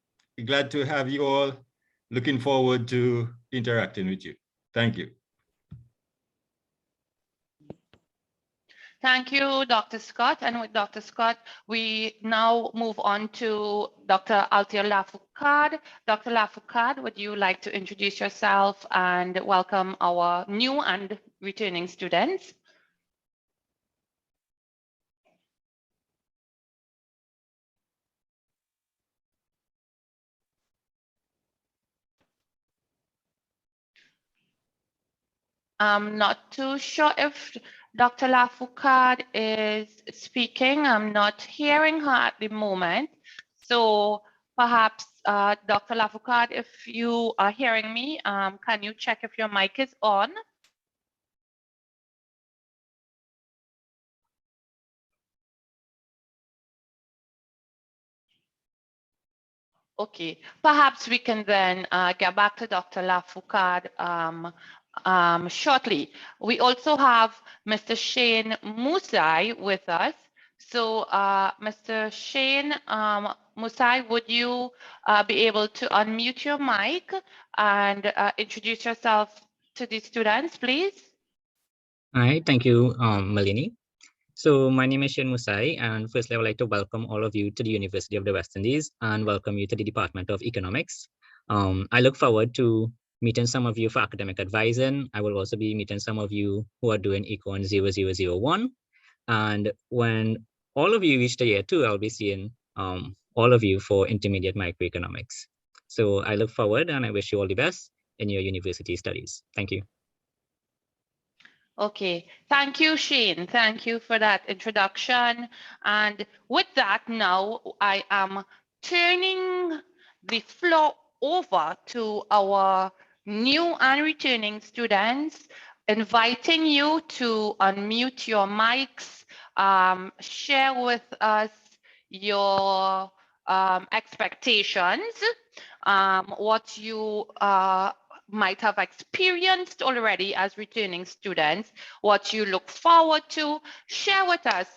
Glad to have you all. Looking forward to interacting with you. Thank you. Thank you, Dr. Scott. And with Dr. Scott, we now move on to Dr. Althea Lafoucard. Dr. Lafoucard, would you like to introduce yourself and welcome our new and returning students? I'm not too sure if Dr. Lafoucard is speaking. I'm not hearing her at the moment. So perhaps Dr. Lafoucard, if you are hearing me, can you check if your mic is on? Okay, perhaps we can then get back to Dr. Lafoucard shortly. We also have Mr. Shane Musai with us. So Mr. Shane Musai, would you be able to unmute your mic and introduce yourself to the students, please? Hi, thank you, Malini. So my name is Shane Musai, and firstly, I would like to welcome all of you to the University of the West Indies and welcome you to the Department of Economics. I look forward to meeting some of you for academic advising. I will also be meeting some of you who are doing Econ 0001. And when all of you reach the year 2, I'll be seeing all of you for intermediate microeconomics. So I look forward and I wish you all the best in your university studies. Thank you. Okay, thank you, Shane. Thank you for that introduction. And with that, now I am turning the floor over to our new and returning students, inviting you to unmute your mics, share with us your expectations, what you might have experienced already as returning students, what you look forward to. Share with us,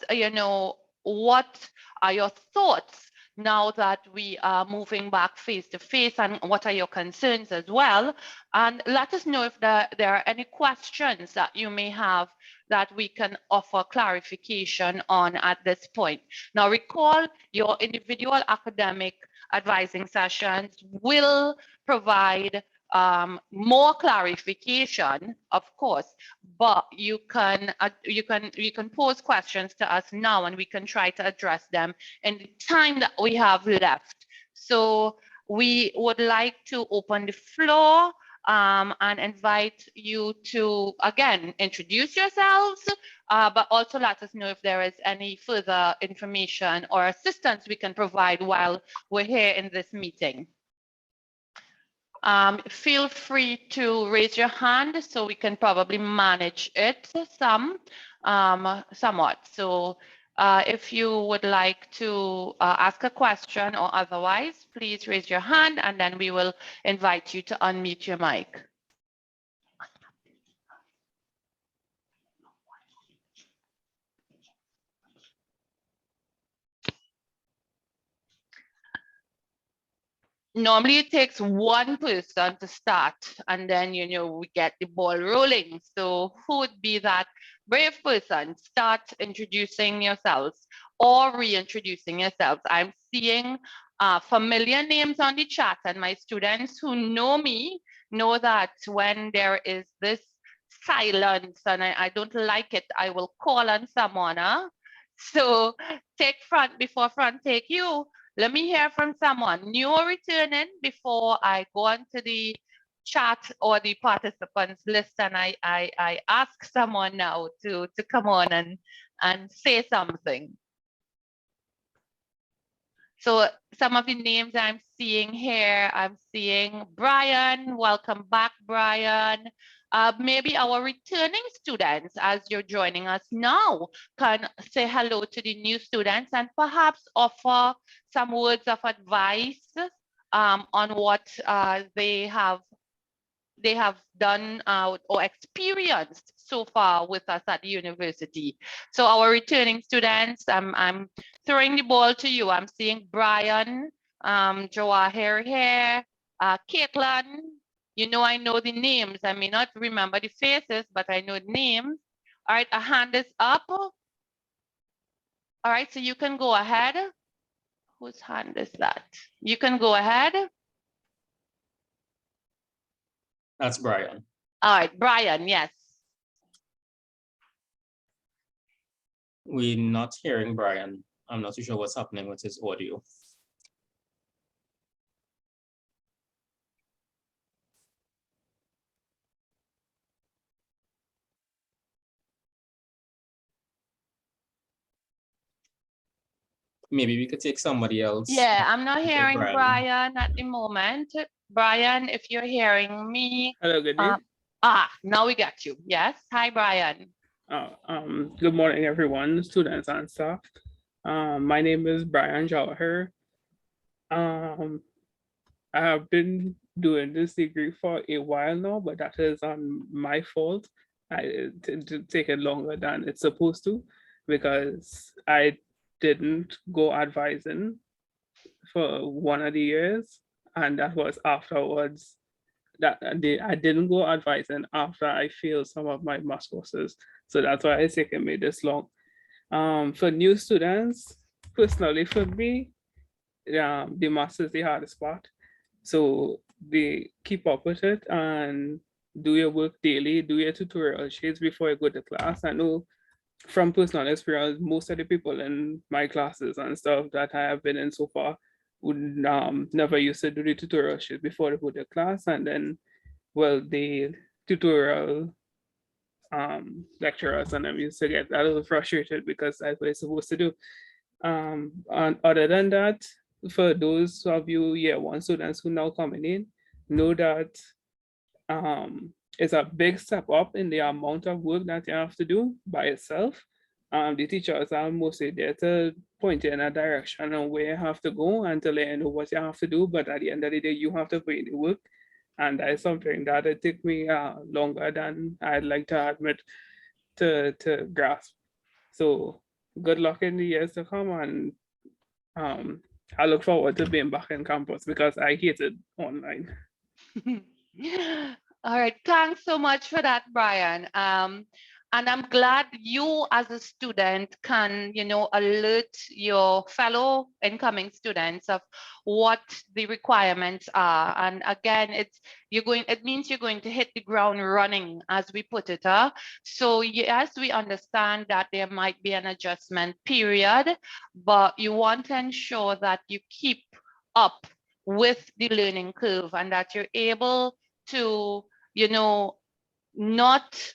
what are your thoughts now that we are moving back face to face, and what are your concerns as well? And let us know if there are any questions that you may have that we can offer clarification on at this point. Now recall, your individual academic advising sessions will provide more clarification, of course, but you can pose questions to us now and we can try to address them in the time that we have left. So we would like to open the floor and invite you to, again, introduce yourselves, but also let us know if there is any further information or assistance we can provide while we're here in this meeting. Feel free to raise your hand so we can probably manage it somewhat. So if you would like to ask a question or otherwise, please raise your hand and then we will invite you to unmute your mic. Normally it takes one person to start and then, you know, we get the ball rolling. So who would be that brave person? Start introducing yourselves or reintroducing yourselves. I'm seeing familiar names on the chat, and my students who know me know that when there is this silence and I don't like it, I will call on someone. So take front before front take you. Let me hear from someone new or returning before I go on to the chat or the participants list, and I ask someone now to come on and say something. So some of the names I'm seeing here, I'm seeing Brian. Welcome back, Brian. Maybe our returning students, as you're joining us now, can say hello to the new students and perhaps offer some words of advice on what they have done or experienced so far with us at the university. So our returning students, I'm throwing the ball to you. I'm seeing Brian, Jawahir here, Caitlin. You know, I know the names. I may not remember the faces, but I know the names. All right, a hand is up. All right, so you can go ahead. Whose hand is that? You can go ahead. That's Brian. All right, Brian, yes. We're not hearing Brian. I'm not too sure what's happening with his audio. Maybe we could take somebody else. Yeah, I'm not Okay, hearing Brian. Brian at the moment. Brian, if you're hearing me. Hello, good day. Now we got you. Yes. Hi, Brian. Good morning, everyone, students and staff. My name is Brian Jawahir. I have been doing this degree for a while now, but that is my fault. It take it longer than it's supposed to because I didn't go advising for one of the years, and that was afterwards. I didn't go advising after I failed some of my math courses. So that's why it's taken me this long. For new students, personally for me, the maths is the hardest part. So they keep up with it and do your work daily, do your tutorial sheets before you go to class. I know from personal experience, most of the people in my classes and stuff that I have been in so far would never used to do the tutorial sheet before they go to class, and then, well, the tutorial lecturers and them used to get a little frustrated because that's what they're supposed to do. And other than that, for those of you year one students who now coming in, know that it's a big step up in the amount of work that you have to do by yourself. The teachers are mostly there to point you in a direction on where you have to go and to let you know what you have to do. But at the end of the day, you have to put in the work. And that is something that it took me longer than I'd like to admit to grasp. So good luck in the years to come. And I look forward to being back in campus because I hated online. All right, thanks so much for that, Brian. And I'm glad you as a student can, you know, alert your fellow incoming students of what the requirements are. And again, it means you're going to hit the ground running, as we put it. So yes, we understand that there might be an adjustment period, but you want to ensure that you keep up with the learning curve and that you're able to, you know, not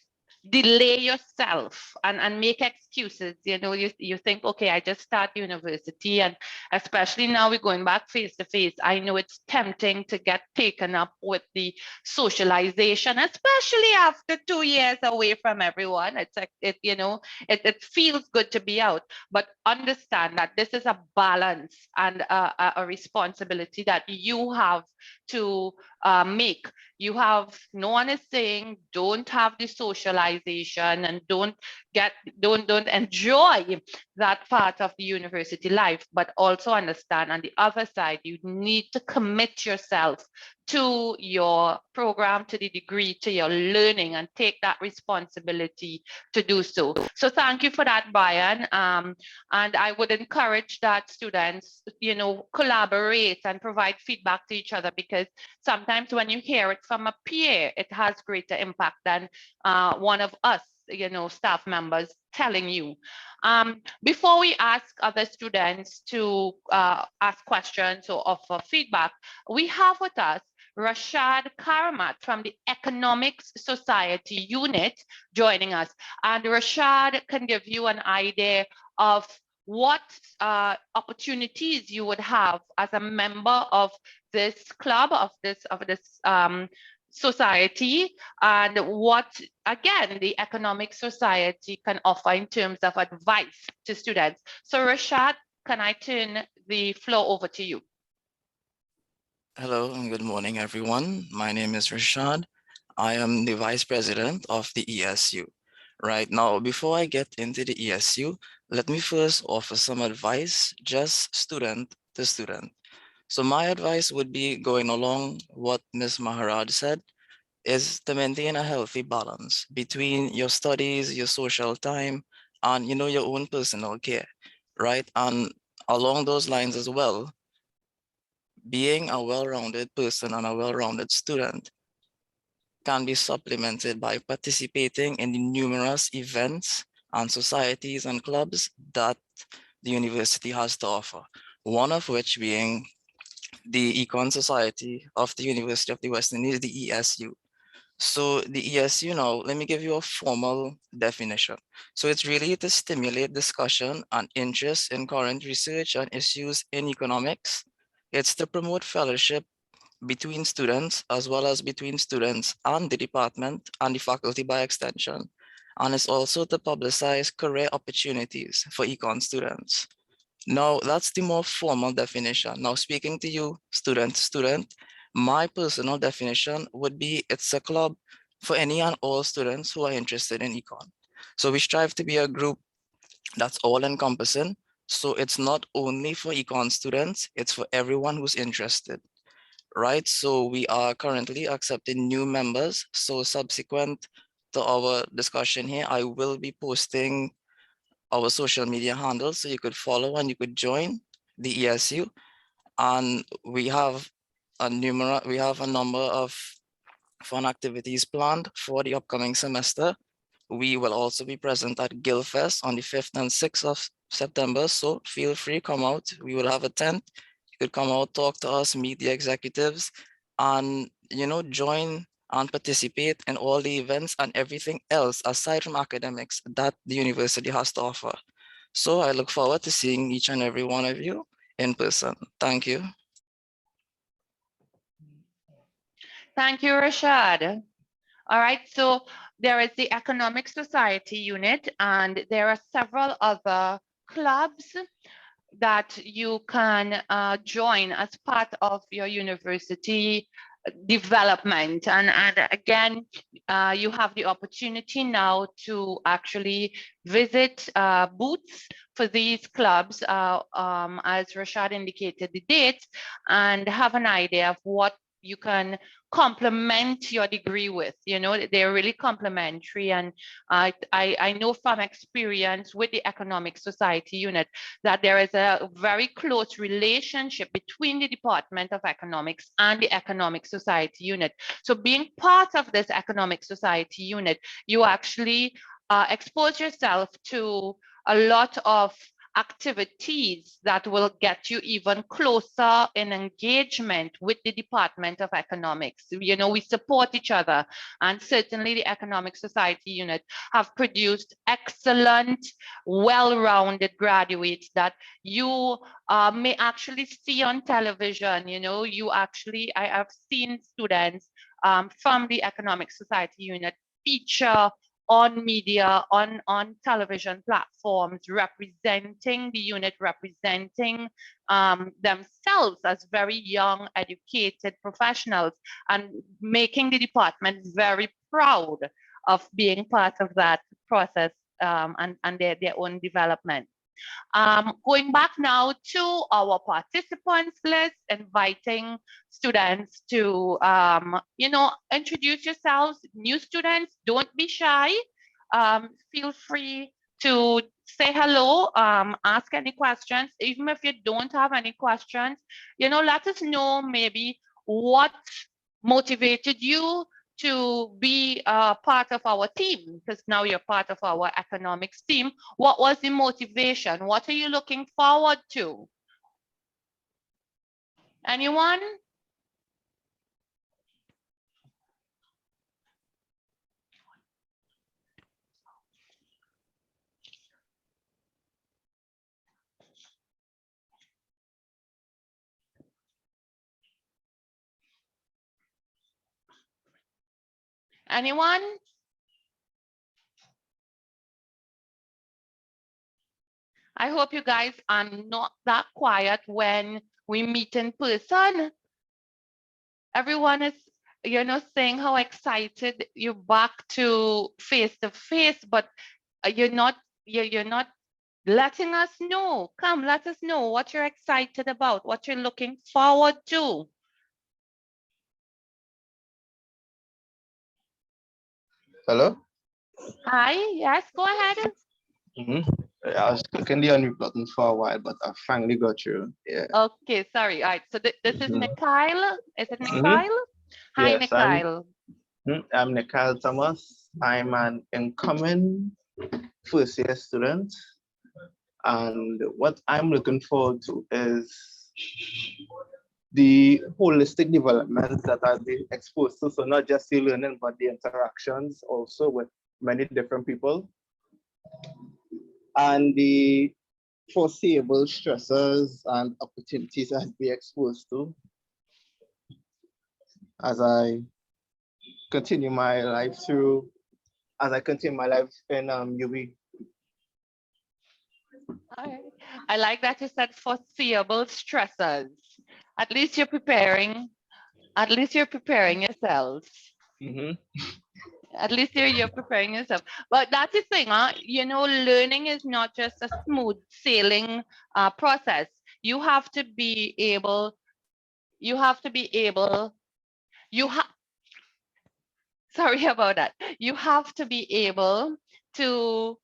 delay yourself and make excuses. You know, you think, okay, I just start university, and especially now we're going back face to face. I know it's tempting to get taken up with the socialization, especially after 2 years away from everyone. It's like, it feels good to be out, but understand that this is a balance and a responsibility that you have to make. You have, no one is saying don't have the socialization and don't enjoy that part of the university life, but also understand on the other side, you need to commit yourself to your program, to the degree, to your learning, and take that responsibility to do so. So thank you for that, Brian. And I would encourage that students, collaborate and provide feedback to each other, because sometimes when you hear it from a peer, it has greater impact than one of us, staff members telling you. Before we ask other students to ask questions or offer feedback, we have with us Rashad Karamat from the Economics Society unit joining us. And Rashad can give you an idea of what opportunities you would have as a member of this club, of this society, and what, again, the Economic Society can offer in terms of advice to students. So Rashad, can I turn the floor over to you? Hello and good morning, everyone. My name is Rashad. I am the Vice President of the ESU. Right now, before I get into the ESU, let me first offer some advice, just student to student. So my advice would be, going along what Ms. Maharaj said, is to maintain a healthy balance between your studies, your social time, and your own personal care, right? And along those lines as well, being a well-rounded person and a well-rounded student can be supplemented by participating in the numerous events and societies and clubs that the university has to offer. One of which being the Econ Society of the University of the West Indies, the ESU. So the ESU, now, let me give you a formal definition. So it's really to stimulate discussion and interest in current research and issues in economics. It's to promote fellowship between students, as well as between students and the department and the faculty by extension. And it's also to publicize career opportunities for Econ students. Now, that's the more formal definition. Now, speaking to you, student to student, my personal definition would be, it's a club for any and all students who are interested in Econ. So we strive to be a group that's all encompassing. So it's not only for Econ students, it's for everyone who's interested, right? So we are currently accepting new members. So subsequent to our discussion here, I will be posting our social media handles so you could follow and you could join the ESU. And we have a number of fun activities planned for the upcoming semester. We will also be present at Guildfest on the 5th and 6th of September. So feel free, come out. We will have a tent. You could come out, talk to us, meet the executives, and join and participate in all the events and everything else aside from academics that the university has to offer. So I look forward to seeing each and every one of you in person. Thank you. Thank you, Rashad. All right, so there is the Economic Society unit, and there are several other clubs that you can join as part of your university development. And again, you have the opportunity now to actually visit booths for these clubs, as Rashad indicated the dates, and have an idea of what you can complement your degree with. They're really complementary. And I know from experience with the Economic Society unit that there is a very close relationship between the Department of Economics and the Economic Society unit. So being part of this Economic Society unit, you actually expose yourself to a lot of activities that will get you even closer in engagement with the Department of Economics. You know, we support each other, and certainly the Economic Society unit have produced excellent, well-rounded graduates that you may actually see on television. You know, I have seen students from the Economic Society unit feature on media, on television platforms, representing the unit, representing themselves as very young, educated professionals, and making the department very proud of being part of that process and their own development. Going back now to our participants list, inviting students to, you know, introduce yourselves. New students, don't be shy. Feel free to say hello, ask any questions. Even if you don't have any questions, you know, let us know maybe what motivated you to be part of our team, because now you're part of our economics team. What was the motivation? What are you looking forward to? Anyone? Anyone? I hope you guys are not that quiet when we meet in person. Everyone is, you know, saying how excited you're back to face, but you're not letting us know. Come, let us know what you're excited about, what you're looking forward to. Hello? Hi, yes, go ahead. I was clicking the unmute button for a while, but I finally got through. Yeah. Okay, sorry. All right, so this is Mikhail. Is it Mikhail? Hi, Yes, Mikhail. I'm Mikhail Thomas. I'm an incoming first year student. And what I'm looking forward to is the holistic developments that I'll be exposed to. So not just the learning, but the interactions also with many different people. And the foreseeable stresses and opportunities I'll be exposed to as I continue my life in UB. I like that you said foreseeable stressors. At least you're preparing. At least you're preparing yourselves. At least you're preparing yourself. But that's the thing, you know, learning is not just a smooth sailing process. You have to be able, sorry about that. You have to be able to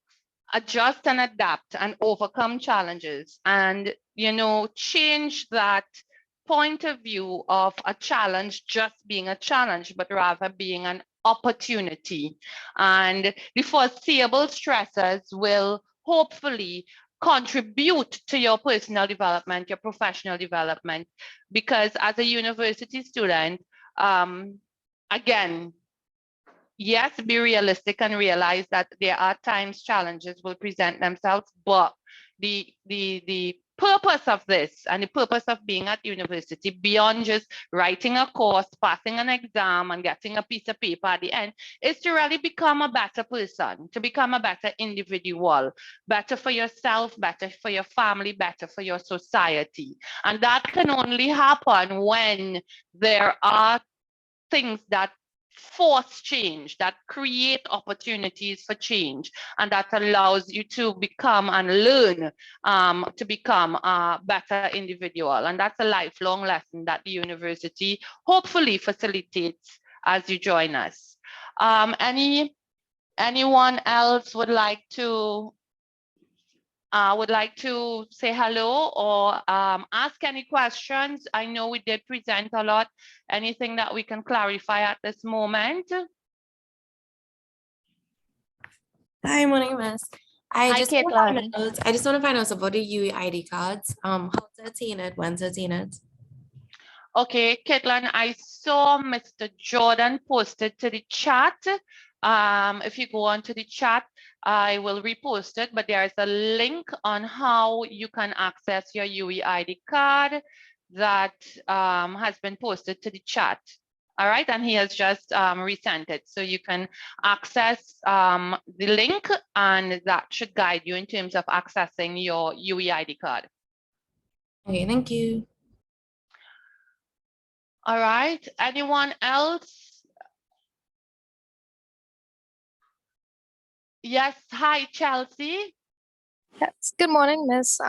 adjust and adapt and overcome challenges and, you know, change that point of view of a challenge just being a challenge, but rather being an opportunity. And the foreseeable stressors will hopefully contribute to your personal development, your professional development, because as a university student, again, yes, be realistic and realize that there are times challenges will present themselves, but the purpose of this and the purpose of being at university, beyond just writing a course, passing an exam and getting a piece of paper at the end, is to really become a better person, to become a better individual, better for yourself, better for your family, better for your society. And that can only happen when there are things that force change, that create opportunities for change, and that allows you to become and learn to become a better individual. And that's a lifelong lesson that the university hopefully facilitates as you join us. Anyone else would like to say hello or ask any questions? I know we did present a lot. Anything that we can clarify at this moment? Hi, my name is Hi, Caitlin. I just want to find out about the UEID cards. How to attain it, when to attain it. Okay, Caitlin, I saw Mr. Jordan posted to the chat. If you go on to the chat, I will repost it, but there is a link on how you can access your UEID card that has been posted to the chat. All right, and he has just resent it. So you can access the link, and that should guide you in terms of accessing your UEID card. Okay, thank you. All right, anyone else? Yes, hi, Chelsea. Yes, good morning, Miss,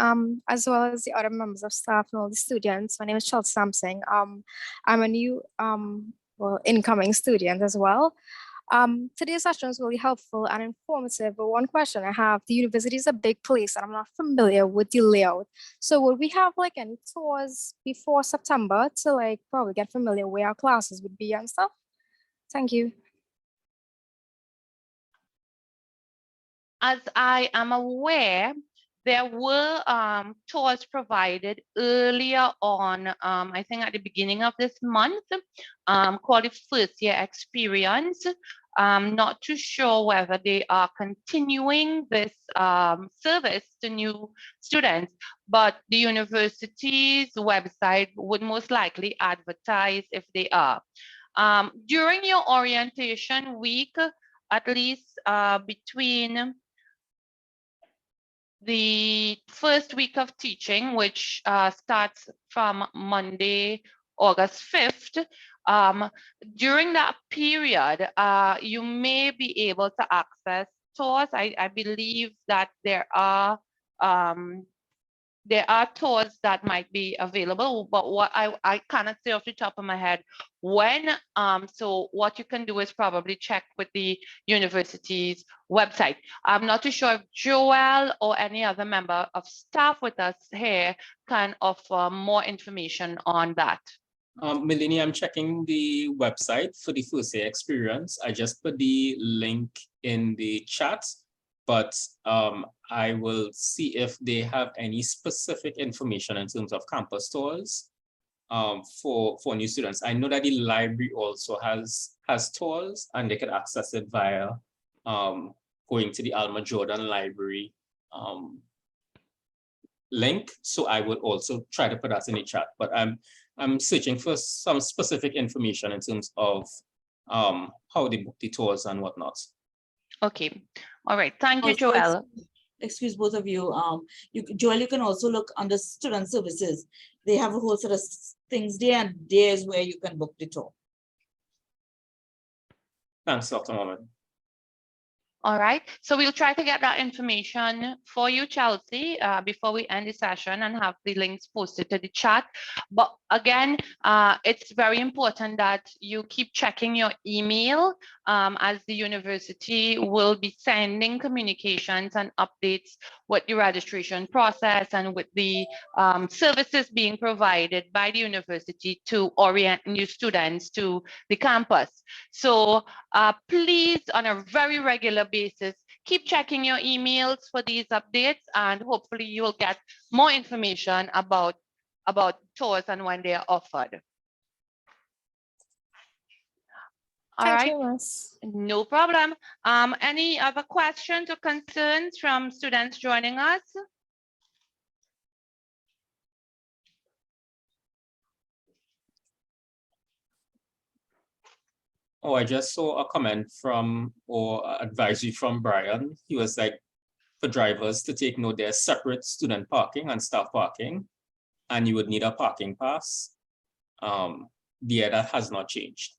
as well as the other members of staff and all the students. My name is Chelsea Samsing. I'm a new, incoming student as well. Today's session is really helpful and informative, but one question I have, the university is a big place and I'm not familiar with the layout. So would we have like any tours before September to like probably get familiar where our classes would be and stuff? Thank you. As I am aware, there were tours provided earlier on, I think at the beginning of this month, called the First Year Experience. I'm not too sure whether they are continuing this service to new students, but the university's website would most likely advertise if they are. During your orientation week, at least between the first week of teaching, which starts from Monday, August 5th, during that period, you may be able to access tours. I believe that there are tours that might be available, but what I cannot say off the top of my head when. So what you can do is probably check with the university's website. I'm not too sure if Joel or any other member of staff with us here can offer more information on that. Melanie, I'm checking the website for the First Year Experience. I just put the link in the chat, but I will see if they have any specific information in terms of campus tours for new students. I know that the library also has tours, and they can access it via going to the Alma Jordan Library link. So I would also try to put that in the chat, but I'm searching for some specific information in terms of how they book the tours and whatnot. Okay, all right, thank you, Also, Joel. Excuse both of you. Joel, you can also look under student services. They have a whole set of things there, and there's where you can book the tour. Thanks, Dr. Mohammed. All right, so we'll try to get that information for you, Chelsea, before we end the session and have the links posted to the chat. But again, it's very important that you keep checking your email as the university will be sending communications and updates with the registration process and with the services being provided by the university to orient new students to the campus. So please, on a very regular basis, keep checking your emails for these updates, and hopefully you will get more information about tours and when they are offered. All right, no problem. Any other questions or concerns from students joining us? Oh, I just saw a comment from or advisory from Brian. He was like, for drivers to take note, there's separate student parking and staff parking, and you would need a parking pass. Yeah, that has not changed.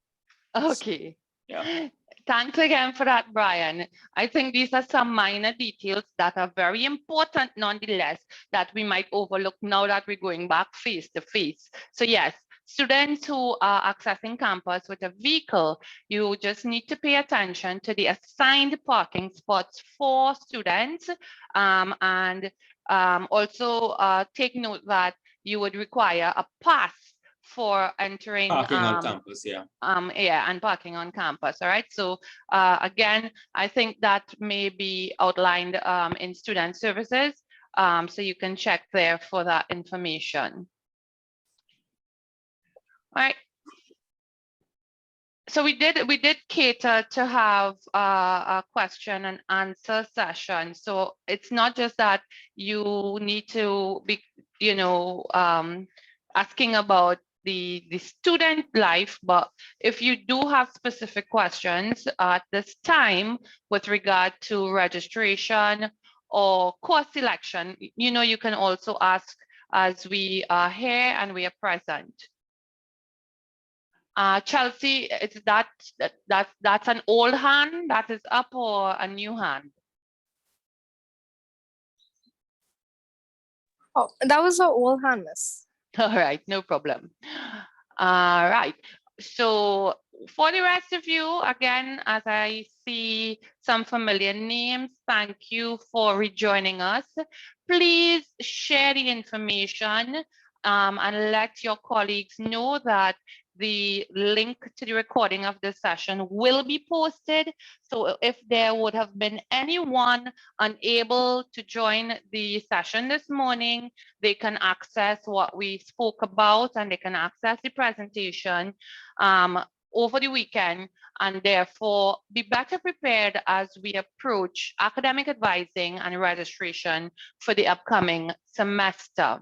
Okay. Yeah. Thanks again for that, Brian. I think these are some minor details that are very important nonetheless that we might overlook now that we're going back face to face. So yes, students who are accessing campus with a vehicle, you just need to pay attention to the assigned parking spots for students, and also take note that you would require a pass for entering Parking on campus, yeah. Yeah, and parking on campus. All right. So again, I think that may be outlined in student services. So you can check there for that information. All right. So we did cater to have a question and answer session. So it's not just that you need to be, you know, asking about the student life, but if you do have specific questions at this time with regard to registration or course selection, you know, you can also ask as we are here and we are present. Chelsea, is that's an old hand that is up or a new hand? Oh, that was an old hand, miss. All right, no problem. All right. So for the rest of you, again, as I see some familiar names, thank you for rejoining us. Please share the information and let your colleagues know that the link to the recording of this session will be posted. So if there would have been anyone unable to join the session this morning, they can access what we spoke about and they can access the presentation over the weekend, and therefore be better prepared as we approach academic advising and registration for the upcoming semester.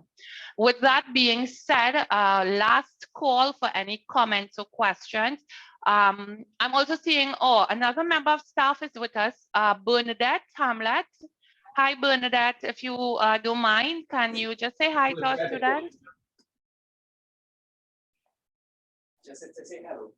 With that being said, last call for any comments or questions. I'm also seeing, another member of staff is with us, Bernadette Hamlet. Hi, Bernadette. If you don't mind, can you just say hi to our students? Just say hello.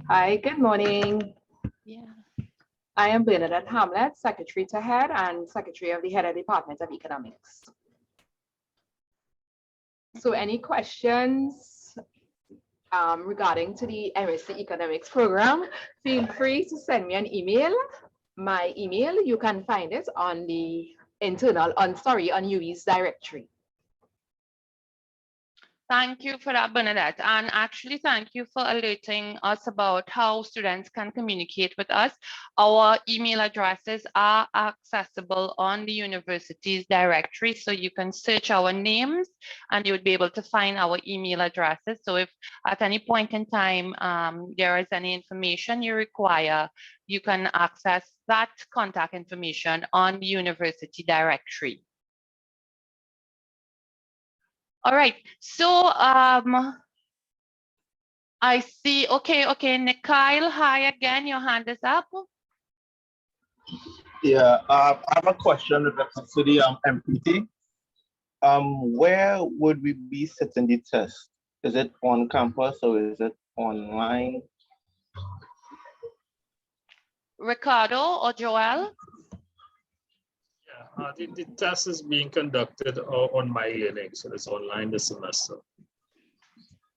Hi, good morning. Yeah. I am Bernadette Hamlet, Secretary to Head and Secretary of the Head of Department of Economics. So any questions regarding to the MSc Economics program, feel free to send me an email. My email, you can find it on the on UWE's directory. Thank you for that, Bernadette. And actually, thank you for alerting us about how students can communicate with us. Our email addresses are accessible on the university's directory. So you can search our names and you would be able to find our email addresses. So if at any point in time there is any information you require, you can access that contact information on the university directory. All right, so I see, okay, Nikhail, hi again, your hand is up. Yeah, I have a question related to the MPT. Where would we be sitting the test? Is it on campus or is it online? Ricardo or Joel? The test is being conducted on My Learning, so it's online this semester.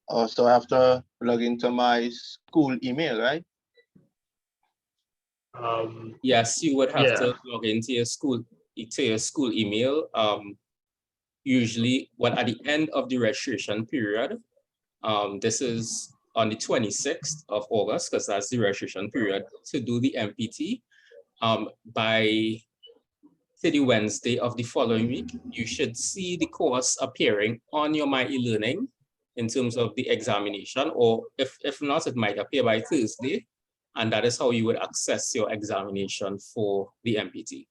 Oh, so I have to log into my school email, right? Yes, you would have to log into your school email. Usually, at the end of the registration period, this is on the 26th of August, because that's the registration period to do the MPT. By the Wednesday of the following week, you should see the course appearing on your My E-Learning in terms of the examination, or if not, it might appear by Thursday, and that is how you would access your examination for the MPT.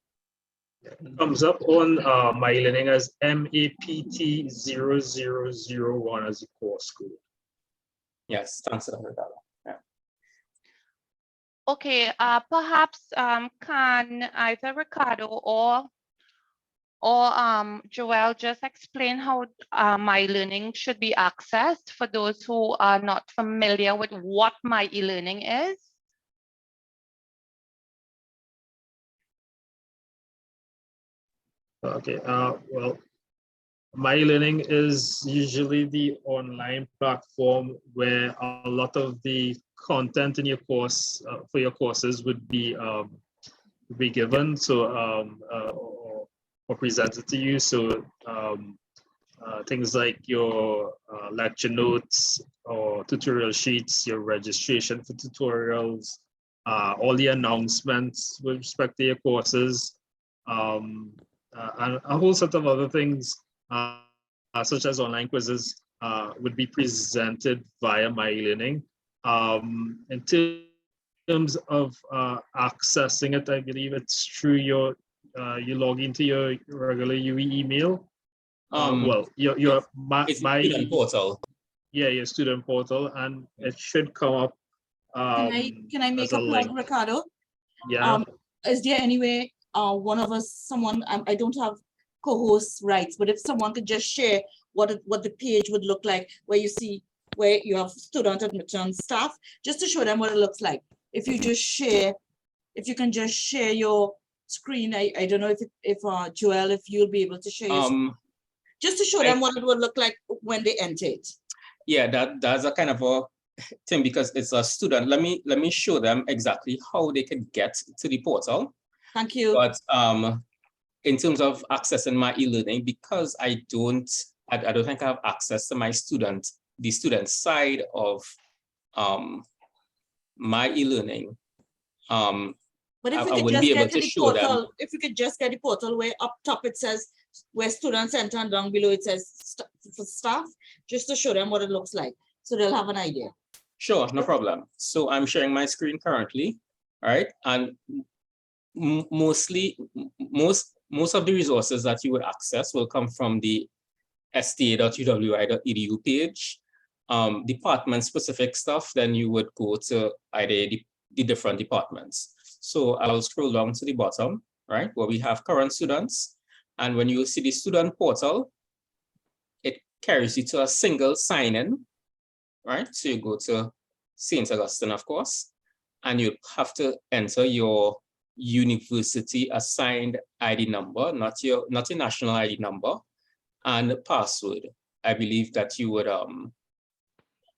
It comes up on My E-Learning as MAPT 0001 as the course code. Yes, thanks for that. Yeah. Okay, perhaps can either Ricardo or Joel just explain how My Learning should be accessed for those who are not familiar with what My E-Learning is? Okay, well, My Learning is usually the online platform where a lot of the content in your course for your courses would be given, or presented to you. So things like your lecture notes or tutorial sheets, your registration for tutorials, all the announcements with respect to your courses, and a whole set of other things, such as online quizzes, would be presented via My Learning. In terms of accessing it, I believe it's through your you log into your regular UE email. Well, my student portal. Yeah, your student portal, and it should come up. Can I make a plug, link. Ricardo? Yeah. Is there any way one of us, someone, I don't have co-host rights, but if someone could just share what the page would look like, where you have student admission staff, just to show them what it looks like. If you can just share your screen. I don't know if Joel, if you'll be able to share your screen, just to show them what it would look like when they enter it. Yeah, that's a kind of a thing, because it's a student. Let me show them exactly how they can get to the portal. Thank you. But in terms of accessing my e-learning, because I don't think I have access to the student side of my e-learning. But if I we could wouldn't just be able get to to the show them. portal, if we could just get the portal where up top it says where students enter and down below it says for staff, just to show them what it looks like, so they'll have an idea. Sure, no problem. So I'm sharing my screen currently, all right? And most of the resources that you would access will come from the sta.uwi.edu page. Department-specific stuff, then you would go to either the different departments. So I'll scroll down to the bottom, right, where we have current students. And when you see the student portal, it carries you to a single sign-in, right? So you go to St. Augustine, of course, and you have to enter your university assigned ID number, not your national ID number, and password. I believe that you would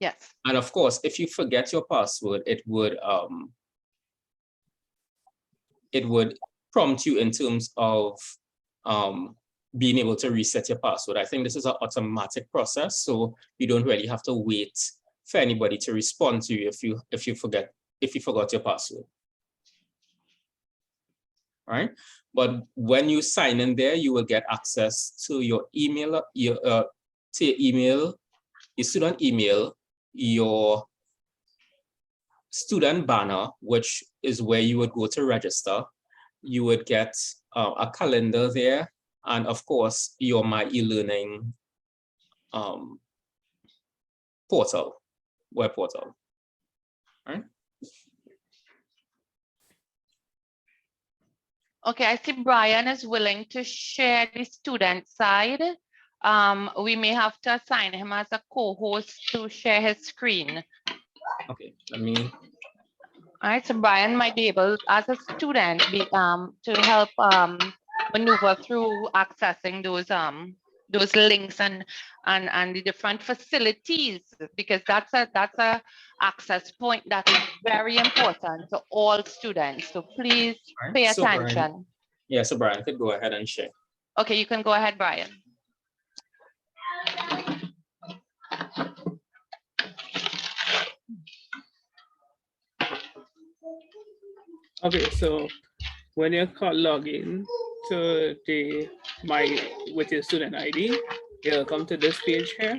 yes. And of course, if you forget your password, it would prompt you in terms of being able to reset your password. I think this is an automatic process, so you don't really have to wait for anybody to respond to you if you forgot your password. All right, but when you sign in there, you will get access to your email, your student email, your student banner, which is where you would go to register. You would get a calendar there, and of course your My e-learning portal, web portal. All right. Okay, I see Brian is willing to share the student side. We may have to assign him as a co-host to share his screen. Okay, let me. All right, so Brian might be able, as a student, to help maneuver through accessing those links and the different facilities, because that's a access point that is very important to all students. So please pay attention. So Brian could go ahead and share. Okay, you can go ahead, Brian. Okay, so when you log in to with your student ID, you'll come to this page here.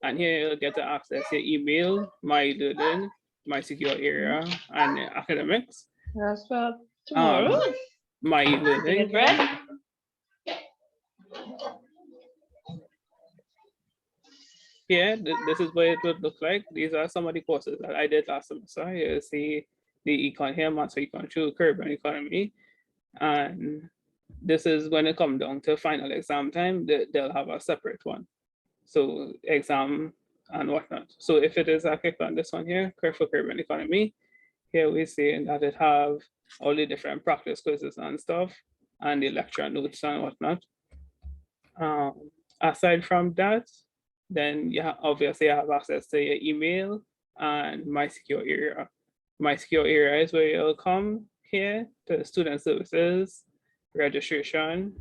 And here you'll get to access your email, My Learning, My Secure Area, and academics. That's for tomorrow. My Learning. Yeah, this is what it would look like. These are some of the courses that I did last semester. You see the Econ here, Master Econ 2, Curricular Economy. And this is when it comes down to final exam time, they'll have a separate one. So exam and whatnot. So if it is, I click on this one here, Curricular Economy. Here we see that it have all the different practice quizzes and stuff, and the lecture notes and whatnot. Aside from that, then you obviously have access to your email and My Secure Area. My Secure Area is where you'll come here to student services, registration,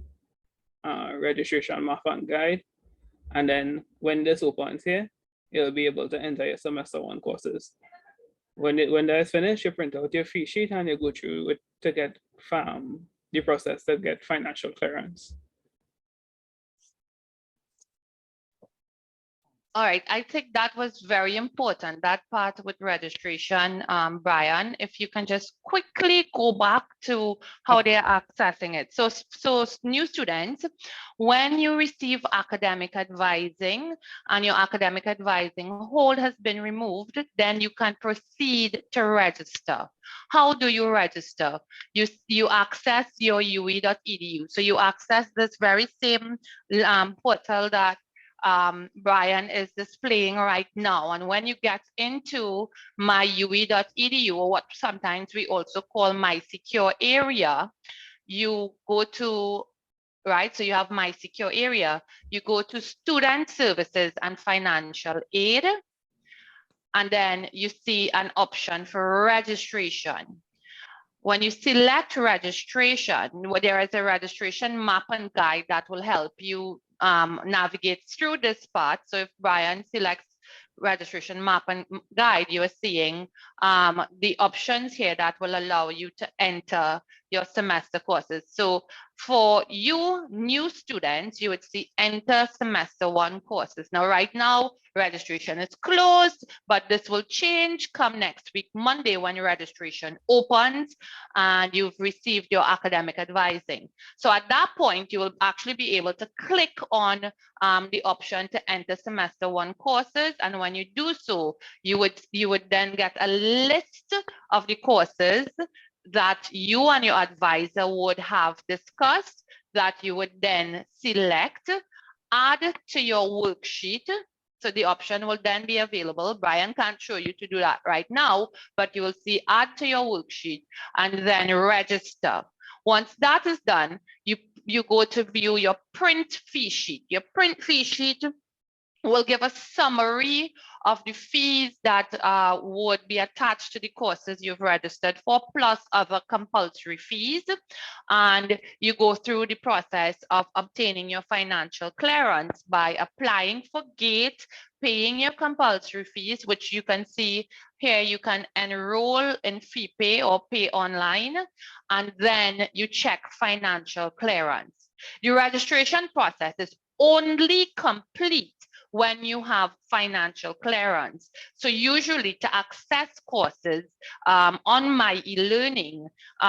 registration map and guide. And then when this opens here, you'll be able to enter your semester 1 courses. When that is finished, you print out your fee sheet and you go through it to get the process to get financial clearance. All right, I think that was very important, that part with registration, Brian, if you can just quickly go back to how they're accessing it. So new students, when you receive academic advising and your academic advising hold has been removed, then you can proceed to register. How do you register? You access your ue.edu. So you access this very same portal that Brian is displaying right now. And when you get into myue.edu, or what sometimes we also call My Secure Area, you go to, right, so you have My Secure Area, you go to Student Services and Financial Aid, and then you see an option for registration. When you select registration, there is a registration map and guide that will help you navigate through this part. So if Brian selects registration map and guide, you are seeing the options here that will allow you to enter your semester courses. So for you new students, you would see enter semester 1 courses. Now, right now, registration is closed, but this will change come next week, Monday, when your registration opens and you've received your academic advising. So at that point, you will actually be able to click on the option to enter semester 1 courses. And when you do so, you would then get a list of the courses that you and your advisor would have discussed, that you would then select, add to your worksheet. So the option will then be available. Brian can't show you to do that right now, but you will see add to your worksheet and then register. Once that is done, you go to view your print fee sheet. Your print fee sheet will give a summary of the fees that would be attached to the courses you've registered for, plus other compulsory fees. And you go through the process of obtaining your financial clearance by applying for GATE, paying your compulsory fees, which you can see here. You can enroll in fee pay or pay online, and then you check financial clearance. The registration process is only complete when you have financial clearance. So usually to access courses on my e-learning,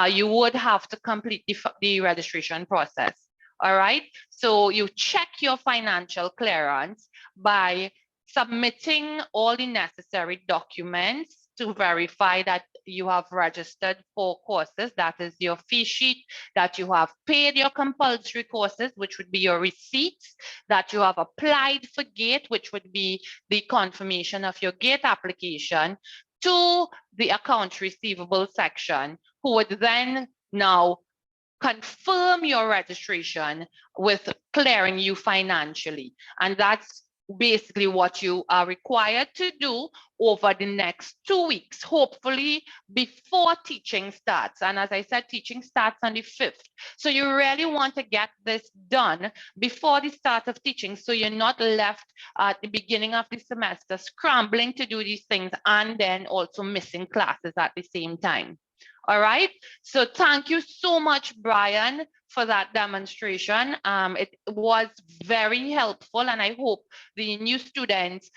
you would have to complete the registration process. All right, so you check your financial clearance by submitting all the necessary documents to verify that you have registered for courses. That is your fee sheet, that you have paid your compulsory courses, which would be your receipts, that you have applied for GATE, which would be the confirmation of your GATE application, to the account receivable section, who would then now confirm your registration with clearing you financially. And that's basically what you are required to do over the next 2 weeks, hopefully before teaching starts. And as I said, teaching starts on the 5th. So you really want to get this done before the start of teaching, so you're not left at the beginning of the semester scrambling to do these things and then also missing classes at the same time. All right, so thank you so much, Brian, for that demonstration. It was very helpful, and I hope the new students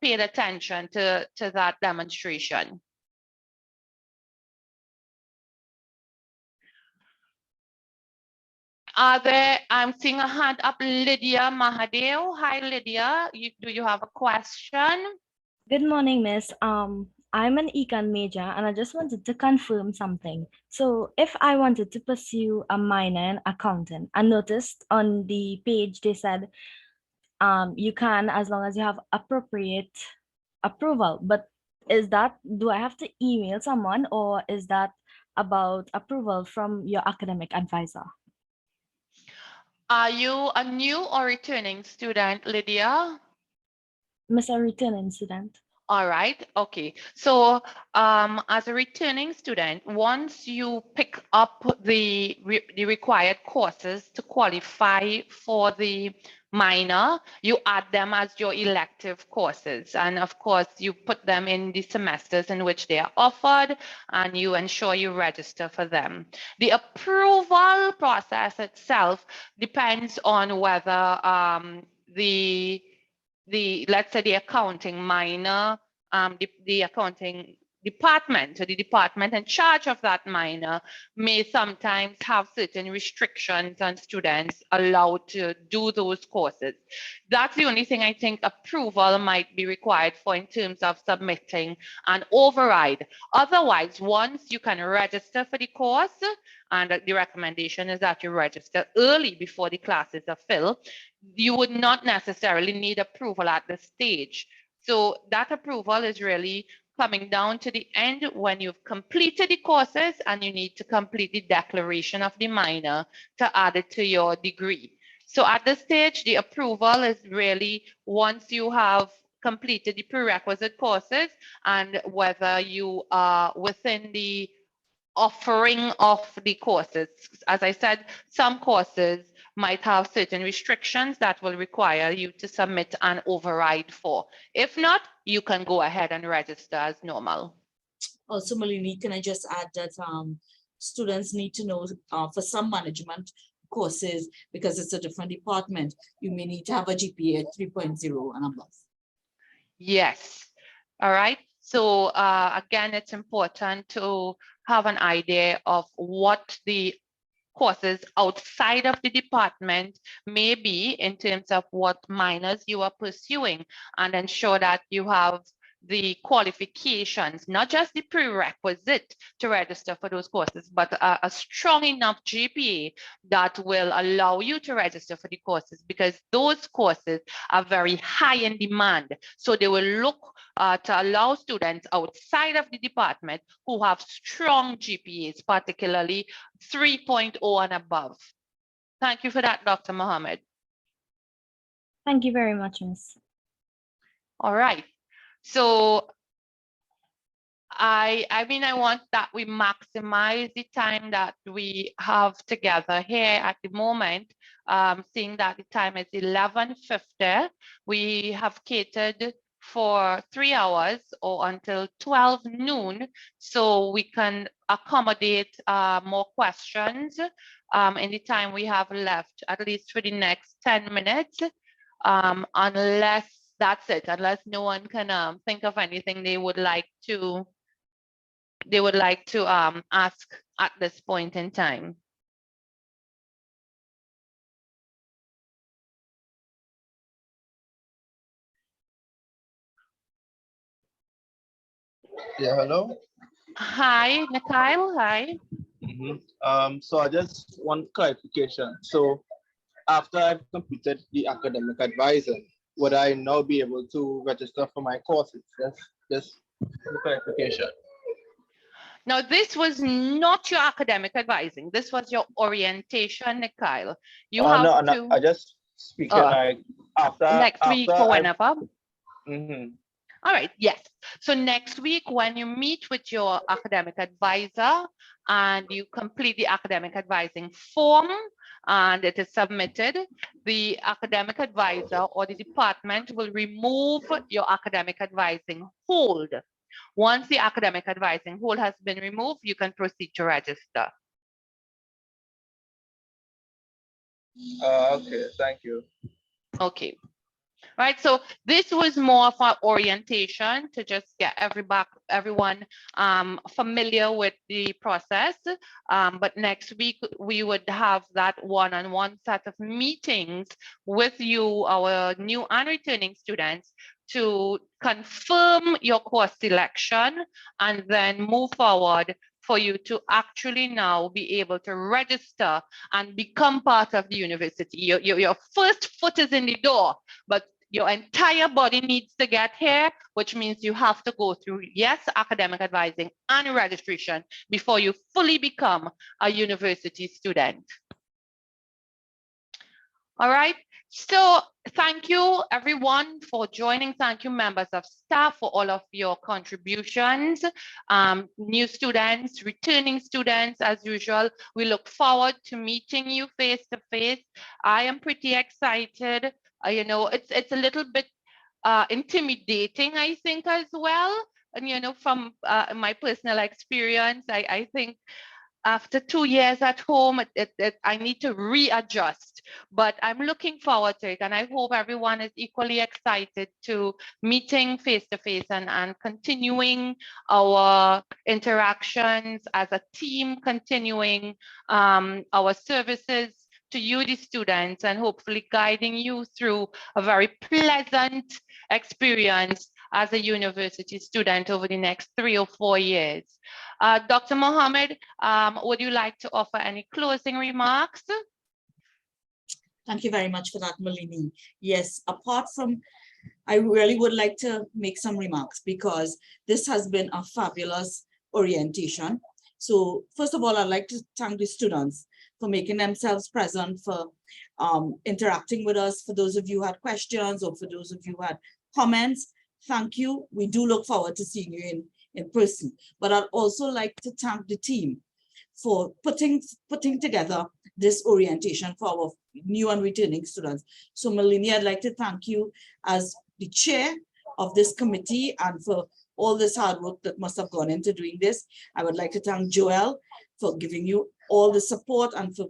paid attention to that demonstration. I'm seeing a hand up, Lydia Mahadeo. Hi, Lydia, do you have a question? Good morning, Miss. I'm an Econ major and I just wanted to confirm something. So if I wanted to pursue a minor in accounting, I noticed on the page they said you can, as long as you have appropriate approval. But is that, do I have to email someone, or is that about approval from your academic advisor? Are you a new or returning student, Lydia? Miss, a returning student. All right, okay. So as a returning student, once you pick up the required courses to qualify for the minor, you add them as your elective courses. And of course, you put them in the semesters in which they are offered, and you ensure you register for them. The approval process itself depends on whether let's say the accounting minor, the accounting department, or the department in charge of that minor may sometimes have certain restrictions on students allowed to do those courses. That's the only thing I think approval might be required for in terms of submitting an override. Otherwise, once you can register for the course, and the recommendation is that you register early before the classes are filled, you would not necessarily need approval at this stage. So that approval is really coming down to the end when you've completed the courses and you need to complete the declaration of the minor to add it to your degree. So at this stage, the approval is really once you have completed the prerequisite courses and whether you are within the offering of the courses. As I said, some courses might have certain restrictions that will require you to submit an override for. If not, you can go ahead and register as normal. Also, Malini, can I just add that students need to know for some management courses, because it's a different department, you may need to have a GPA 3.0 and above. Yes. All right. So again, it's important to have an idea of what the courses outside of the department may be in terms of what minors you are pursuing, and ensure that you have the qualifications, not just the prerequisite to register for those courses, but a strong enough GPA that will allow you to register for the courses, because those courses are very high in demand. So they will look to allow students outside of the department who have strong GPAs, particularly 3.0 and above. Thank you for that, Dr. Mohammed. Thank you very much, Miss. All right. So I mean, I want that we maximize the time that we have together here at the moment, seeing that the time is 11:50. We have catered for 3 hours or until 12 noon, so we can accommodate more questions in the time we have left, at least for the next 10 minutes, unless that's it, unless no one can think of anything they would like to ask at this point in time. Yeah, hello. Hi, Mikhail. Hi. So I just want clarification. So after I've completed the academic advisor, would I now be able to register for my courses? Just for clarification. Now, this was not your academic advising. This was your orientation, Mikhail. You have no, to. I just speaking like after next week or whenever. All right, yes. So next week, when you meet with your academic advisor and you complete the academic advising form and it is submitted, the academic advisor or the department will remove your academic advising hold. Once the academic advising hold has been removed, you can proceed to register. Okay, thank you. Okay. Right, so this was more of our orientation to just get everyone familiar with the process. But next week we would have that one-on-one set of meetings with you, our new and returning students, to confirm your course selection and then move forward for you to actually now be able to register and become part of the university. Your first foot is in the door, but your entire body needs to get here, which means you have to go through, yes, academic advising and registration before you fully become a university student. All right. So thank you everyone for joining. Thank you members of staff for all of your contributions. New students, returning students, as usual, we look forward to meeting you face to face. I am pretty excited. You know, it's a little bit intimidating, I think, as well. And, you know, from my personal experience, I think after 2 years at home, I need to readjust, but I'm looking forward to it. And I hope everyone is equally excited to meeting face to face and continuing our interactions as a team, continuing our services to you, the students, and hopefully guiding you through a very pleasant experience as a university student over the next 3 or 4 years. Dr. Mohammed, would you like to offer any closing remarks? Thank you very much for that, Malini. Yes, apart from, I really would like to make some remarks because this has been a fabulous orientation. So first of all, I'd like to thank the students for making themselves present, for interacting with us. For those of you who had questions or for those of you who had comments, thank you. We do look forward to seeing you in person. But I'd also like to thank the team for putting together this orientation for our new and returning students. So Malini, I'd like to thank you as the chair of this committee and for all this hard work that must have gone into doing this. I would like to thank Joel for giving you all the support and for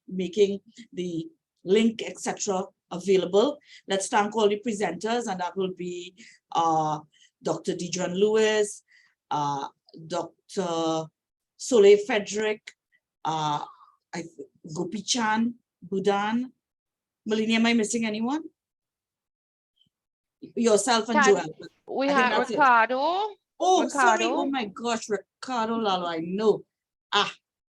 making the link, etc. available. Let's thank all the presenters, and that will be Dr. Deidron Lewis, Dr. Soleil Frederick, Gopi Chan, Budan. Malini, am I missing anyone? Yourself and Joel. We have Ricardo. Oh, Ricardo. sorry. Oh my gosh, Ricardo Lalo, I know.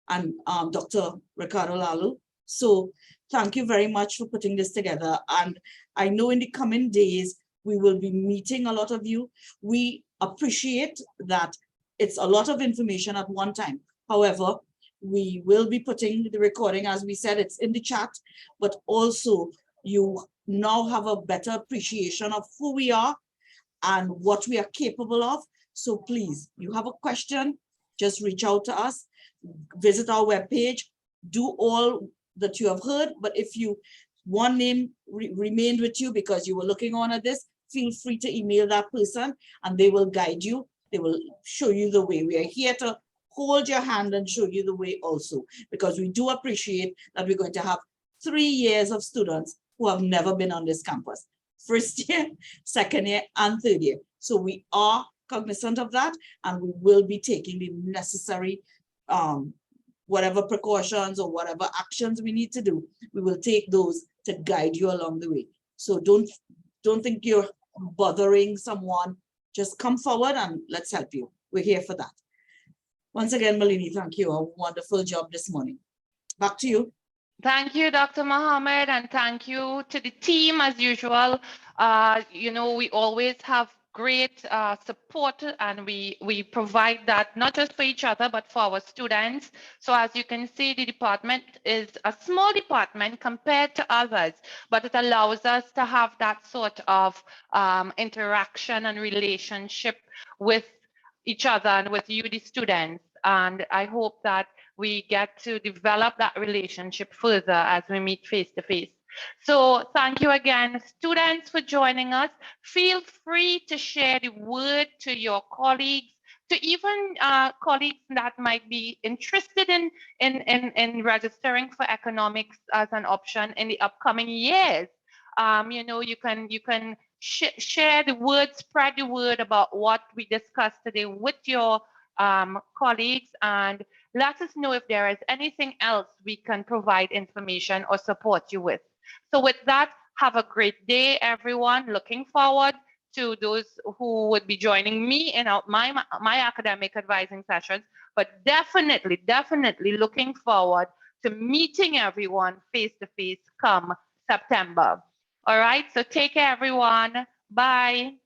And Dr. Ricardo Lalo. So thank you very much for putting this together. And I know in the coming days, we will be meeting a lot of you. We appreciate that it's a lot of information at one time. However, we will be putting the recording, as we said, it's in the chat, but also you now have a better appreciation of who we are and what we are capable of. So please, you have a question, just reach out to us, visit our webpage, do all that you have heard. But if one name remained with you because you were looking on at this, feel free to email that person and they will guide you. They will show you the way. We are here to hold your hand and show you the way also, because we do appreciate that we're going to have 3 years of students who have never been on this campus. First year, second year, and third year. So we are cognizant of that, and we will be taking the necessary whatever precautions or whatever actions we need to do. We will take those to guide you along the way. So don't think you're bothering someone. Just come forward and let's help you. We're here for that. Once again, Malini, thank you. A wonderful job this morning. Back to you. Thank you, Dr. Mohammed, and thank you to the team as usual. You know, we always have great support, and we provide that not just for each other, but for our students. So as you can see, the department is a small department compared to others, but it allows us to have that sort of interaction and relationship with each other and with you, the students. And I hope that we get to develop that relationship further as we meet face to face. So thank you again, students, for joining us. Feel free to share the word to your colleagues, to even colleagues that might be interested in registering for economics as an option in the upcoming years. You know, you can share the word, spread the word about what we discussed today with your colleagues, and let us know if there is anything else we can provide information or support you with. So with that, have a great day, everyone. Looking forward to those who would be joining me in my academic advising sessions, but definitely looking forward to meeting everyone face to face come September. All right, so take care, everyone. Bye.